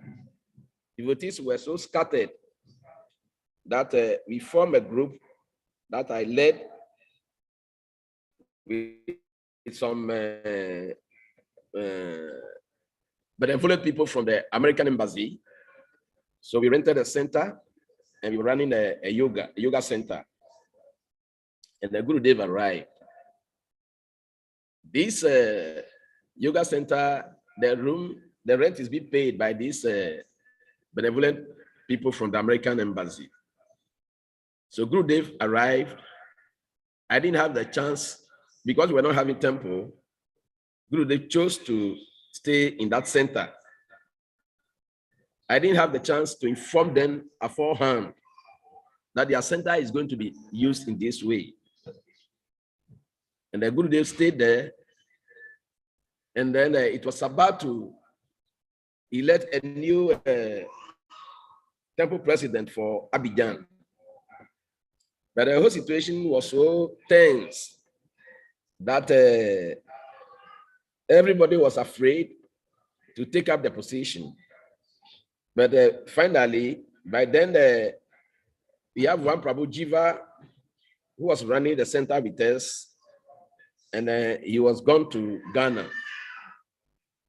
J: devotees were so scattered that we formed a group that I led with some benevolent people from the American Embassy. So we rented a center and we were running a yoga center. And the Gurudev arrived. This yoga center, the rent is being paid by these benevolent people from the American Embassy. So Gurudev arrived. I didn't have the chance, because we were not having temple. Gurudev chose to stay in that center. I didn't have the chance to inform them beforehand that their center is going to be used in this way. And the Gurudev stayed there. And then it was about to elect a new temple president for Abidjan. But the whole situation was so tense that everybody was afraid to take up the position. But finally, by then we have one Prabhu Jiva who was running the center with us, and he was gone to Ghana.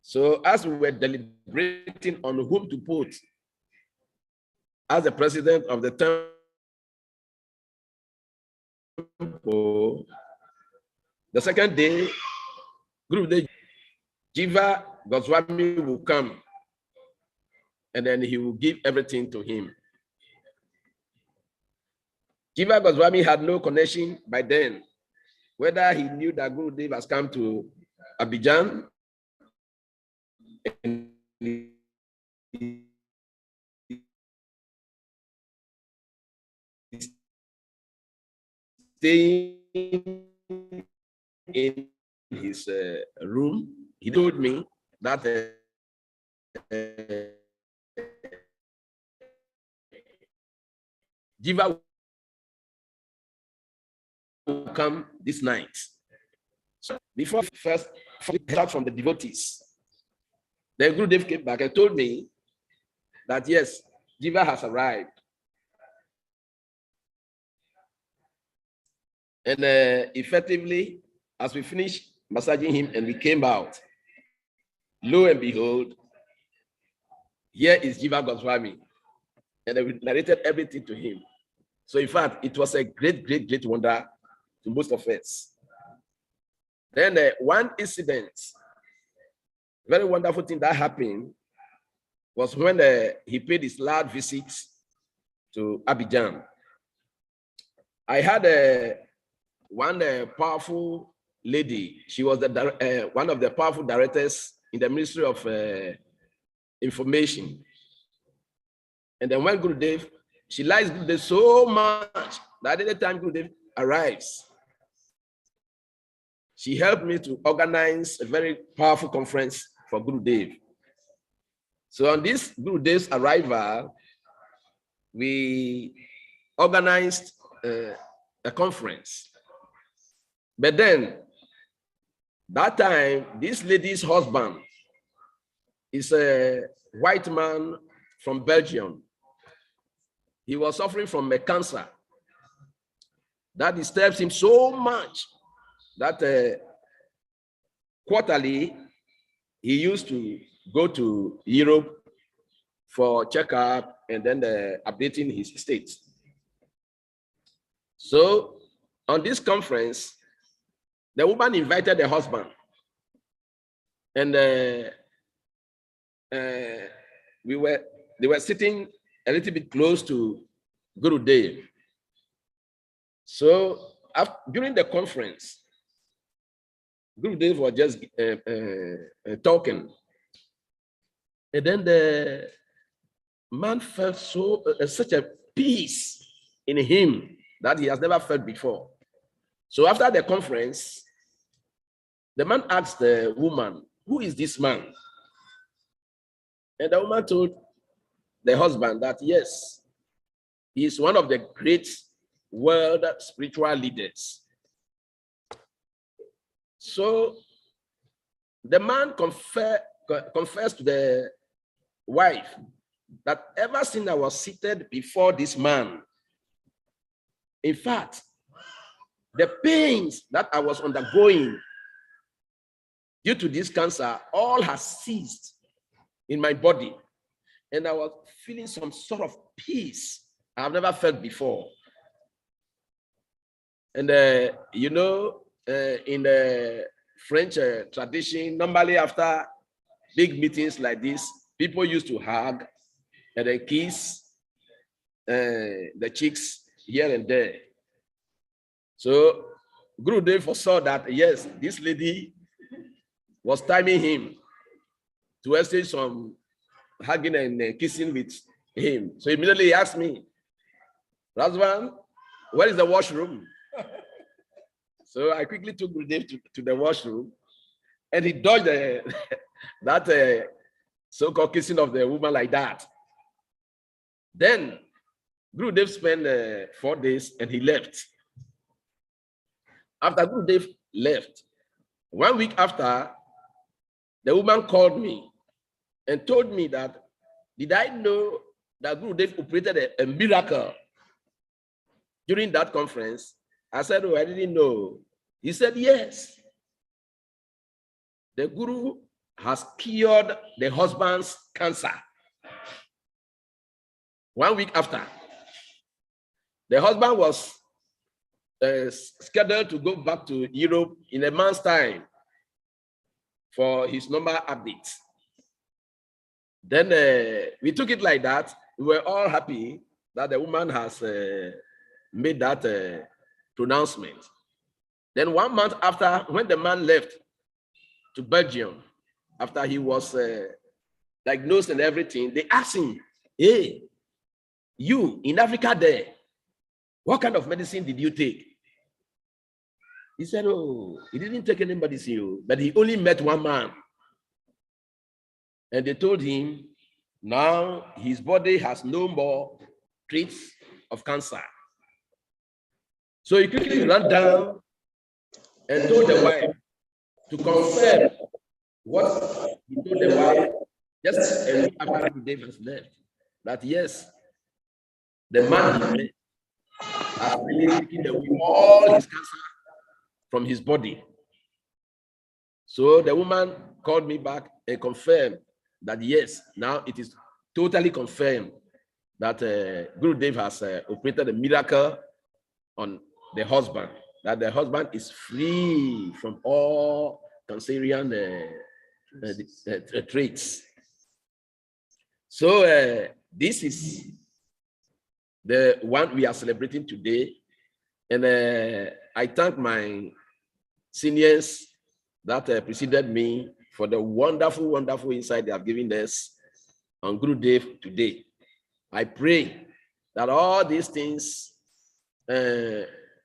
J: So as we were deliberating on whom to put as the president of the temple, the second day, Guru Jiva Goswami will come, and then he will give everything to him. Jiva Goswami had no connection by then, whether he knew that Guru Dev has come to Abidjan and staying in his room. He told me that Jiva will come this night. So before first start from the devotees, then Guru Dev came back and told me that yes, Jiva has arrived. And effectively, as we finished massaging him and we came out, lo and behold, here is Jiva Goswami. And we narrated everything to him. So in fact, it was a great, great, great wonder to most of us. Then one incident, very wonderful thing that happened was when he paid his last visit to Abidjan. I had one powerful lady. She was the one of the powerful directors in the Ministry of Information. And then when Gurudev, she likes Gurudev so much that any time Gurudev arrives, she helped me to organize a very powerful conference for Gurudev. So on this Gurudev's arrival, we organized a conference. But then, that time, this lady's husband is a white man from Belgium. He was suffering from a cancer that disturbs him so much that quarterly he used to go to Europe for checkup and then updating his state. So on this conference, the woman invited the husband, and they were sitting a little bit close to Gurudev. So during the conference, Gurudev was just talking, and then the man felt such a peace in him that he has never felt before. So after the conference, the man asked the woman, "Who is this man?" And the woman told the husband that yes, he is one of the great world spiritual leaders. So the man confessed to the wife that ever since I was seated before this man, in fact, the pains that I was undergoing due to this cancer all has ceased in my body. And I was feeling some sort of peace I've never felt before. And you know, in the French tradition, normally after big meetings like this, people used to hug and then kiss the cheeks here and there. So Gurudev foresaw that, yes, this lady was timing him to exchange some hugging and kissing with him. So immediately he asked me, "Razvan, where is the washroom?" So I quickly took Gurudev to the washroom, and he dodged that so-called kissing of the woman like that. Then Gurudev spent 4 days and he left. After Gurudev left, 1 week after, the woman called me and told me that, did I know that Gurudev operated a miracle during that conference. I said, oh, I didn't know. He said, yes. The Guru has cured the husband's cancer. 1 week after, the husband was scheduled to go back to Europe in a month's time for his normal updates. Then we took it like that. We were all happy that the woman has made that pronouncement. Then 1 month after, when the man left to Belgium, after he was diagnosed and everything, they asked him, hey, you in Africa there, what kind of medicine did you take? He said, oh, he didn't take any medicine, but he only met one man. And they told him, now his body has no more traits of cancer. So he quickly ran down and told the wife to confirm what he told the wife just a week after Dave has left. That yes, the man he met has really taken away all his cancer from his body. So the woman called me back and confirmed that yes, now it is totally confirmed that Guru Dev has operated a miracle on the husband, that the husband is free from all cancerian traits. So this is the one we are celebrating today. And I thank my seniors that preceded me for the wonderful, wonderful insight they have given us on Guru Dev today. I pray that all these things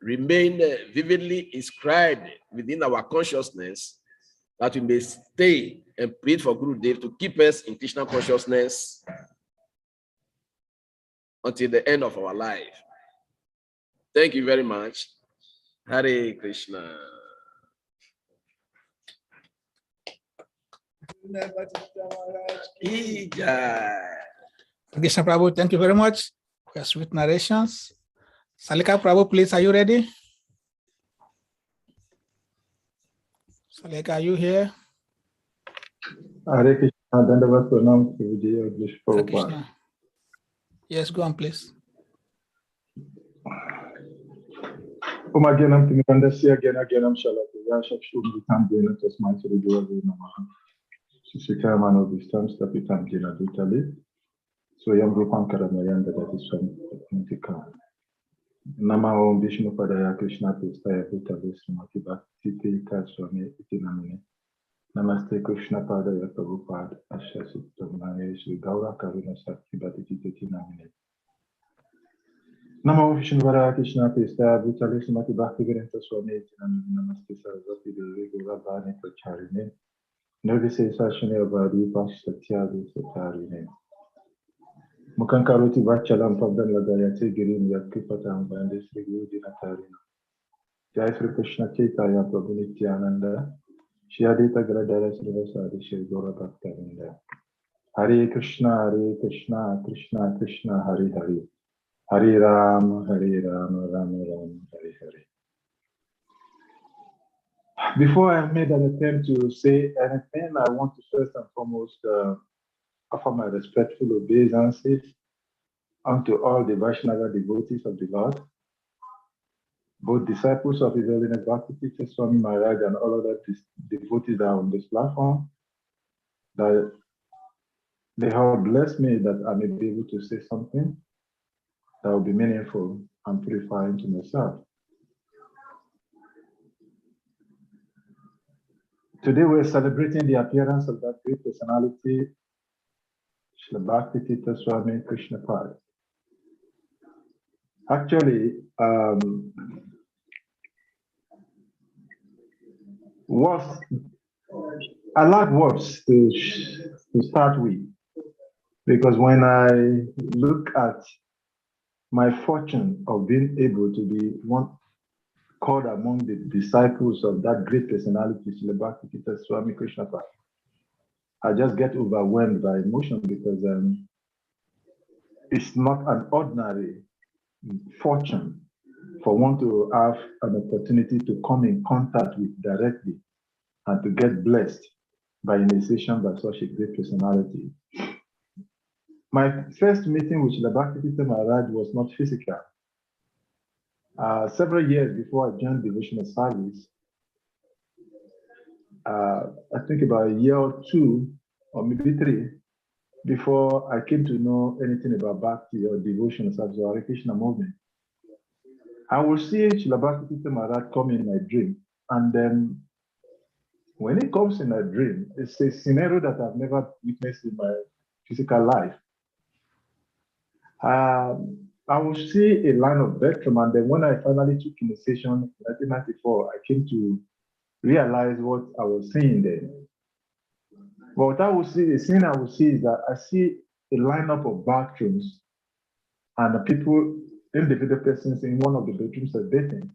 J: remain vividly inscribed within our consciousness, that we may stay and pray for Guru Dev to keep us in Krishna consciousness until the end of our life. Thank you very much. Hare Krishna.
C: Krishna Prabhu, thank you very much for your sweet narrations. Salika Prabhu, please, are you ready? Salika, are you here?
I: Hare Krishna, Dandavat Pranam, Vijaya English
C: Hare
I: Prabhupada.
C: Krishna. Yes, go on, please.
I: Umaganam Timandasya Ganaganam Shalatu Yashak Shubhitam Jena Tasman Suriduva Namaha. Susikamano Vistam Stapitam Jena Dutali. So Yam Rupankara Mayanda that is from Intika. Nama Om Vishnu Padaya Krishna Pistaya Bhutali Srimati Bhakti Swami Itinamine. Namaste Krishna Padaya Prabhupada Ashasuttamaya Sri Gaura Karuna Sakti Bhakti Itinamine. Namo Vishnu Padaya Krishna Pistaya Bhutali Srimati Bhakti Swami Itinamine. Namaste Saraswati Devi Gauravani Pracharine. Nirvise Sashane Abadi Pashatyadi Satarine. Mukankaroti Vachalam Pabdan Lagayate Girim Yakripatam Bande Sri Guru Dinatarina. Jai Sri Krishna Chaitanya Prabhu Nityananda. Shiyadita Gradara Srivasadi Shri Gora Bhaktavinda. Hare Krishna, Krishna Krishna, Hare Hare. Hare Rama, Rama Rama, Hare Hare. Before I made an attempt to say anything, I want to first and foremost offer my respectful obeisances unto all the Vaishnava devotees of the Lord, both disciples of His Holiness Bhakti Swami Maharaj and all other devotees that are on this platform, that they have blessed me that I may be able to say something that will be meaningful and purifying to myself. Today we're celebrating the appearance of that great personality, Srila Bhakti Swami Krishna Pad. Actually, I lack words to start with, because when I look at my fortune of being able to be one called among the disciples of that great personality, Srila Bhakti Swami Krishna Pad, I just get overwhelmed by emotion, because it's not an ordinary fortune for one to have an opportunity to come in contact with directly and to get blessed by initiation by such a great personality. My first meeting with Srila Maharaj was not physical. Several years before I joined devotional service, I think about a year or two, or maybe 3, before I came to know anything about Bhakti or devotional service or Hare Krishna movement, I will see Srila Maharaj come in my dream. And then when it comes in a dream, it's a scenario that I've never witnessed in my physical life. I will see a line of bedroom, and then when I finally took initiation in 1994, I came to realize what I was seeing there. But what I will see, the scene I will see is that I see a lineup of bathrooms and the people, individual persons in one of the bedrooms are bathing.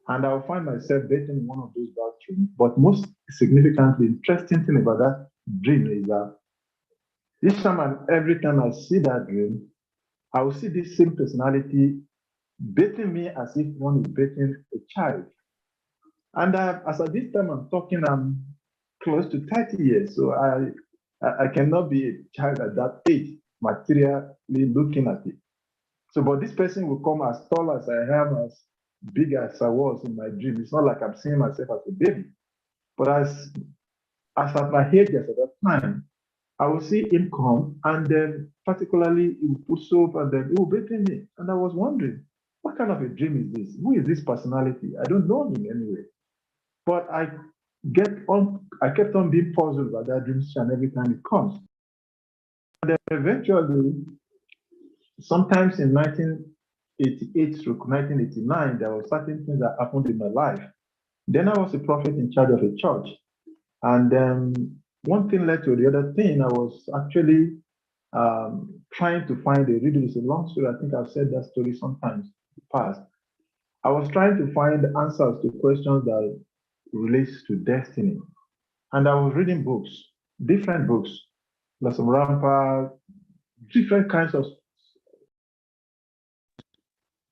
I: And I will find myself bathing in one of those bathrooms. But most significantly, interesting thing about that dream is that each time and every time I see that dream, I will see this same personality bathing me as if one is bathing a child. And as at this time I'm talking, I'm close to 30 years. So I cannot be a child at that age, materially looking at it. So, but this person will come as tall as I am, as big as I was in my dream. It's not like I'm seeing myself as a baby. But as at my age at that time, I will see him come, and then particularly he will put soap and then he will bathe me. And I was wondering, what kind of a dream is this? Who is this personality? I don't know him anyway. But I kept on being puzzled by that dream and every time it comes. And then eventually, sometimes in 1988 through 1989, there were certain things that happened in my life. Then I was a prophet in charge of a church. And one thing led to the other thing. I was actually trying to find a riddle. It's a long story. I think I've said that story sometimes in the past. I was trying to find answers to questions that relates to destiny. And I was reading books, different books, like some Rampa, different kinds of.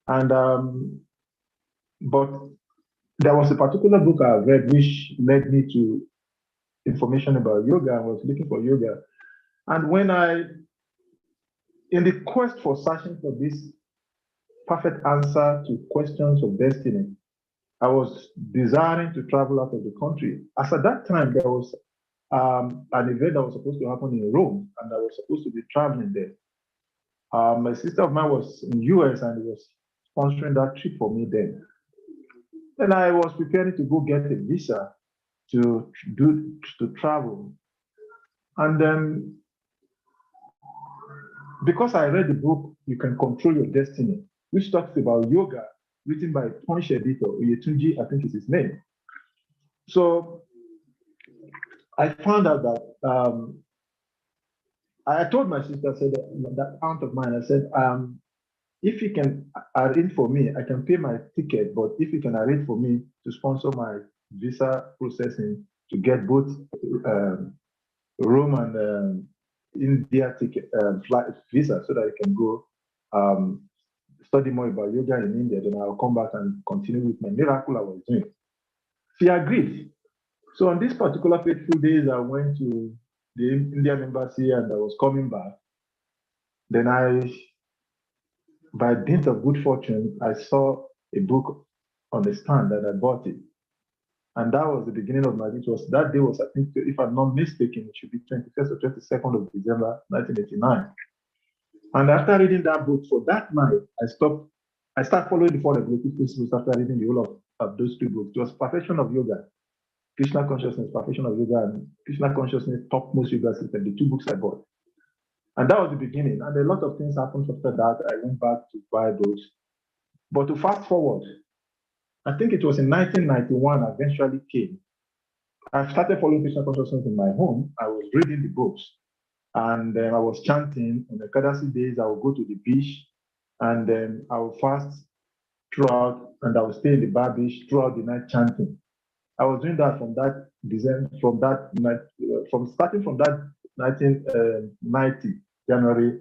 I: And but there was a particular book I read which led me to information about yoga. I was looking for yoga. And when in the quest for searching for this perfect answer to questions of destiny, I was desiring to travel out of the country. As at that time, there was an event that was supposed to happen in Rome, and I was supposed to be traveling there. My sister of mine was in the US and was sponsoring that trip for me then. Then I was preparing to go get a visa to travel. And then, because I read the book, You Can Control Your Destiny, which talks about yoga, written by H.H B.T Swami, I think is his name. So I found out that I told my sister, I said, that aunt of mine, I said, if you can arrange for me, I can pay my ticket, but if you can arrange for me to sponsor my visa processing to get both Rome and India ticket flight visa so that I can go study more about yoga in India, then I'll come back and continue with my miracle I was doing. She agreed. So on this particular fateful days, I went to the Indian embassy and I was coming back. Then by dint of good fortune, I saw a book on the stand and I bought it. And that was the beginning of that day was, I think, if I'm not mistaken, it should be 21st or 22nd of December, 1989. And after reading that book, for that night, I started following the 4 regulative principles after reading the whole of those 2 books. It was Perfection of Yoga, Krishna Consciousness, Perfection of Yoga, and Krishna Consciousness, Topmost Yoga System, the 2 books I bought. And that was the beginning. And a lot of things happened after that. I went back to buy books. But to fast forward, I think it was in 1991 I eventually came. I started following Krishna Consciousness in my home. I was reading the books. And I was chanting. On the Kadasi days, I would go to the beach. And then I would fast throughout. And I would stay in the bar beach throughout the night chanting. I was doing that from that December, starting from that 1990, January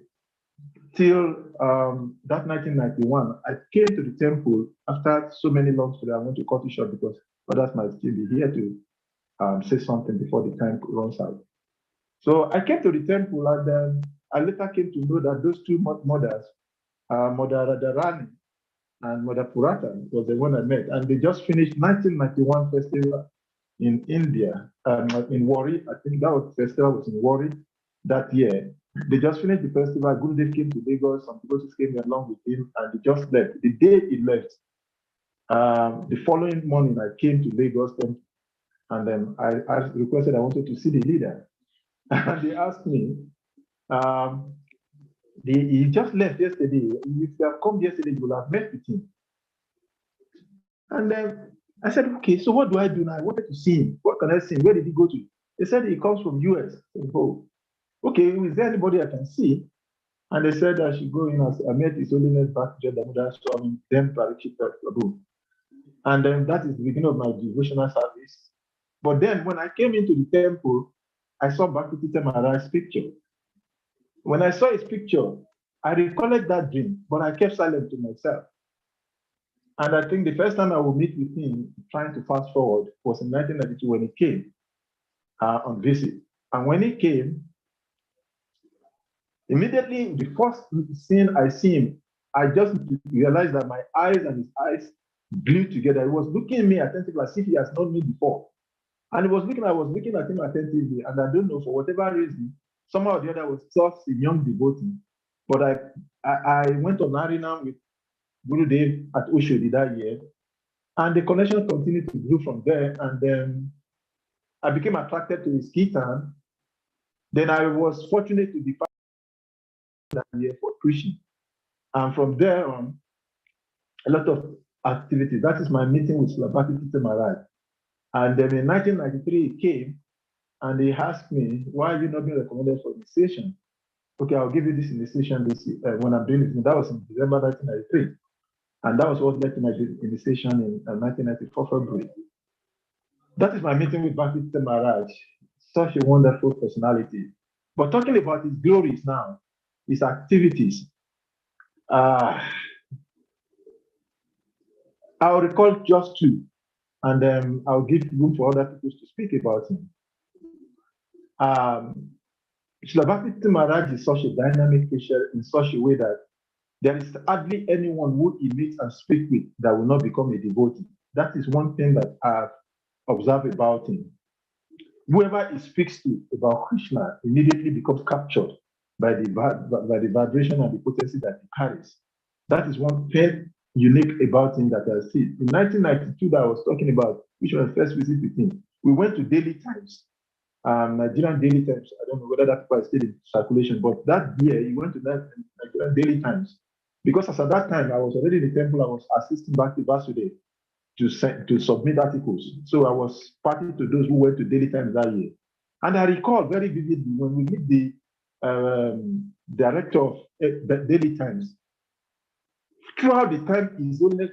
I: till that 1991, I came to the temple after so many long stories. I want to cut it short because others might still be here to say something before the time runs out. So I came to the temple, and I later came to know that those two mothers, Mother Radharani and Mother Purata, was the one I met, and they just finished 1991 festival in India, in Warri. I think that was festival was in Warri that year. They just finished the festival. Gurudev came to Lagos, some people came along with him, and they just left. The day he left, the following morning, I came to Lagos, and then I requested I wanted to see the leader. And they asked me, he just left yesterday. If you have come yesterday, you will have met with him. And then I said, okay, so what do I do now? I wanted to see him. What can I see him? Where did he go to? They said he comes from US. I said, oh, okay, is there anybody I can see? And they said I should go in as I met His Holiness H.H B.T Swami Vyasapuja. And then that is the beginning of my devotional service. But then when I came into the temple, I saw Bhakti Maharaj's picture. When I saw his picture, I recollected that dream, but I kept silent to myself. And I think the first time I would meet with him, trying to fast forward, was in 1992 when he came on visit. And when he came, immediately the first scene I see him, I just realized that my eyes and his eyes glued together. He was looking at me attentively as if he has known me before. And I was looking at him attentively, and I don't know, for whatever reason, somehow or the other was just a young devotee. But I went on Harinam with Gurudev at Oshodi that year, and the connection continued to grow from there. And then I became attracted to his kirtan. Then I was fortunate to be part of that year for preaching. And from there on, a lot of activities. That is my meeting with Bhakti Maharaj. And then in 1993, he came and he asked me, why are you not being recommended for initiation? Okay, I'll give you this initiation this year, when I'm doing it. That was in December 1993. And that was what led to my initiation in 1994 February. That is my meeting with Bhakti Maharaj. Such a wonderful personality. But talking about his glories now, his activities, I'll recall just two, and then I'll give room for other people to speak about him. Srila Bhakti Maharaj is such a dynamic preacher in such a way that there is hardly anyone who he meets and speaks with that will not become a devotee. That is one thing that I've observed about him. Whoever he speaks to about Krishna immediately becomes captured by the vibration and the potency that he carries. That is one thing unique about him that I see. In 1992, that I was talking about, which was the first visit with him, we went to Daily Times, Nigerian Daily Times. I don't know whether that was still in circulation, but that year he went to that Nigerian Daily Times. Because as at that time, I was already in the temple, I was assisting Bhakti Vasudev to submit articles. So I was party to those who went to Daily Times that year. And I recall very vividly when we meet the director of Daily Times, throughout the time His Holiness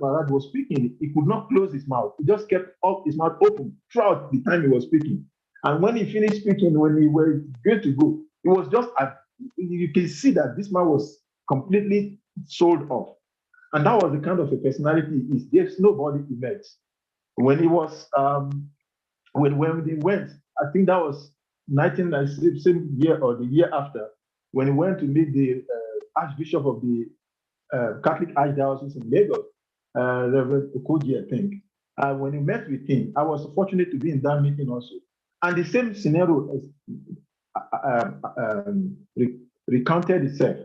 I: Maharaj was speaking, he could not close his mouth. He just kept his mouth open throughout the time he was speaking. And when he finished speaking, when he was going to go, it was just, you can see that this man was completely sold off. And that was the kind of a personality he is. There's nobody he met. When he was, when they went, I think that was 1996, same year or the year after, when he went to meet the Archbishop of the Catholic Archdiocese in Lagos, Reverend Okoji, I think. When he met with him, I was fortunate to be in that meeting also. And the same scenario recounted itself.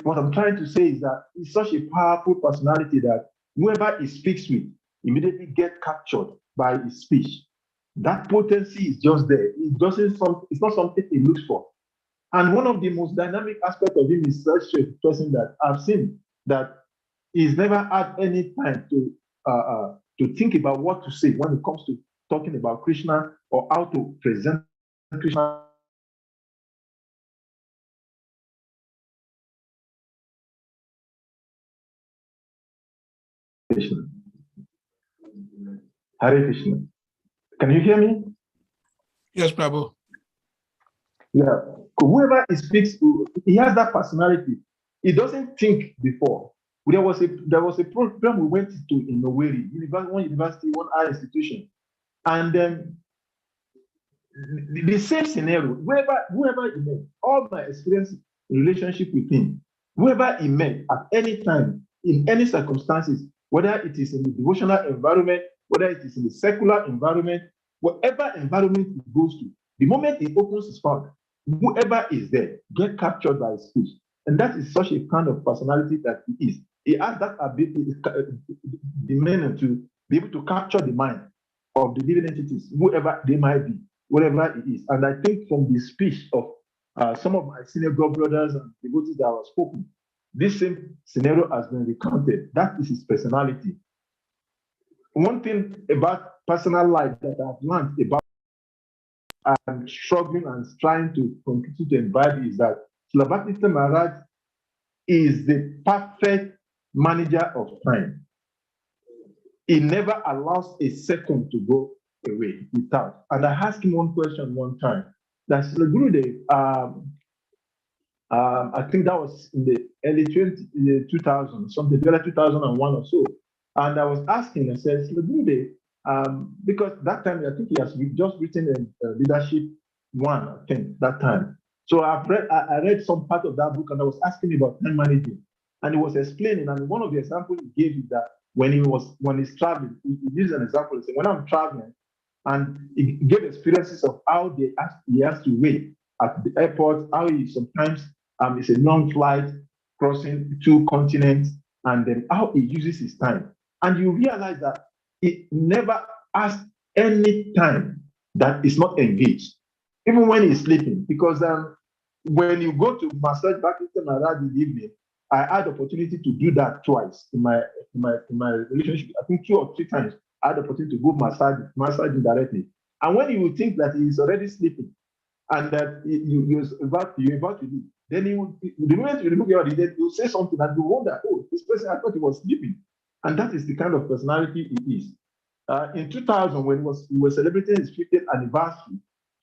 I: What I'm trying to say is that he's such a powerful personality that whoever he speaks with immediately get captured by his speech. That potency is just there. It's not something he looks for. And one of the most dynamic aspects of him is such a person that I've seen that he's never had any time to think about what to say when it comes to talking about Krishna or how to present Krishna. Hare Krishna. Can you hear me?
C: Yes, Prabhu.
I: Yeah. Whoever he speaks to, he has that personality. He doesn't think before. There was a program we went to in Owerri, one university, one higher institution, and then the same scenario. Whoever he met, all my experience in relationship with him, whoever he met at any time, in any circumstances, whether it is in the devotional environment, whether it is in the secular environment, whatever environment he goes to, the moment he opens his mouth, whoever is there get captured by his speech. And that is such a kind of personality that he is. He has that ability, the manner to be able to capture the mind of the living entities, whoever they might be, whatever it is. And I think from the speech of some of my senior God brothers and devotees that were spoken, this same scenario has been recounted. That is his personality. One thing about personal life that I've learned about and struggling and trying to continue to imbibe is that Srila Maharaj is the perfect manager of time. He never allows a second to go away without. And I asked him one question one time. That's the Gurudev. I think that was in the early 2000s, something, the early 2001 or so. And I was asking, I said, Gurudev, because that time I think he has just written a leadership one, I think, that time. So I read some part of that book, and I was asking him about time managing, and he was explaining. And one of the examples he gave is that when he's traveling, he used an example. He said, when I'm traveling, and he gave experiences of how he has to wait at the airport, how he sometimes it's a long flight crossing 2 continents, and then how he uses his time. And you realize that he never has any time that is not engaged, even when he's sleeping. Because when you go to massage back into Maharaj in the evening, I had the opportunity to do that twice in my relationship. I think 2 or 3 times I had the opportunity to go massage him directly. And when you would think that he is already sleeping and that you're about to leave, then the moment you look at it, he'll say something and you wonder, oh, this person, I thought he was sleeping. And that is the kind of personality he is. In 2000, when we were celebrating his 50th anniversary,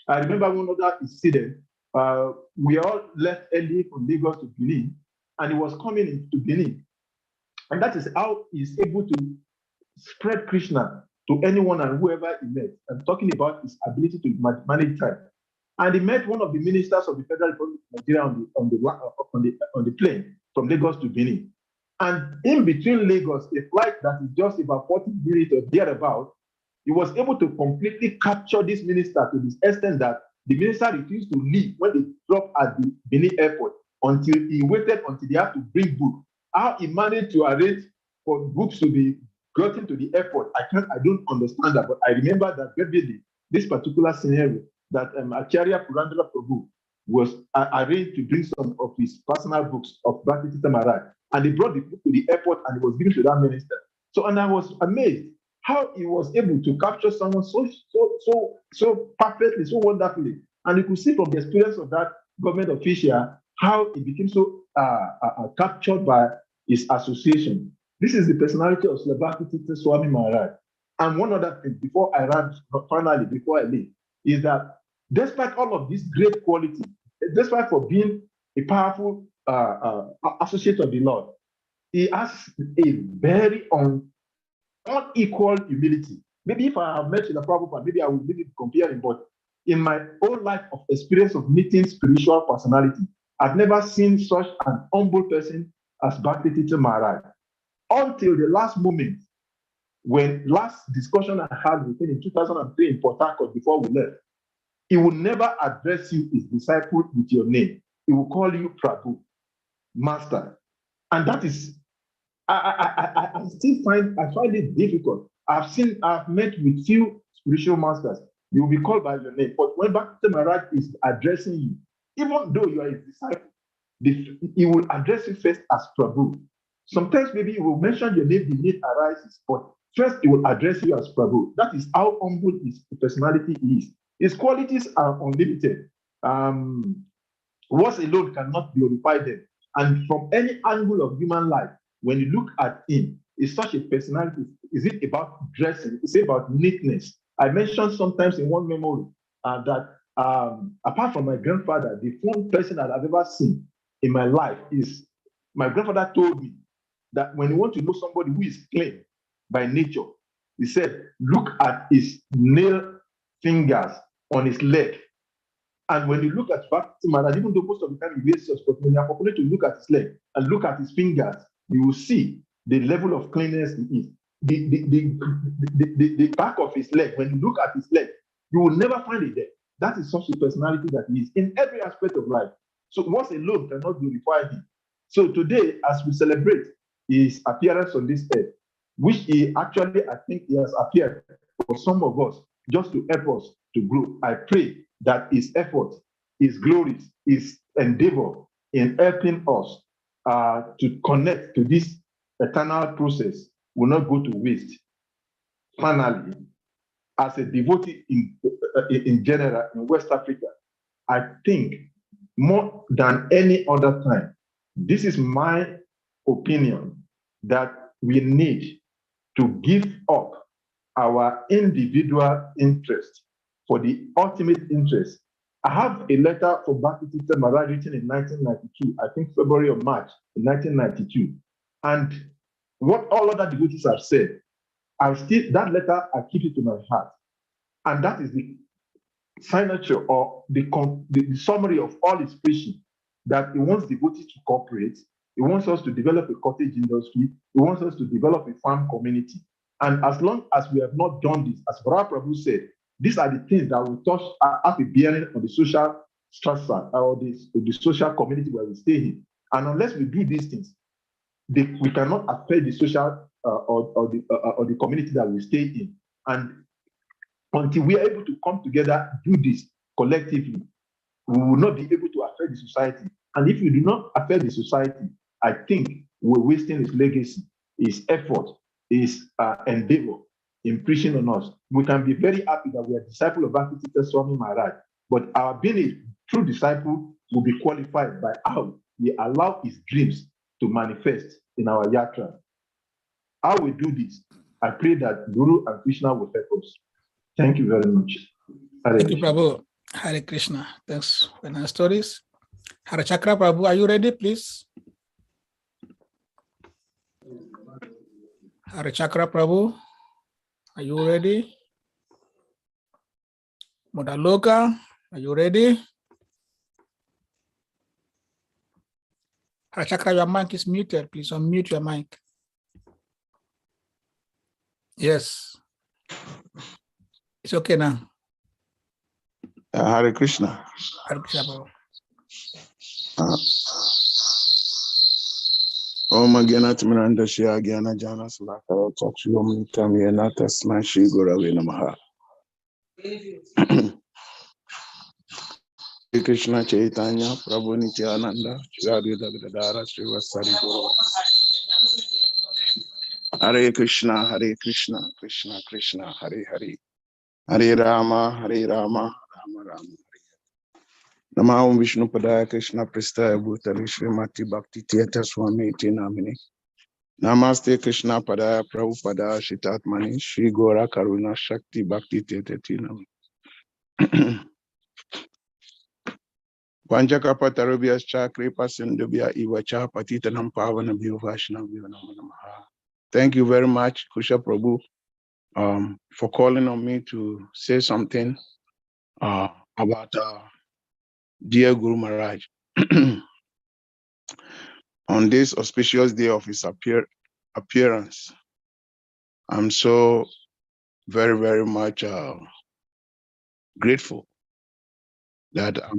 I: I remember one other incident. We all left early from Lagos to Benin, and he was coming into Benin. And that is how he's able to spread Krishna to anyone and whoever he met. I'm talking about his ability to manage time. And he met one of the ministers of the Federal Republic of Nigeria on the plane from Lagos to Benin. And in between Lagos, a flight that is just about 40 minutes or thereabout, he was able to completely capture this minister to the extent that the minister refused to leave when they dropped at the Benin airport until he waited until they had to bring books. How he managed to arrange for books to be gotten to the airport, I don't understand that, but I remember that vividly, this particular scenario, that Acharya Purandara Prabhu was arranged to bring some of his personal books of Bhakti Maharaj, and they brought the book to the airport and it was given to that minister. So, and I was amazed how he was able to capture someone so perfectly, so wonderfully. And you could see from the experience of that government official how he became so captured by his association. This is the personality of H.H B.T Swami Maharaj. And one other thing, before I leave, is that despite all of these great qualities, despite for being a powerful associate of the Lord, he has a very unequal humility. Maybe if I have met in a Prabhupada, maybe I would maybe compare him, but in my whole life of experience of meeting spiritual personality, I've never seen such an humble person as Bhakti Maharaj. Until the last moment, when last discussion I had with him in 2003 in Port Harcourt before we left, he will never address you, his disciple, with your name. He will call you Prabhu, Master. And that is, I find it difficult. I've met with few spiritual masters. You will be called by your name. But when Bhakti Maharaj is addressing you, even though you are his disciple, he will address you first as Prabhu. Sometimes maybe he will mention your name, the need arises, but first he will address you as Prabhu. That is how humble his personality is. His qualities are unlimited. Words alone cannot glorify them. And from any angle of human life, when you look at him, it's such a personality. Is it about dressing? Is it about neatness? I mentioned sometimes in one memory that apart from my grandfather, the first person that I've ever seen in my life is my grandfather told me that when you want to know somebody who is clean by nature, he said, look at his nail fingers on his leg. And when you look at Baptist Maharaj, even though most of the time he wears socks, but when you are opportunity to look at his leg and look at his fingers, you will see the level of cleanliness he is. The back of his leg, when you look at his leg, you will never find it there. That is such a personality that he is in every aspect of life. So once alone cannot glorify him. So today, as we celebrate his appearance on this earth, which he actually, I think he has appeared for some of us, just to help us to grow. I pray that his effort, his glories, his endeavor in helping us to connect to this eternal process will not go to waste. Finally, as a devotee in general in West Africa, I think more than any other time, this is my opinion, that we need to give up our individual interest for the ultimate interest. I have a letter from Bhakti Maharaj written in 1992, I think February or March in 1992. And what all other devotees have said, that letter, I keep it to my heart. And that is the signature or the summary of all his preaching, that he wants devotees to cooperate. He wants us to develop a cottage industry. He wants us to develop a farm community. And as long as we have not done this, as Bharata Prabhu said, these are the things that will touch, have a bearing on the social structure or the social community where we stay in. And unless we do these things, we cannot affect the social or the community that we stay in. And until we are able to come together, do this collectively, we will not be able to affect the society. And if we do not affect the society, I think we're wasting his legacy, his effort, his endeavor in preaching on us. We can be very happy that we are disciples of H.H B.T Swami Maharaj, but our being a true disciple will be qualified by how we allow his dreams to manifest in our yatra. How we do this, I pray that Guru and Krishna will help us. Thank you very much.
C: Thank you, Prabhu. Hare Krishna. Thanks for nice stories. Hare Chakra, Prabhu, are you ready, please? Hare Chakra, Prabhu, are you ready? Modaloka, are you ready? Hare Chakra, your mic is muted. Please unmute your mic. Yes. It's okay now.
H: Hare Krishna.
C: Hare Krishna, Prabhu.
H: Om Agyanat Miranda Shya Gyana Jana Salakara Chakshiyom Tamyanata Smashi Gurave Namaha. Krishna Chaitanya Prabhu Nityananda Shri Advaita Gadadara Shri Vasari Guru. Hare Krishna, Hare Krishna, Krishna Krishna, Hare Hare. Hare Rama, Hare Rama, Rama Rama. Namo Vishnu Padaya Krishna Prestaya Bhutale Srimati Bhakti Swami Namini. Namaste Krishna Padaya Prabhupada Shitatmani Shri Gora Karuna Shakti Bhakti Namini. Vanjakapa Tarubhyas Chakripa Sindubhya Ivacha Patitanam Pavanabhyo Vaishnavyo Namo Namaha. Thank you very much, Kusha Prabhu, for calling on me to say something about dear Guru Maharaj. On this auspicious day of his appearance, I'm so very, very much grateful that I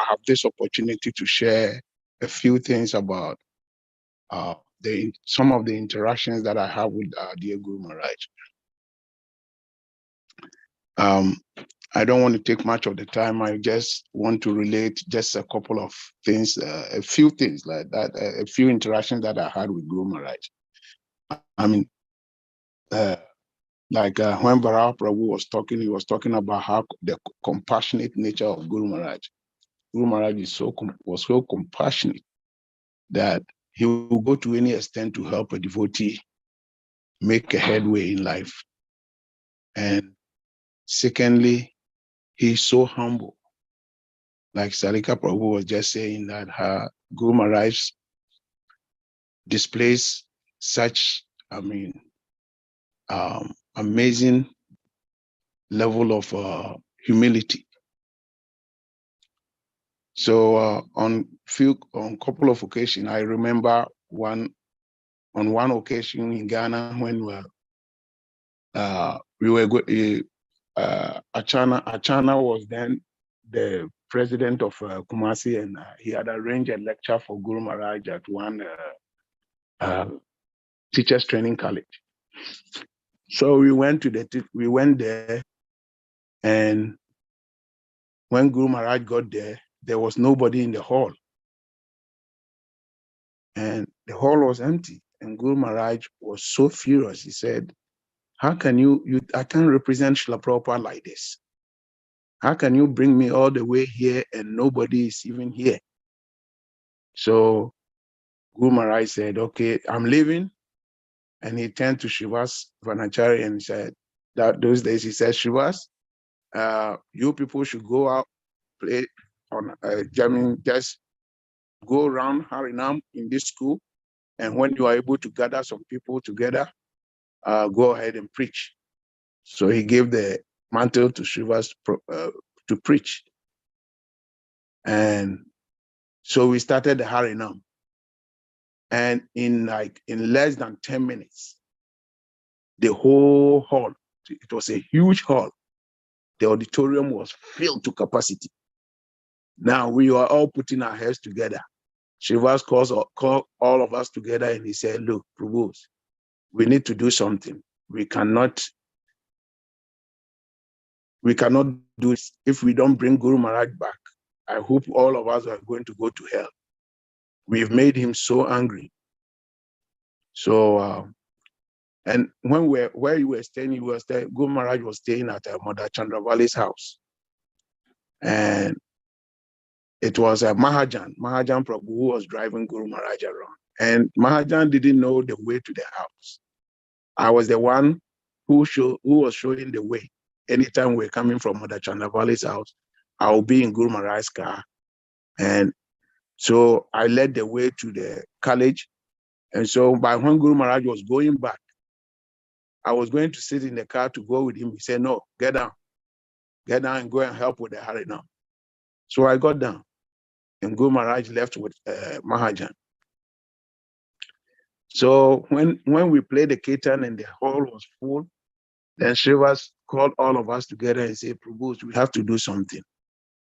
H: have this opportunity to share a few things about some of the interactions that I have with dear Guru Maharaj. I don't want to take much of the time. I just want to relate just a couple of things, a few things like that, a few interactions that I had with Guru Maharaj. I mean, when Bharata Prabhu was talking, he was talking about how the compassionate nature of Guru Maharaj. Guru Maharaj was so compassionate that he will go to any extent to help a devotee make a headway in life. And secondly, he's so humble
K: like Sarika Prabhu was just saying, that her Guru Maharaj displays such, amazing level of humility. So on couple of occasions, I remember on one occasion in Ghana when we were Achana was then the president of Kumasi, and he had arranged a lecture for Guru Maharaj at one teachers training college. So we went there, and when Guru Maharaj got there, there was nobody in the hall, and the hall was empty. And Guru Maharaj was so furious. He said, "How can I can't represent Srila Prabhupada like this. How can you bring me all the way here and nobody is even here?" So Guru Maharaj said, "Okay, I'm leaving." And he turned to Srivas Vanachari and said, that those days he said, "Srivas, you people should go out, play on jamming, just go around Harinam in this school. And when you are able to gather some people together, go ahead and preach." So he gave the mantle to Srivas to preach. And so we started the Harinam. And in less than 10 minutes, the whole hall, it was a huge hall, the auditorium was filled to capacity. Now we are all putting our heads together. Srivas called all of us together and he said, "Look, Prabhu, we need to do something. We cannot do this. If we don't bring Guru Maharaj back, I hope all of us are going to go to hell. We've made him so angry." So, and when where you were staying, Guru Maharaj was staying at Mother Chandravali's house. And it was a Mahajan Prabhu who was driving Guru Maharaj around. And Mahajan didn't know the way to the house. I was the one who was showing the way. Anytime we're coming from Mother Chandravali's house, I'll be in Guru Maharaj's car. And so I led the way to the college. And so by when Guru Maharaj was going back, I was going to sit in the car to go with him. He said, "No, get down and go and help with the Harinam." So I got down, and Guru Maharaj left with Mahajan. So when we played the kirtan and the hall was full, then Srivas called all of us together and said, "Prabhu, we have to do something."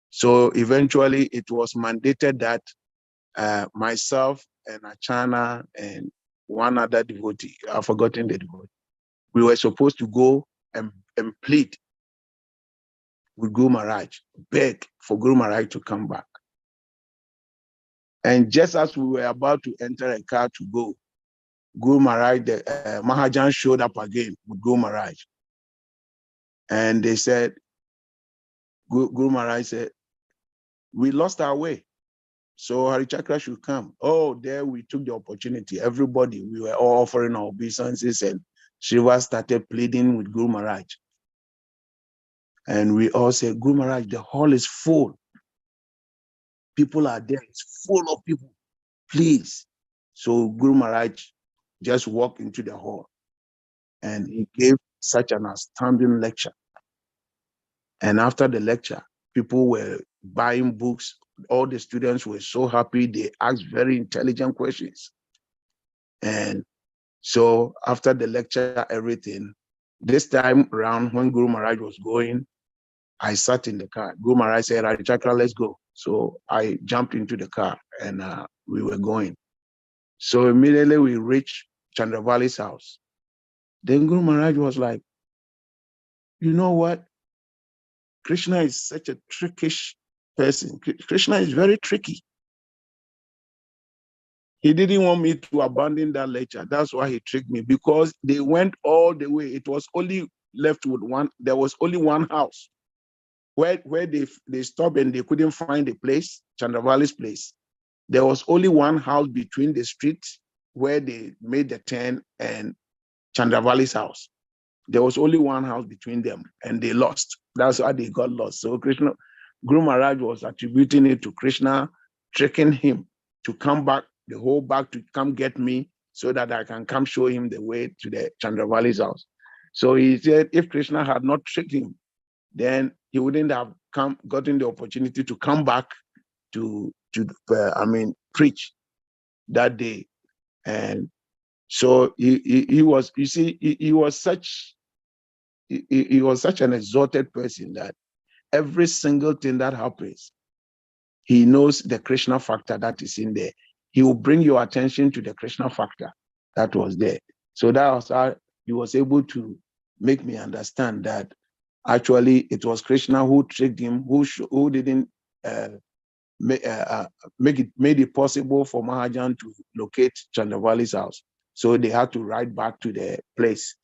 K: So eventually it was mandated that myself and Achana and one other devotee, I've forgotten the devotee, we were supposed to go and plead with Guru Maharaj, beg for Guru Maharaj to come back. And just as we were about to enter a car to go, Guru Maharaj, the Mahajan showed up again with Guru Maharaj. And they said, Guru Maharaj said, "We lost our way, so Harichakra should come." Oh, there we took the opportunity. Everybody, we were all offering our obeisances, and Shiva started pleading with Guru Maharaj. And we all said, "Guru Maharaj, the hall is full. People are there, it's full of people. Please." So Guru Maharaj just walked into the hall and he gave such an astounding lecture. And after the lecture, people were buying books. All the students were so happy. They asked very intelligent questions. And so after the lecture, everything, this time around when Guru Maharaj was going, I sat in the car. Guru Maharaj said, "Harichakra, let's go." So I jumped into the car and we were going. So immediately we reached Chandravali's house. Then Guru Maharaj was like, "You know what? Krishna is such a trickish person. Krishna is very tricky. He didn't want me to abandon that lecture. That's why he tricked me, because they went all the way. It was only left with one. There was only one house where they stopped and they couldn't find a place, Chandravali's place. There was only one house between the street where they made the turn and Chandravali's house. There was only one house between them, and they lost. That's why they got lost. So Guru Maharaj was attributing it to Krishna, tricking him to come back, the whole back to come get me so that I can come show him the way to the Chandravali's house. So he said if Krishna had not tricked him, then he wouldn't have gotten the opportunity to come back to preach that day. And so he was, you see, he was such an exalted person that every single thing that happens, he knows the Krishna factor that is in there. He will bring your attention to the Krishna factor that was there. So that was how he was able to make me understand that actually it was Krishna who tricked him, who didn't made it possible for Mahajan to locate Chandravali's house. So they had to ride back to the place.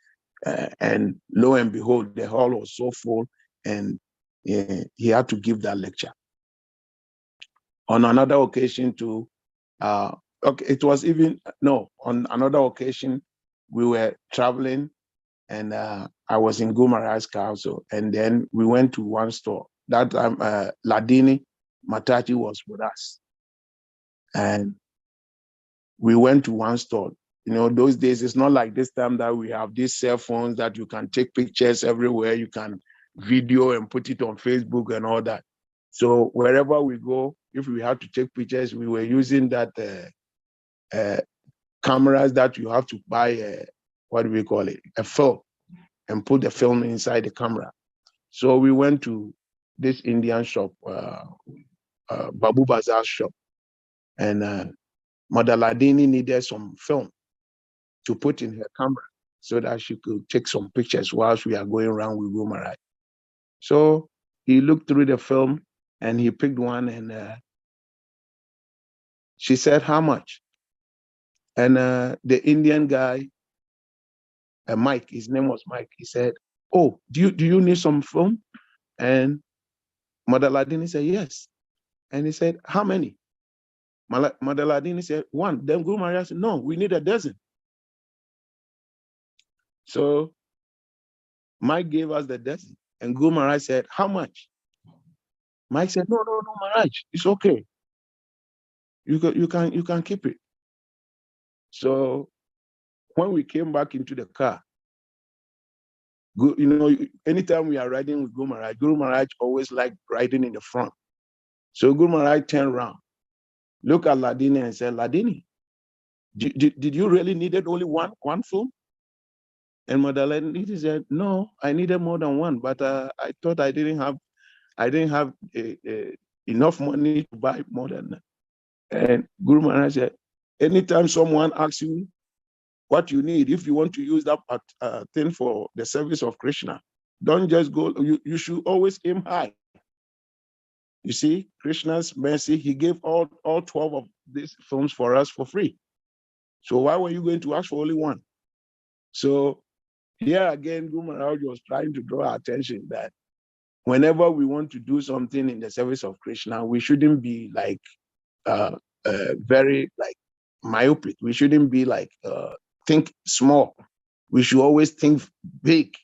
K: And lo and behold, the hall was so full, and he had to give that lecture. On another occasion too, on another occasion, we were traveling, and I was in Gumaraj's car also, and then we went to one store. That time, Ladini Mataji was with us, and we went to one store. You know, those days, it's not like this time that we have these cell phones that you can take pictures everywhere, you can video and put it on Facebook and all that. So wherever we go, if we had to take pictures, we were using that cameras that you have to buy, what do we call it, a film, and put the film inside the camera. So we went to this Indian shop, Babu Bazaar shop, and Mother Ladini needed some film to put in her camera so that she could take some pictures whilst we are going around with Guru Maharaj. So he looked through the film and he picked one, and she said, how much? And the Indian guy, Mike, his name was Mike, he said, oh, do you need some film? And Mother Ladini said, yes. And he said, how many? Mother Ladini said, one. Then Guru Maharaj said, no, we need a dozen. So Mike gave us the dozen, and Guru Maharaj said, how much? Mike said, no, Maharaj, it's okay. You can keep it. So when we came back into the car, you know, anytime we are riding with Guru Maharaj always liked riding in the front. So Guru Maharaj turned around, looked at Ladini and said, Ladini, did you really needed only one film? And Mother Ladini said, no, I needed more than one, but I thought I didn't have enough money to buy more than that. And Guru Maharaj said, anytime someone asks you what you need, if you want to use that thing for the service of Krishna, don't just go, you should always aim high. You see, Krishna's mercy, he gave all 12 of these films for us for free. So why were you going to ask for only one? So here again, Guru Maharaj was trying to draw our attention that whenever we want to do something in the service of Krishna, we shouldn't be like very like myopic. We shouldn't be like think small. We should always think big.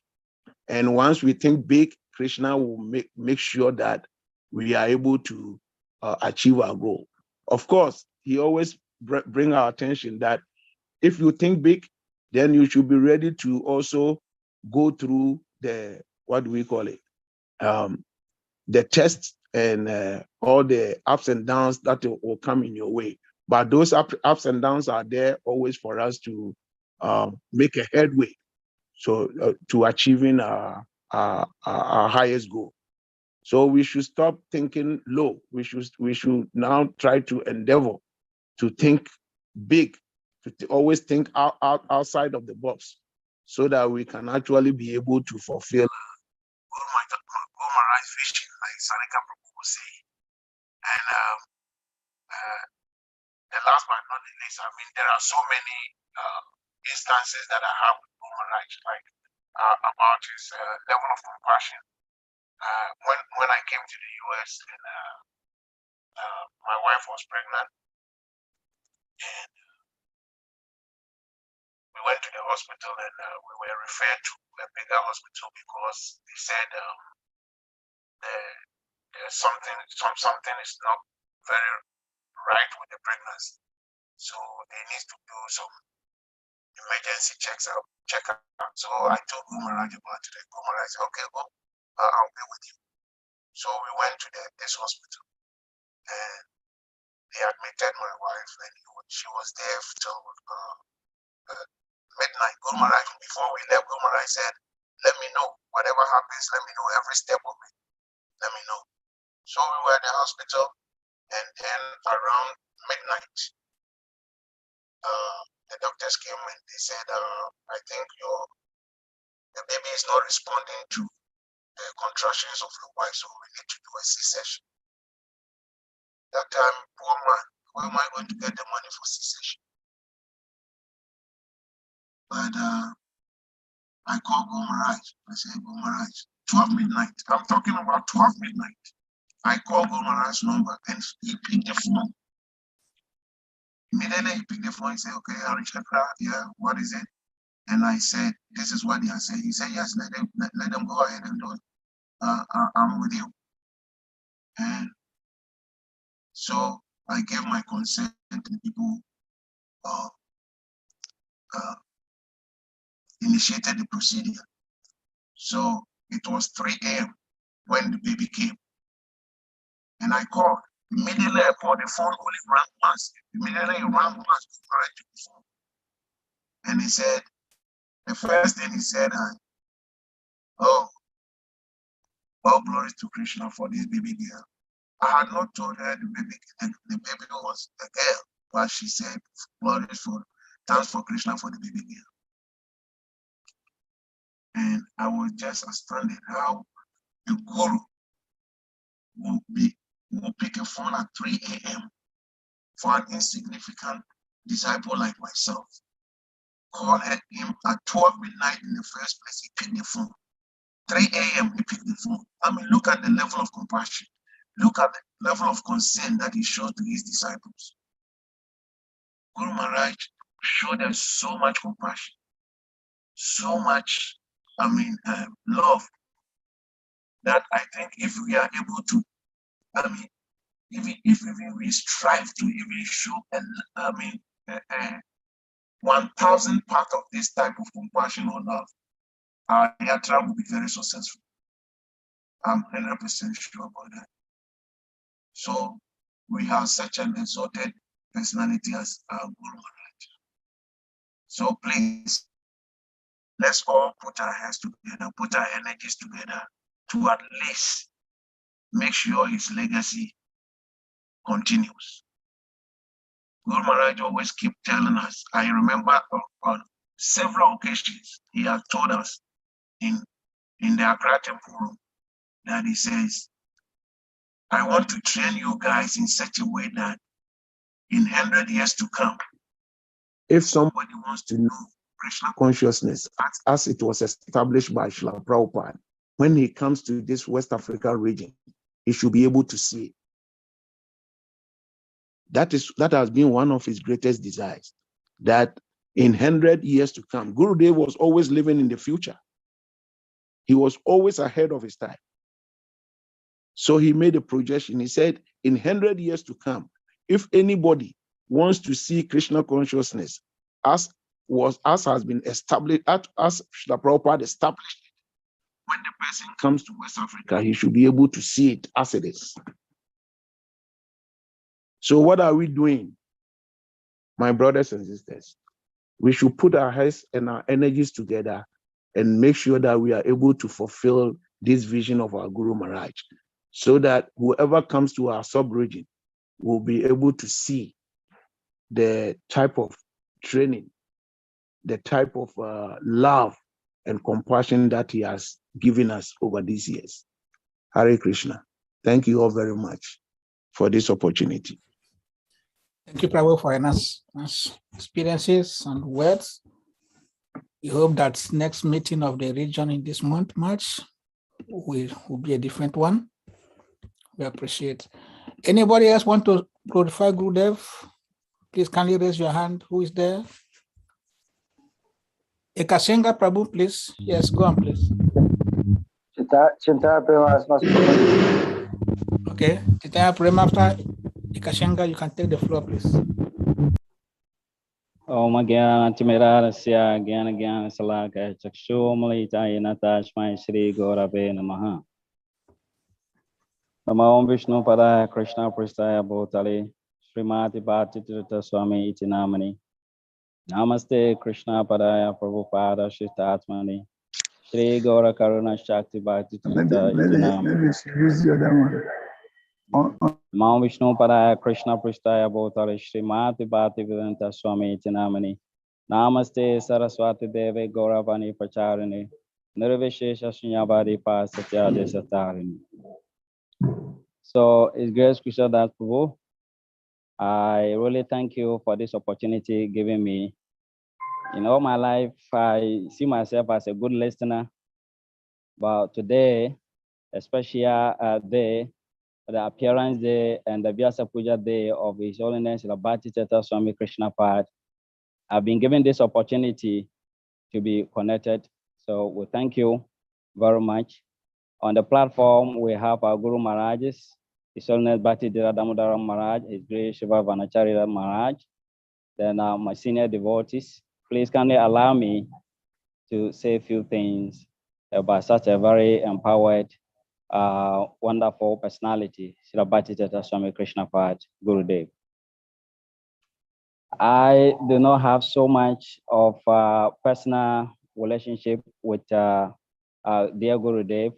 K: And once we think big, Krishna will make sure that we are able to achieve our goal. Of course, he always bring our attention that if you think big, then you should be ready to also go through the, what do we call it? The tests and all the ups and downs that will come in your way. But those ups and downs are there always for us to make a headway. So to achieving our highest goal. So we should stop thinking low. We should now try to endeavor to think big, to always think outside of the box, so that we can actually be able to fulfill Guru Maharaj's vision, like Sarika Prabhu was saying. And the last but not the least, I mean, there are so many instances that I have with Guru Maharaj, like about his level of compassion. When I came to the US and my wife was pregnant, and we went to the hospital, and we were referred to a bigger hospital because they said the something is not very right with the pregnancy. So they need to do some emergency checkup. So I told Gumaraj about it. Gumaraj said, okay, go, I'll be with you. So we went to this hospital and they admitted my wife and she was there till midnight. Gumaraj, before we left, Gumaraj said, let me know, whatever happens, let me know every step of it. Let me know. So we were at the hospital and then around midnight, the doctors came and they said, I think the baby is not responding to the contractions of your wife, so we need to do a C-section. That time, poor man, where am I going to get the money for C-section? But I called Gumaraj. I said, Gumaraj, 12 midnight. I'm talking about 12 midnight. I called Gumaraj's number and he picked the phone. Immediately he picked the phone and said, okay, Richard, yeah, what is it? And I said, this is what they are saying. He said, yes, let them go ahead and do it. I'm with you. And so I gave my consent to people initiated the procedure. So it was 3 a.m. when the baby came. And I called. Immediately I called the phone, only rang once. Immediately he rang once before I took the phone. And he said, the first thing he said, all glory to Krishna for this baby girl. I had not told her the baby was a girl, but she said, thanks for Krishna for the baby girl. And I was just astounded how the guru will pick a phone at 3 a.m. for an insignificant disciple like myself. Call him at 12 midnight in the first place. He picked the phone. 3 a.m. he picked the phone. I mean, look at the level of compassion. Look at the level of concern that he showed to his disciples. Guru Maharaj showed them so much compassion, so much, love, that I think if we are able to, if we strive to even show, 1,000 part of this type of compassion or love, our yatra will be very successful. I'm 100% sure about that. So we have such an exalted personality as Guru Maharaj. So please, let's all put our hands together, put our energies together to at least make sure his legacy continues. Guru Maharaj always keep telling us. I remember on several occasions, he has told us in the Accra Temple room that he says, I want to train you guys in such a way that in 100 years to come, if somebody wants to know Krishna consciousness as it was established by Srila Prabhupada, when he comes to this West Africa region, he should be able to see it. That has been one of his greatest desires, that in 100 years to come, Gurudev was always living in the future. He was always ahead of his time. So he made a projection. He said, in 100 years to come, if anybody wants to see Krishna consciousness as has been established, as Srila Prabhupada established it, when the person comes to West Africa, he should be able to see it as it is. So what are we doing, my brothers and sisters? We should put our heads and our energies together and make sure that we are able to fulfill this vision of our Guru Maharaj, so that whoever comes to our sub-region will be able to see the type of training, the type of love and compassion that he has given us over these years. Hare Krishna. Thank you all very much for this opportunity.
C: Thank you, Prabhu, for nice experiences and words. We hope that next meeting of the region in this month, March, will be a different one. We appreciate. Anybody else want to glorify Gurudev? Please kindly raise your hand. Who is there? Ekasenga Prabhu, please. Yes, go on, please.
F: Chinta Prema has not spoken.
C: Okay, Titaya Prem after Ikashenga, you can take the floor, please.
L: Om Gyan Timirasya Gyan Gyan Salaka Chakshu Malita Tashmai Shri Gaurave Namaha. Namo Om Vishnu Pada Krishna Pristaya Bhutale Srimati Bhakti Swami Iti Namani. Namaste Krishna Padaya Prabhupada Shritatmani Shri Gaura Karuna Shakti Bhakti Iti Namani.
K: Maybe she used the other one.
L: Namo Vishnu Padaya Krishna Pristaya Bhutale Srimati Bhakti Swami Iti Namani. Namaste Saraswati Deve Gauravani Pacharini Nirvishesha Shunyabadi Pa Satyade Satarini. So it's great Krishna Das Prabhu. I really thank you for this opportunity given me. In all my life, I see myself as a good listener. But today, especially day, the appearance day and the Vyasapuja day of His Holiness H.H B.T Swami Krishna Pad, I've been given this opportunity to be connected. So we thank you very much. On the platform, we have our Guru Maharajas, His Holiness Bhakti Damodara Maharaj, His Grace Shiva Vanacharya Maharaj, then my senior devotees. Please kindly allow me to say a few things about such a very empowered, wonderful personality, Srila Bhakti Swami Krishna Pad Gurudev. I do not have so much of personal relationship with dear Gurudev.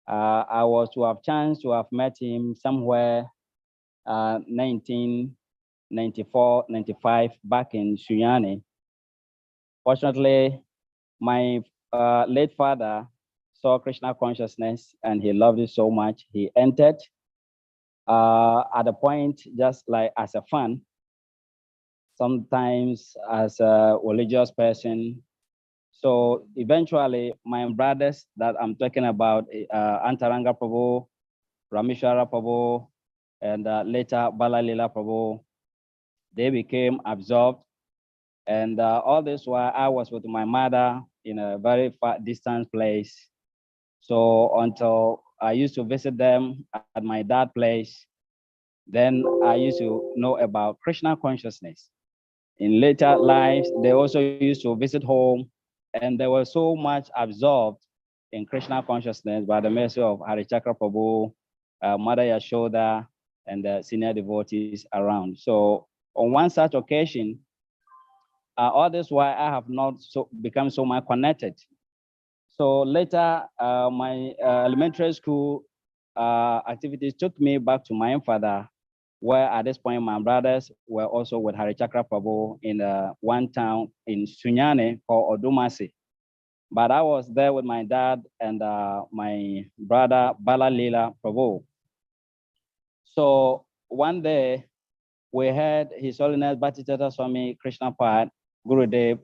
L: I was to have chance to have met him somewhere 1994, 95 back in Sunyani. Fortunately, my late father saw Krishna consciousness and he loved it so much. He entered at a point just like as a fun, sometimes as a religious person. So eventually, my brothers that I'm talking about, Antaranga Prabhu, Rameshwara Prabhu, and later Balalila Prabhu, they became absorbed. And all this while I was with my mother in a very far distant place. So until I used to visit them at my dad's place, then I used to know about Krishna consciousness. In later lives, they also used to visit home, and they were so much absorbed in Krishna consciousness by the mercy of Harichakra Prabhu, Mother Yashoda, and the senior devotees around. So on one such occasion, all this while I have not become so much connected. So later, my elementary school activities took me back to my father, where at this point my brothers were also with Harichakra Prabhu in one town in Sunyane called Odumasi. But I was there with my dad and my brother Balalila Prabhu. So one day we heard His Holiness Bhakti Swami Krishna Pad Gurudev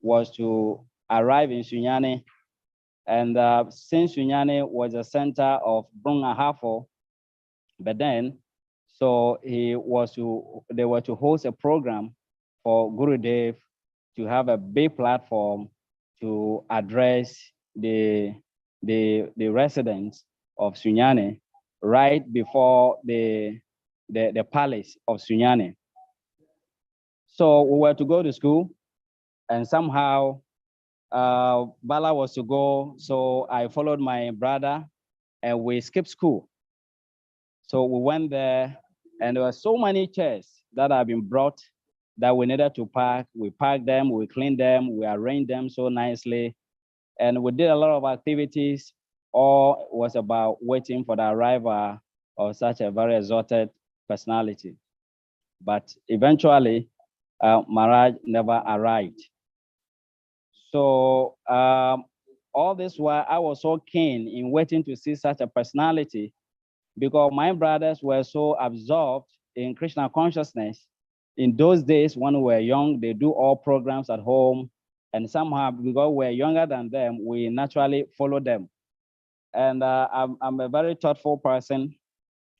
L: was to arrive in Sunyane. And since Sunyane was a center of Brungahafo, but then, so they were to host a program for Gurudev to have a big platform to address the residents of Sunyane right before the palace of Sunyane. So we were to go to school, and somehow Bala was to go, so I followed my brother, and we skipped school. So we went there, and there were so many chairs that have been brought that we needed to park. We parked them, we cleaned them, we arranged them so nicely, and we did a lot of activities. All was about waiting for the arrival of such a very exalted personality. But eventually, Maharaj never arrived. So all this while, I was so keen in waiting to see such a personality, because my brothers were so absorbed in Krishna consciousness. In those days, when we were young, they do all programs at home. And somehow, because we're younger than them, we naturally follow them. And I'm a very thoughtful person.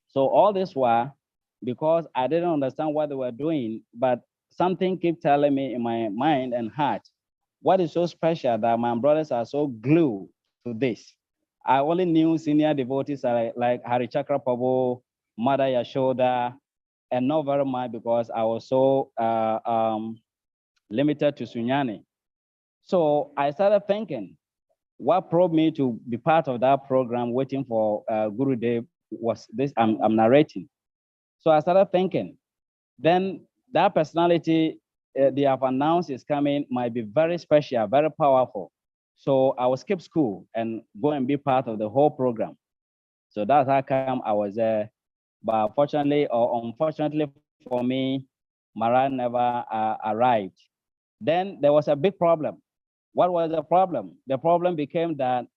L: So all this while, because I didn't understand what they were doing, but something kept telling me in my mind and heart, what is so special that my brothers are so glued to this? I only knew senior devotees like Hari Chakra Prabhu, Mother Yashoda, and not very much because I was so limited to Sunyani. So I started thinking, what probed me to be part of that program, waiting for Guru Dev, was this I'm narrating. So I started thinking, then that personality they have announced is coming might be very special, very powerful. So I will skip school and go and be part of the whole program. So that's how come I was there. But fortunately or unfortunately for me, Mara never arrived. Then there was a big problem. What was the problem? The problem became that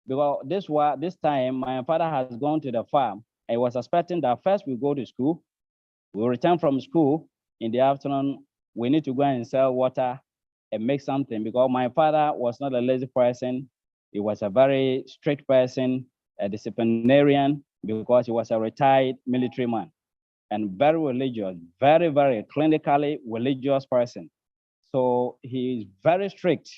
L: because this time my father has gone to the farm. I was expecting that first we go to school, we return from school in the afternoon, we need to go and sell water and make something because my father was not a lazy person. He was a very strict person, a disciplinarian, because he was a retired military man and very religious, very, very clinically religious person. So he is very strict.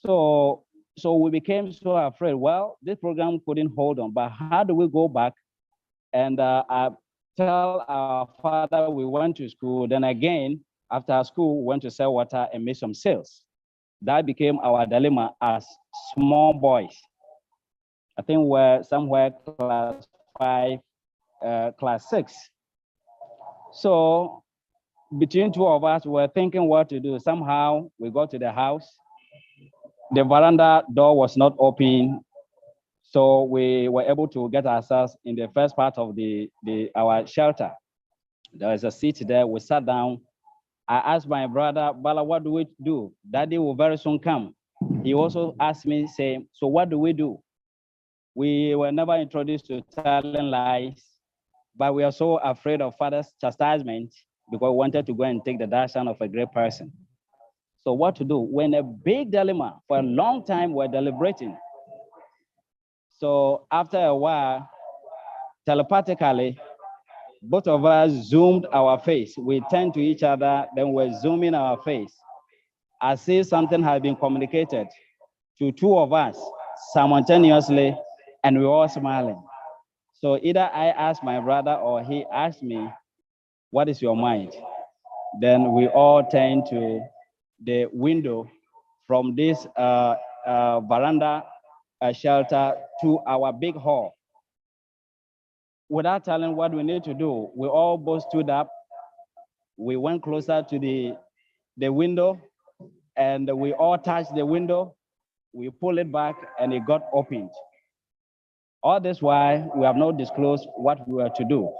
L: So we became so afraid. Well, this program couldn't hold on, but how do we go back and tell our father we went to school? Then again, after school, we went to sell water and make some sales. That became our dilemma as small boys. I think we're somewhere class 5, class 6. So between two of us, we were thinking what to do. Somehow we got to the house. The veranda door was not open. So we were able to get ourselves in the first part of our shelter. There was a seat there. We sat down. I asked my brother, Bala, what do we do? Daddy will very soon come. He also asked me, saying, so what do we do? We were never introduced to telling lies, but we are so afraid of father's chastisement because we wanted to go and take the darshan of a great person. So what to do? We're in a big dilemma. For a long time, we're deliberating. So after a while, telepathically, both of us zoomed our face. We turned to each other, then we're zooming our face. As if something had been communicated to two of us simultaneously, and we were all smiling. So either I asked my brother or he asked me, what is your mind? Then we all turned to the window from this veranda shelter to our big hall. Without telling what we need to do, we all both stood up. We went closer to the window and we all touched the window. We pulled it back and it got opened. All this while, we have not disclosed what we were to do.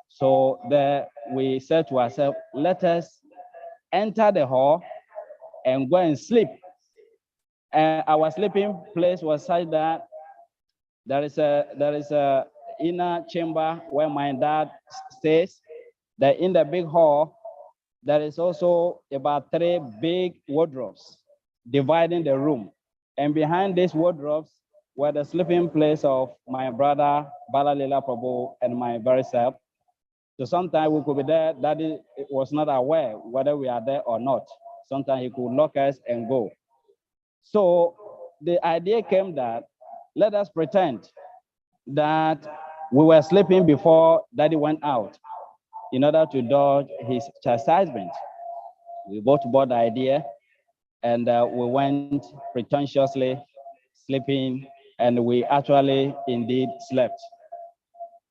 L: So there we said to ourselves, let us enter the hall and go and sleep. And our sleeping place was such that there is a inner chamber where my dad stays. That in the big hall, there is also about 3 big wardrobes dividing the room. And behind these wardrobes were the sleeping place of my brother, Balalila Prabhu, and my very self. So sometimes we could be there, Daddy was not aware whether we are there or not. Sometimes he could lock us and go. So the idea came that let us pretend that we were sleeping before Daddy went out in order to dodge his chastisement. We both bought the idea and we went pretentiously sleeping, and we actually indeed slept.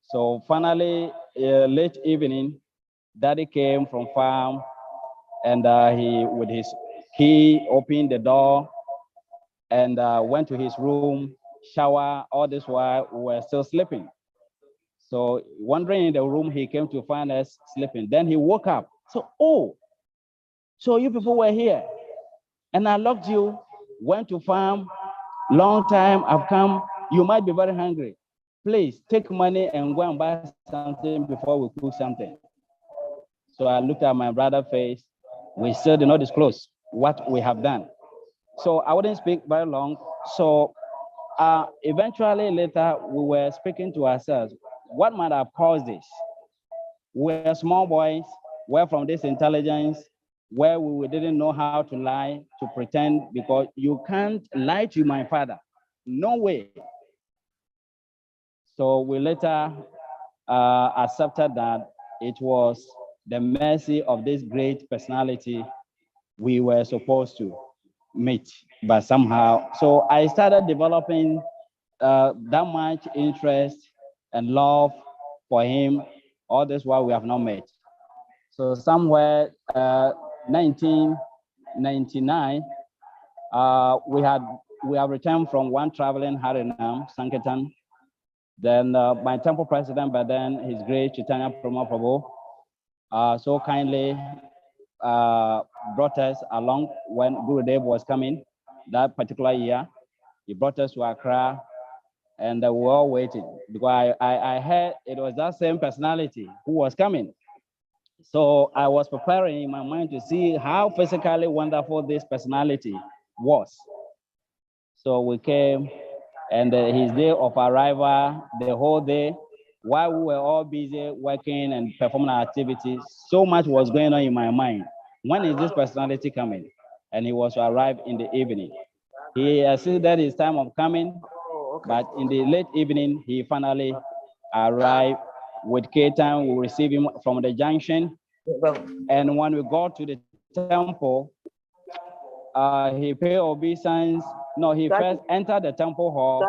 L: So finally, late evening, Daddy came from farm and he, with his key, opened the door and went to his room, shower. All this while we were still sleeping. So wandering in the room, he came to find us sleeping. Then he woke up. So, oh, so you people were here and I locked you, went to farm, long time I've come, you might be very hungry. Please take money and go and buy something before we cook something. So I looked at my brother's face. We still did not disclose what we have done. So I wouldn't speak very long. So eventually later we were speaking to ourselves, what might have caused this? We're small boys, we're from this intelligence, where we didn't know how to lie, to pretend, because you can't lie to my father. No way. So we later accepted that it was the mercy of this great personality we were supposed to meet, but somehow. So I started developing that much interest and love for him. All this while we have not met. So somewhere 1999, we have returned from one traveling Harinam, Sankirtan. Then my temple president, but then His Grace Chaitanya Prama Prabhu, so kindly brought us along when Gurudev was coming that particular year. He brought us to Accra, and we were all waiting because I heard it was that same personality who was coming. So I was preparing in my mind to see how physically wonderful this personality was. So we came, and his day of arrival, the whole day, while we were all busy working and performing our activities, so much was going on in my mind. When is this personality coming? And he was to arrive in the evening. He exceeded his time of coming, but in the late evening, he finally arrived with Ketan. We received him from the junction. And when we got to the temple, he paid obeisance. No, he first entered the temple hall,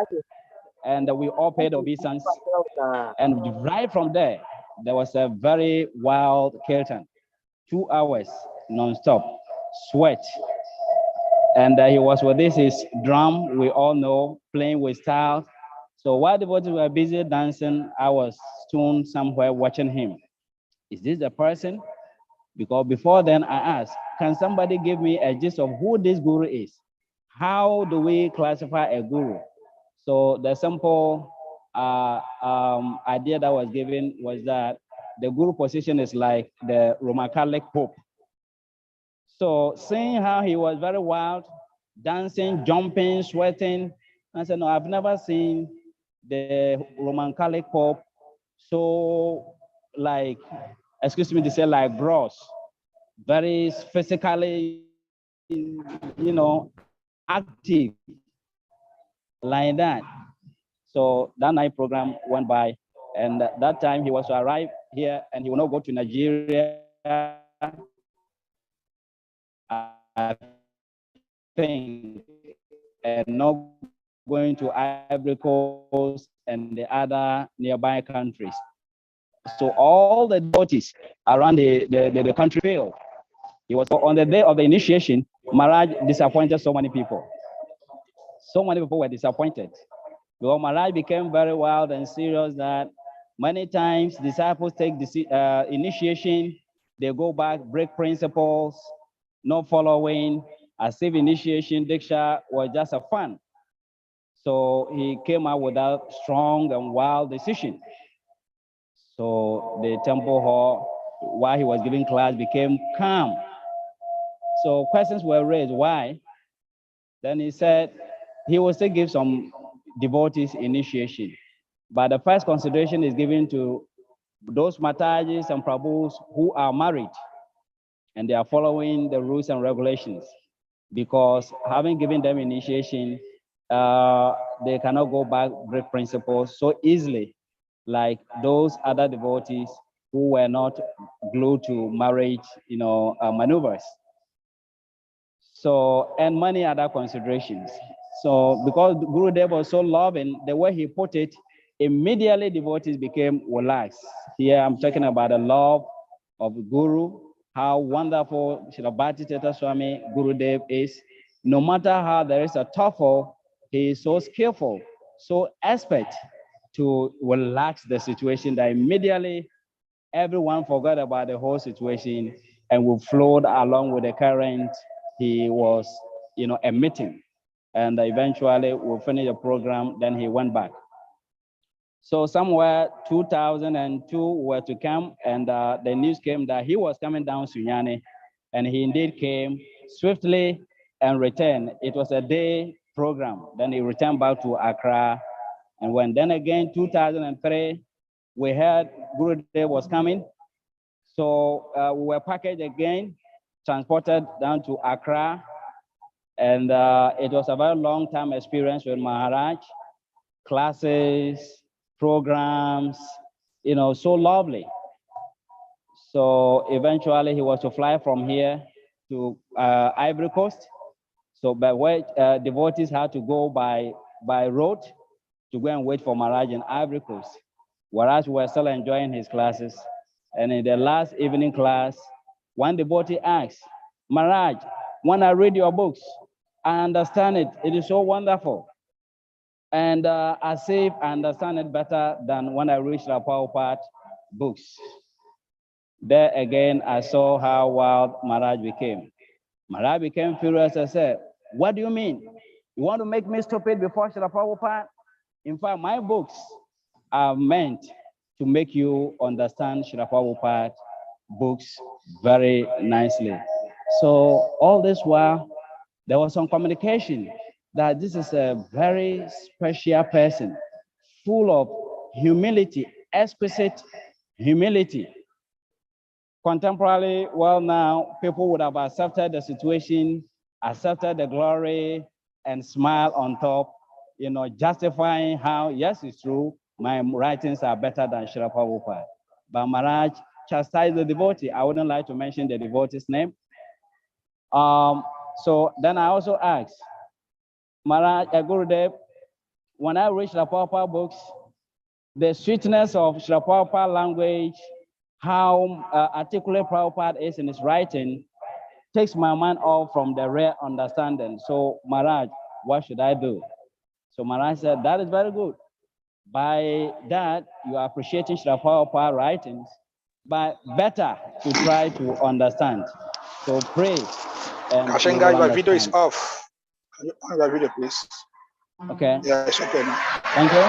L: and we all paid obeisance. And right from there, there was a very wild Ketan, 2 hours non-stop, sweat. And he was with his drum, we all know, playing with style. So while the devotees were busy dancing, I was tuned somewhere watching him. Is this the person? Because before then I asked, can somebody give me a gist of who this guru is? How do we classify a guru? So the simple idea that was given was that the guru position is like the Roman Catholic Pope. So seeing how he was very wild, dancing, jumping, sweating, I said, no, I've never seen the Roman Catholic Pope so like, excuse me to say, like gross, very physically, active like that. So that night program went by, and that time he was to arrive here, and he will not go to Nigeria. I think, and not going to Ivory Coast and the other nearby countries. So all the devotees around the country failed. He was on the day of the initiation. Maharaj disappointed so many people. So many people were disappointed. Because Maharaj became very wild and serious that many times disciples take the initiation, they go back, break principles, not following, as if initiation, Diksha was just a fun. So he came out with a strong and wild decision. So the temple hall, while he was giving class, became calm. So questions were raised, why? Then he said he will still give some devotees initiation. But the first consideration is given to those Matajis and Prabhus who are married and they are following the rules and regulations, because having given them initiation, they cannot go back, break principles so easily, like those other devotees who were not glued to marriage, maneuvers. So, and many other considerations. So, because Gurudev was so loving, the way he put it, immediately devotees became relaxed. Here I'm talking about the love of the Guru, how wonderful H.H B.T Swami Gurudev is. No matter how there is a tuffle, he is so skillful, so expert to relax the situation that immediately everyone forgot about the whole situation and we flowed along with the current he was, emitting. And eventually we'll finish the program, then he went back. So somewhere 2002 were to come, and the news came that he was coming down Sunyani, and he indeed came swiftly and returned. It was a day program. Then he returned back to Accra. And when then again, 2003, we heard Gurudev was coming. So we were packaged again, transported down to Accra. And it was a very long time experience with Maharaj, classes, programs, you know, so lovely. So eventually he was to fly from here to Ivory Coast. So by way, devotees had to go by road to go and wait for Maharaj in Ivory Coast, whereas we were still enjoying his classes. And in the last evening class, one devotee asked, Maharaj, when I read your books, I understand it. It is so wonderful. And as if I understand it better than when I read Srila Prabhupada books. There again, I saw how wild Maharaj became. Maharaj became furious and said, what do you mean? You want to make me stupid before Srila Prabhupada? In fact, my books are meant to make you understand Srila Prabhupada books very nicely. So all this while, there was some communication that this is a very special person, full of humility, exquisite humility. Contemporarily, well now, people would have accepted the situation, accepted the glory, and smile on top, you know, justifying how, yes, it's true, my writings are better than Srila Prabhupada. But Maharaj chastised the devotee. I wouldn't like to mention the devotee's name. So then I also asked, Maharaj Gurudev, when I read Srila Prabhupada books, the sweetness of Srila Prabhupada language, how articulate Prabhupada is in his writing, takes my mind off from the rare understanding. So Maharaj, what should I do? So Maharaj said, that is very good. By that, you are appreciating Srila Prabhupada writings, but better to try to understand. So pray.
M: Kashengai, my video is off. Can you on my video, please?
L: Okay.
M: Yeah, it's okay now.
L: Thank you.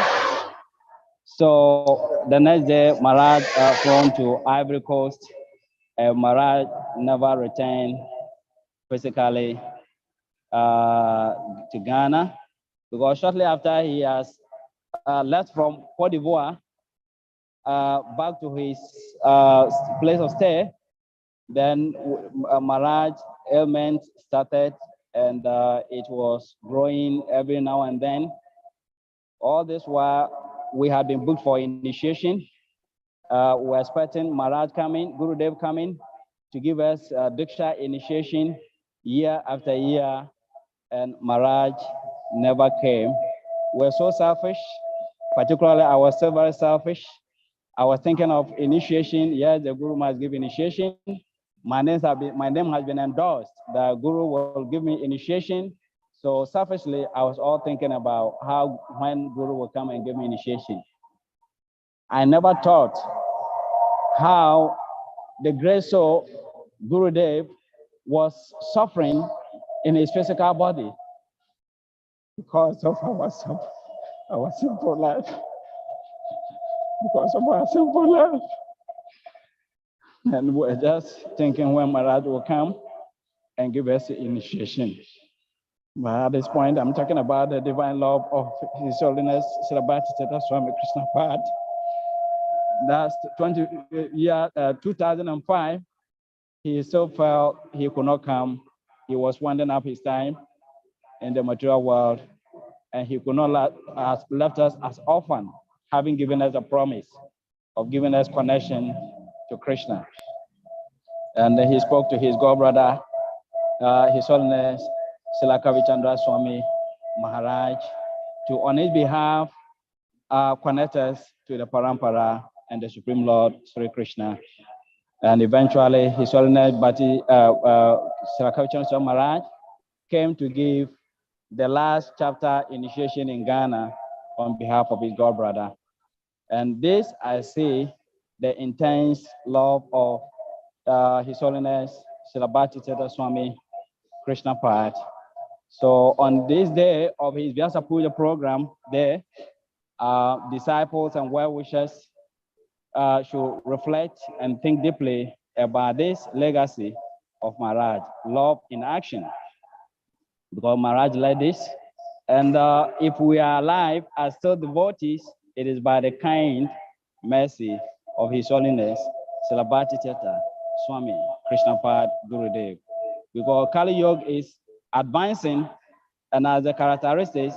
L: So the next day, Maharaj flown to Ivory Coast. Maharaj never returned physically to Ghana, because shortly after he has left from Cote d'Ivoire back to his place of stay, then Maharaj ailment started, and it was growing every now and then. All this while, we had been booked for initiation. We were expecting Maharaj coming, Gurudev coming to give us Diksha initiation year after year, and Maharaj never came. We're so selfish, particularly I was still very selfish. I was thinking of initiation. Yes, the Guru must give initiation. My name has been endorsed. The Guru will give me initiation. So selfishly, I was all thinking about how, when Guru will come and give me initiation. I never thought how the great soul, Gurudev, was suffering in his physical body because of our simple life. Because of our simple life. And we're just thinking when Maharaj will come and give us the initiation. But at this point, I'm talking about the divine love of His Holiness H.H B.T Swami Krishna Pad. That's 2005. He still felt he could not come. He was winding up his time in the material world, and he could not left us as orphans, having given us a promise of giving us connection to Krishna. And then he spoke to his godbrother, His Holiness Srila Kavichandra Swami Maharaj, to on his behalf connect us to the Parampara and the Supreme Lord Sri Krishna. And eventually His Holiness Srila Kavichandra Swami Maharaj came to give the last chapter initiation in Ghana on behalf of his godbrother. And this, I see the intense love of His Holiness Srila B.T Swami Krishna Pad. So on this day of his Vyasapuja program, there, disciples and well-wishers should reflect and think deeply about this legacy of Maharaj, love in action. Because Maharaj led this. And if we are alive as still devotees, it is by the kind mercy of His Holiness Srila B.T Swami Krishna Pad Gurudev. Because Kali Yoga is advancing, and as a characteristics,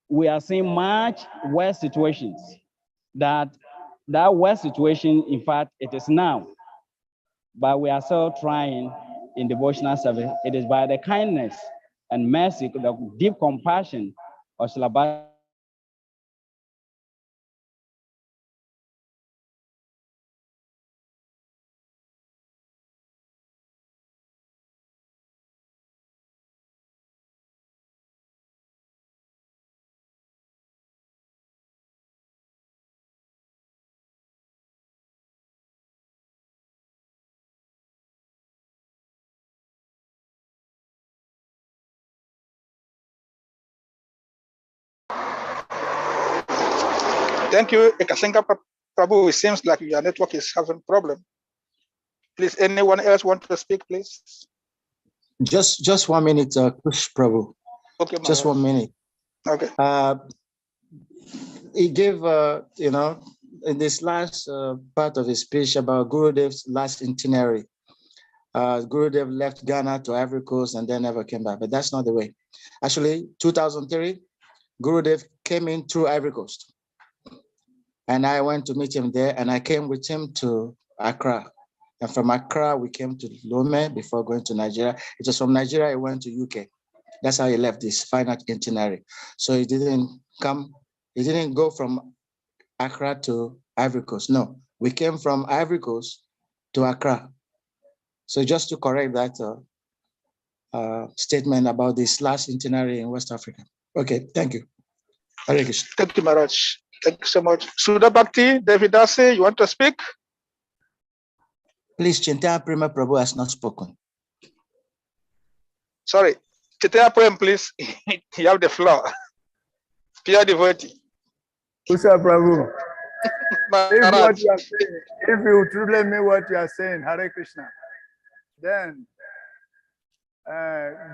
L: we are seeing much worse situations. That worst situation, in fact, it is now. But we are still trying in devotional service. It is by the kindness and mercy, the deep compassion of Shalabah.
M: Thank you, Ekasenga Prabhu. It seems like your network is having problem. Please, anyone else want to speak, please?
G: Just 1 minute, Kush Prabhu.
M: Okay,
G: just 1 minute.
M: Okay.
G: He gave, in this last part of his speech about Gurudev's last itinerary. Gurudev left Ghana to Ivory Coast and then never came back, but that's not the way. Actually, 2003, Gurudev came in through Ivory Coast. And I went to meet him there, and I came with him to Accra. And from Accra, we came to Lome before going to Nigeria. It was from Nigeria, he went to UK. That's how he left this final itinerary. So he didn't go from Accra to Ivory Coast. No, we came from Ivory Coast to Accra. So just to correct that statement about this last itinerary in West Africa. Okay, thank you.
M: Thank you, Maharaj. Thank you so much. Sudha Bhakti, David Dase, you want to speak?
G: Please, Chintan Prema Prabhu has not spoken.
M: Sorry, Chintan Prem, please. You have the floor. Pure devotee.
N: Usha Prabhu, if you truly mean what you are saying, Hare Krishna, then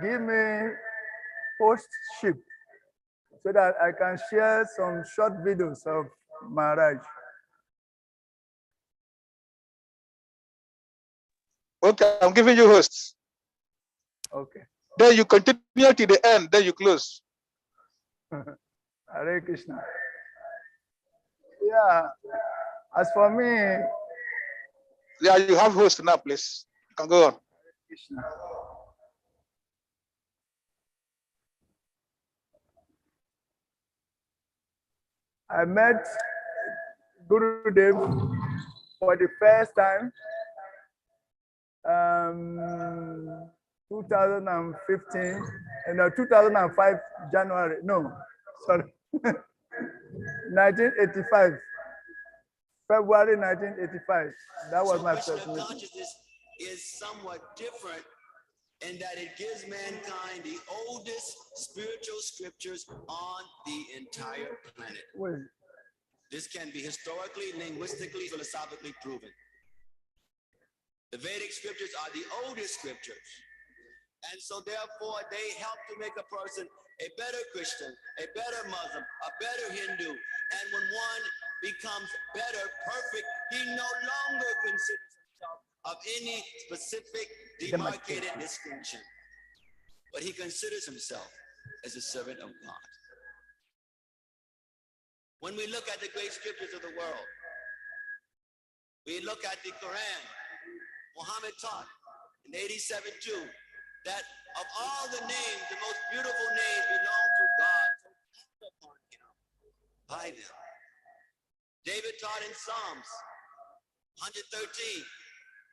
N: give me post-ship so that I can share some short videos of Maharaj.
M: Okay, I'm giving you hosts.
N: Okay.
M: Then you continue to the end, then you close.
N: Hare Krishna. Yeah, as for me.
M: Yeah, you have host now, please. You can go on.
N: Hare Krishna. I met Gurudev for the first time 2015 and 2005 January. No, sorry, 1985. February 1985. That was my first meeting.
O: Consciousness is somewhat different in that it gives mankind the oldest spiritual scriptures on the entire planet.
N: Wait.
O: This can be historically, linguistically, philosophically proven. The Vedic scriptures are the oldest scriptures. And so therefore they help to make a person a better Christian, a better Muslim, a better Hindu. And when one becomes better, perfect, he no longer considers himself of any specific demarcated distinction, but he considers himself as a servant of God. When we look at the great scriptures of the world, we look at the Quran. Muhammad taught in 87:2 that of all the names, the most beautiful names belong to God. So call upon him by them. David taught in Psalms 113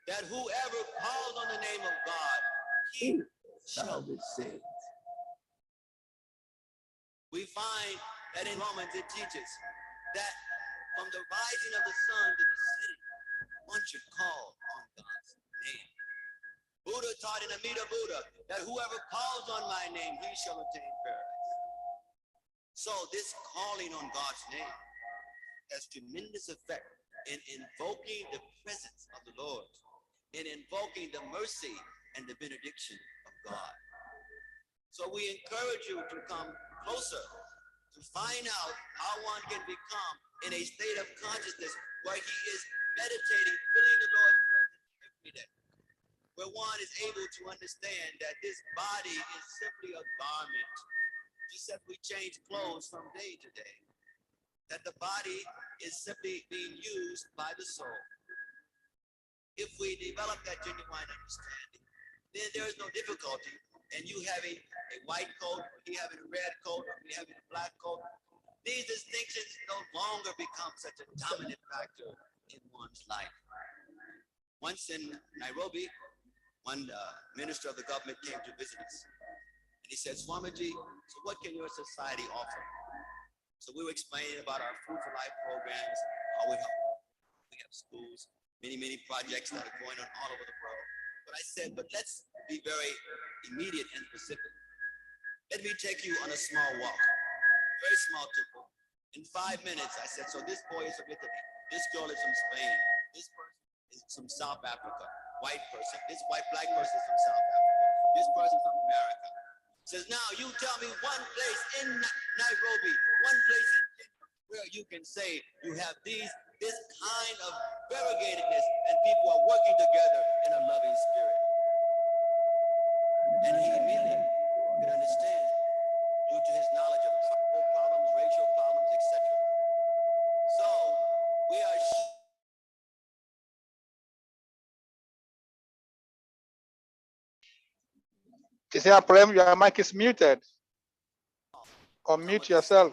O: that whoever calls on the name of God, he shall be saved. We find that in Romans it teaches that from the rising of the sun to the setting, one should call on God's name. Buddha taught in Amida Buddha that whoever calls on my name, he shall attain paradise. So this calling on God's name has tremendous effect in invoking the presence of the Lord, in invoking the mercy and the benediction of God. So we encourage you to come closer to find out how one can become in a state of consciousness where he is meditating, feeling the Lord's presence every day. where one is able to understand that this body is simply a garment, just as we change clothes from day to day, that the body is simply being used by the soul. If we develop that genuine understanding, then there is no difficulty in you having a white coat, or he having a red coat, or me having a black coat. These distinctions no longer become such a dominant factor in one's life. Once in Nairobi, one minister of the government came to visit us. And he said, Swamiji, so what can your society offer? So we were explaining about our Food for Life programs, how we have schools, many projects that are going on all over the world. But I said, but let's be very immediate and specific. Let me take you on a small walk, very small temple. In 5 minutes, I said, so this boy is from Italy. This girl is from Spain. This person is from South Africa, white person. This black person is from South Africa. This person from America. Says, now you tell me one place in Nairobi, one place in Kenya where you can say you have this kind of variegatedness and people are working together in a loving spirit. And he immediately could understand due to his knowledge of tribal problems, racial problems, etc. So we are
M: Is there a problem? Your mic is muted. Or mute yourself.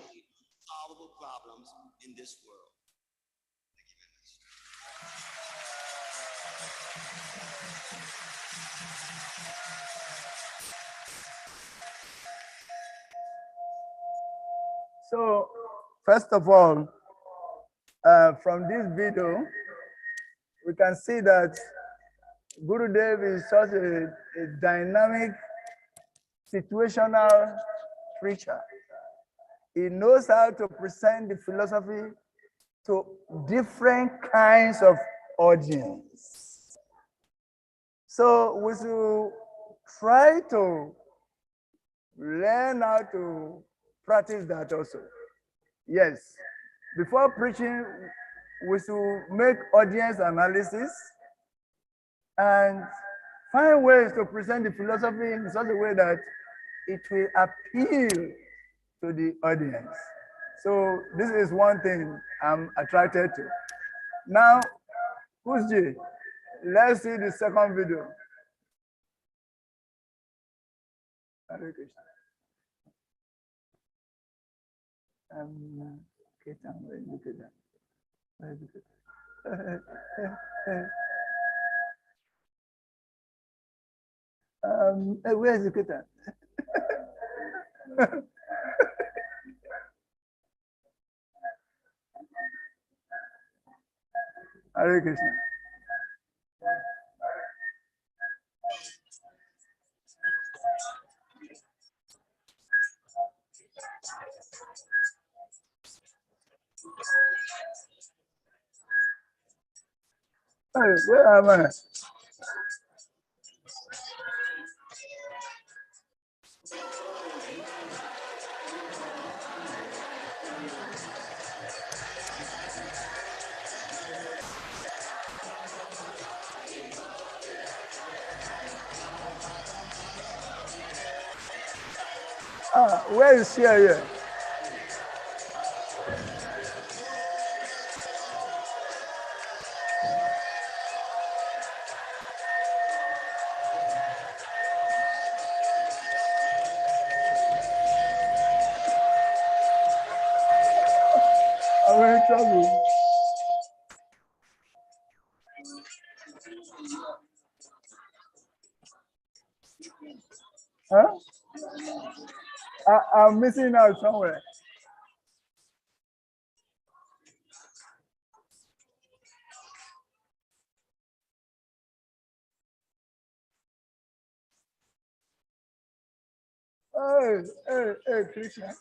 O: solvable problems in this world.
N: So, first of all, from this video, we can see that Gurudev is such a dynamic, situational preacher. He knows how to present the philosophy to different kinds of audience. So we should try to learn how to practice that also. Yes, before preaching, we should make audience analysis and find ways to present the philosophy in such a way that it will appeal to the audience. So this is one thing I'm attracted to. Now, Kuji, let's see the second video. Hare Krishna. Okay, look at that. Where's the kitten? Hare Krishna. Hey, where am I? Where is she here? I'm in trouble. Huh? I'm missing out somewhere. Hey, Krishna.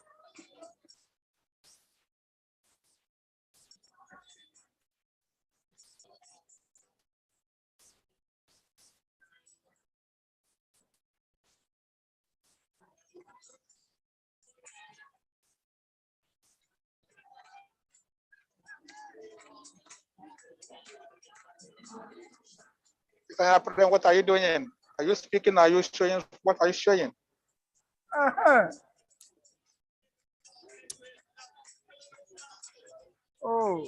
M: What are you doing? Are you speaking? Are you showing? What are you showing?
N: Oh.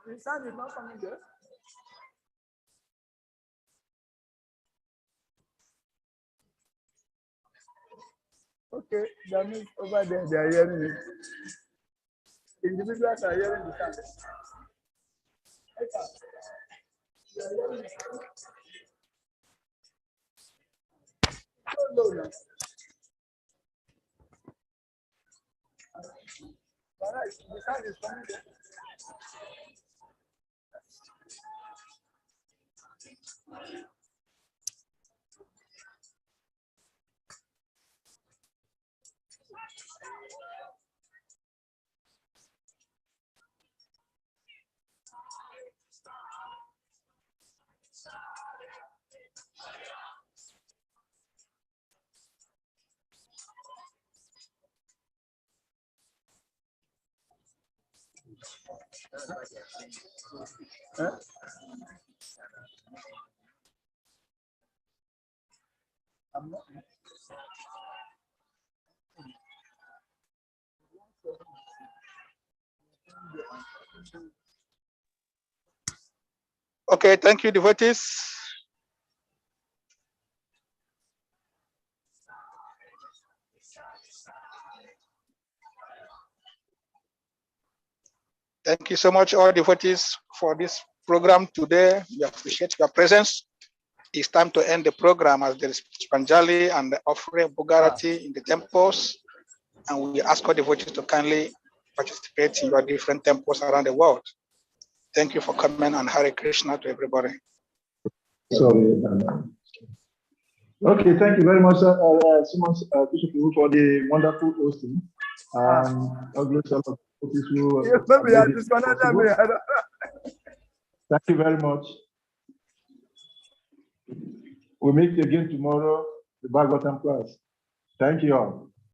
N: The sound is not coming there. Okay, that means over there they are hearing it. Individuals are hearing the sound. They are hearing the sound. So low now. All right, the sound is coming there. Huh? I'm not.
M: Okay, thank you, devotees. Thank you so much, all devotees, for this program today. We appreciate your presence. It's time to end the program as there is Panjali and the offering Bhugarati in the temples. And we ask all devotees to kindly participate in your different temples around the world. Thank you for coming, and Hare Krishna to everybody.
I: Sorry. Okay, thank you very much, Bishop, for the wonderful hosting.
N: Maybe I disconnected me.
I: Thank you very much. We'll meet again tomorrow, the Bhagavatam class. Thank you all.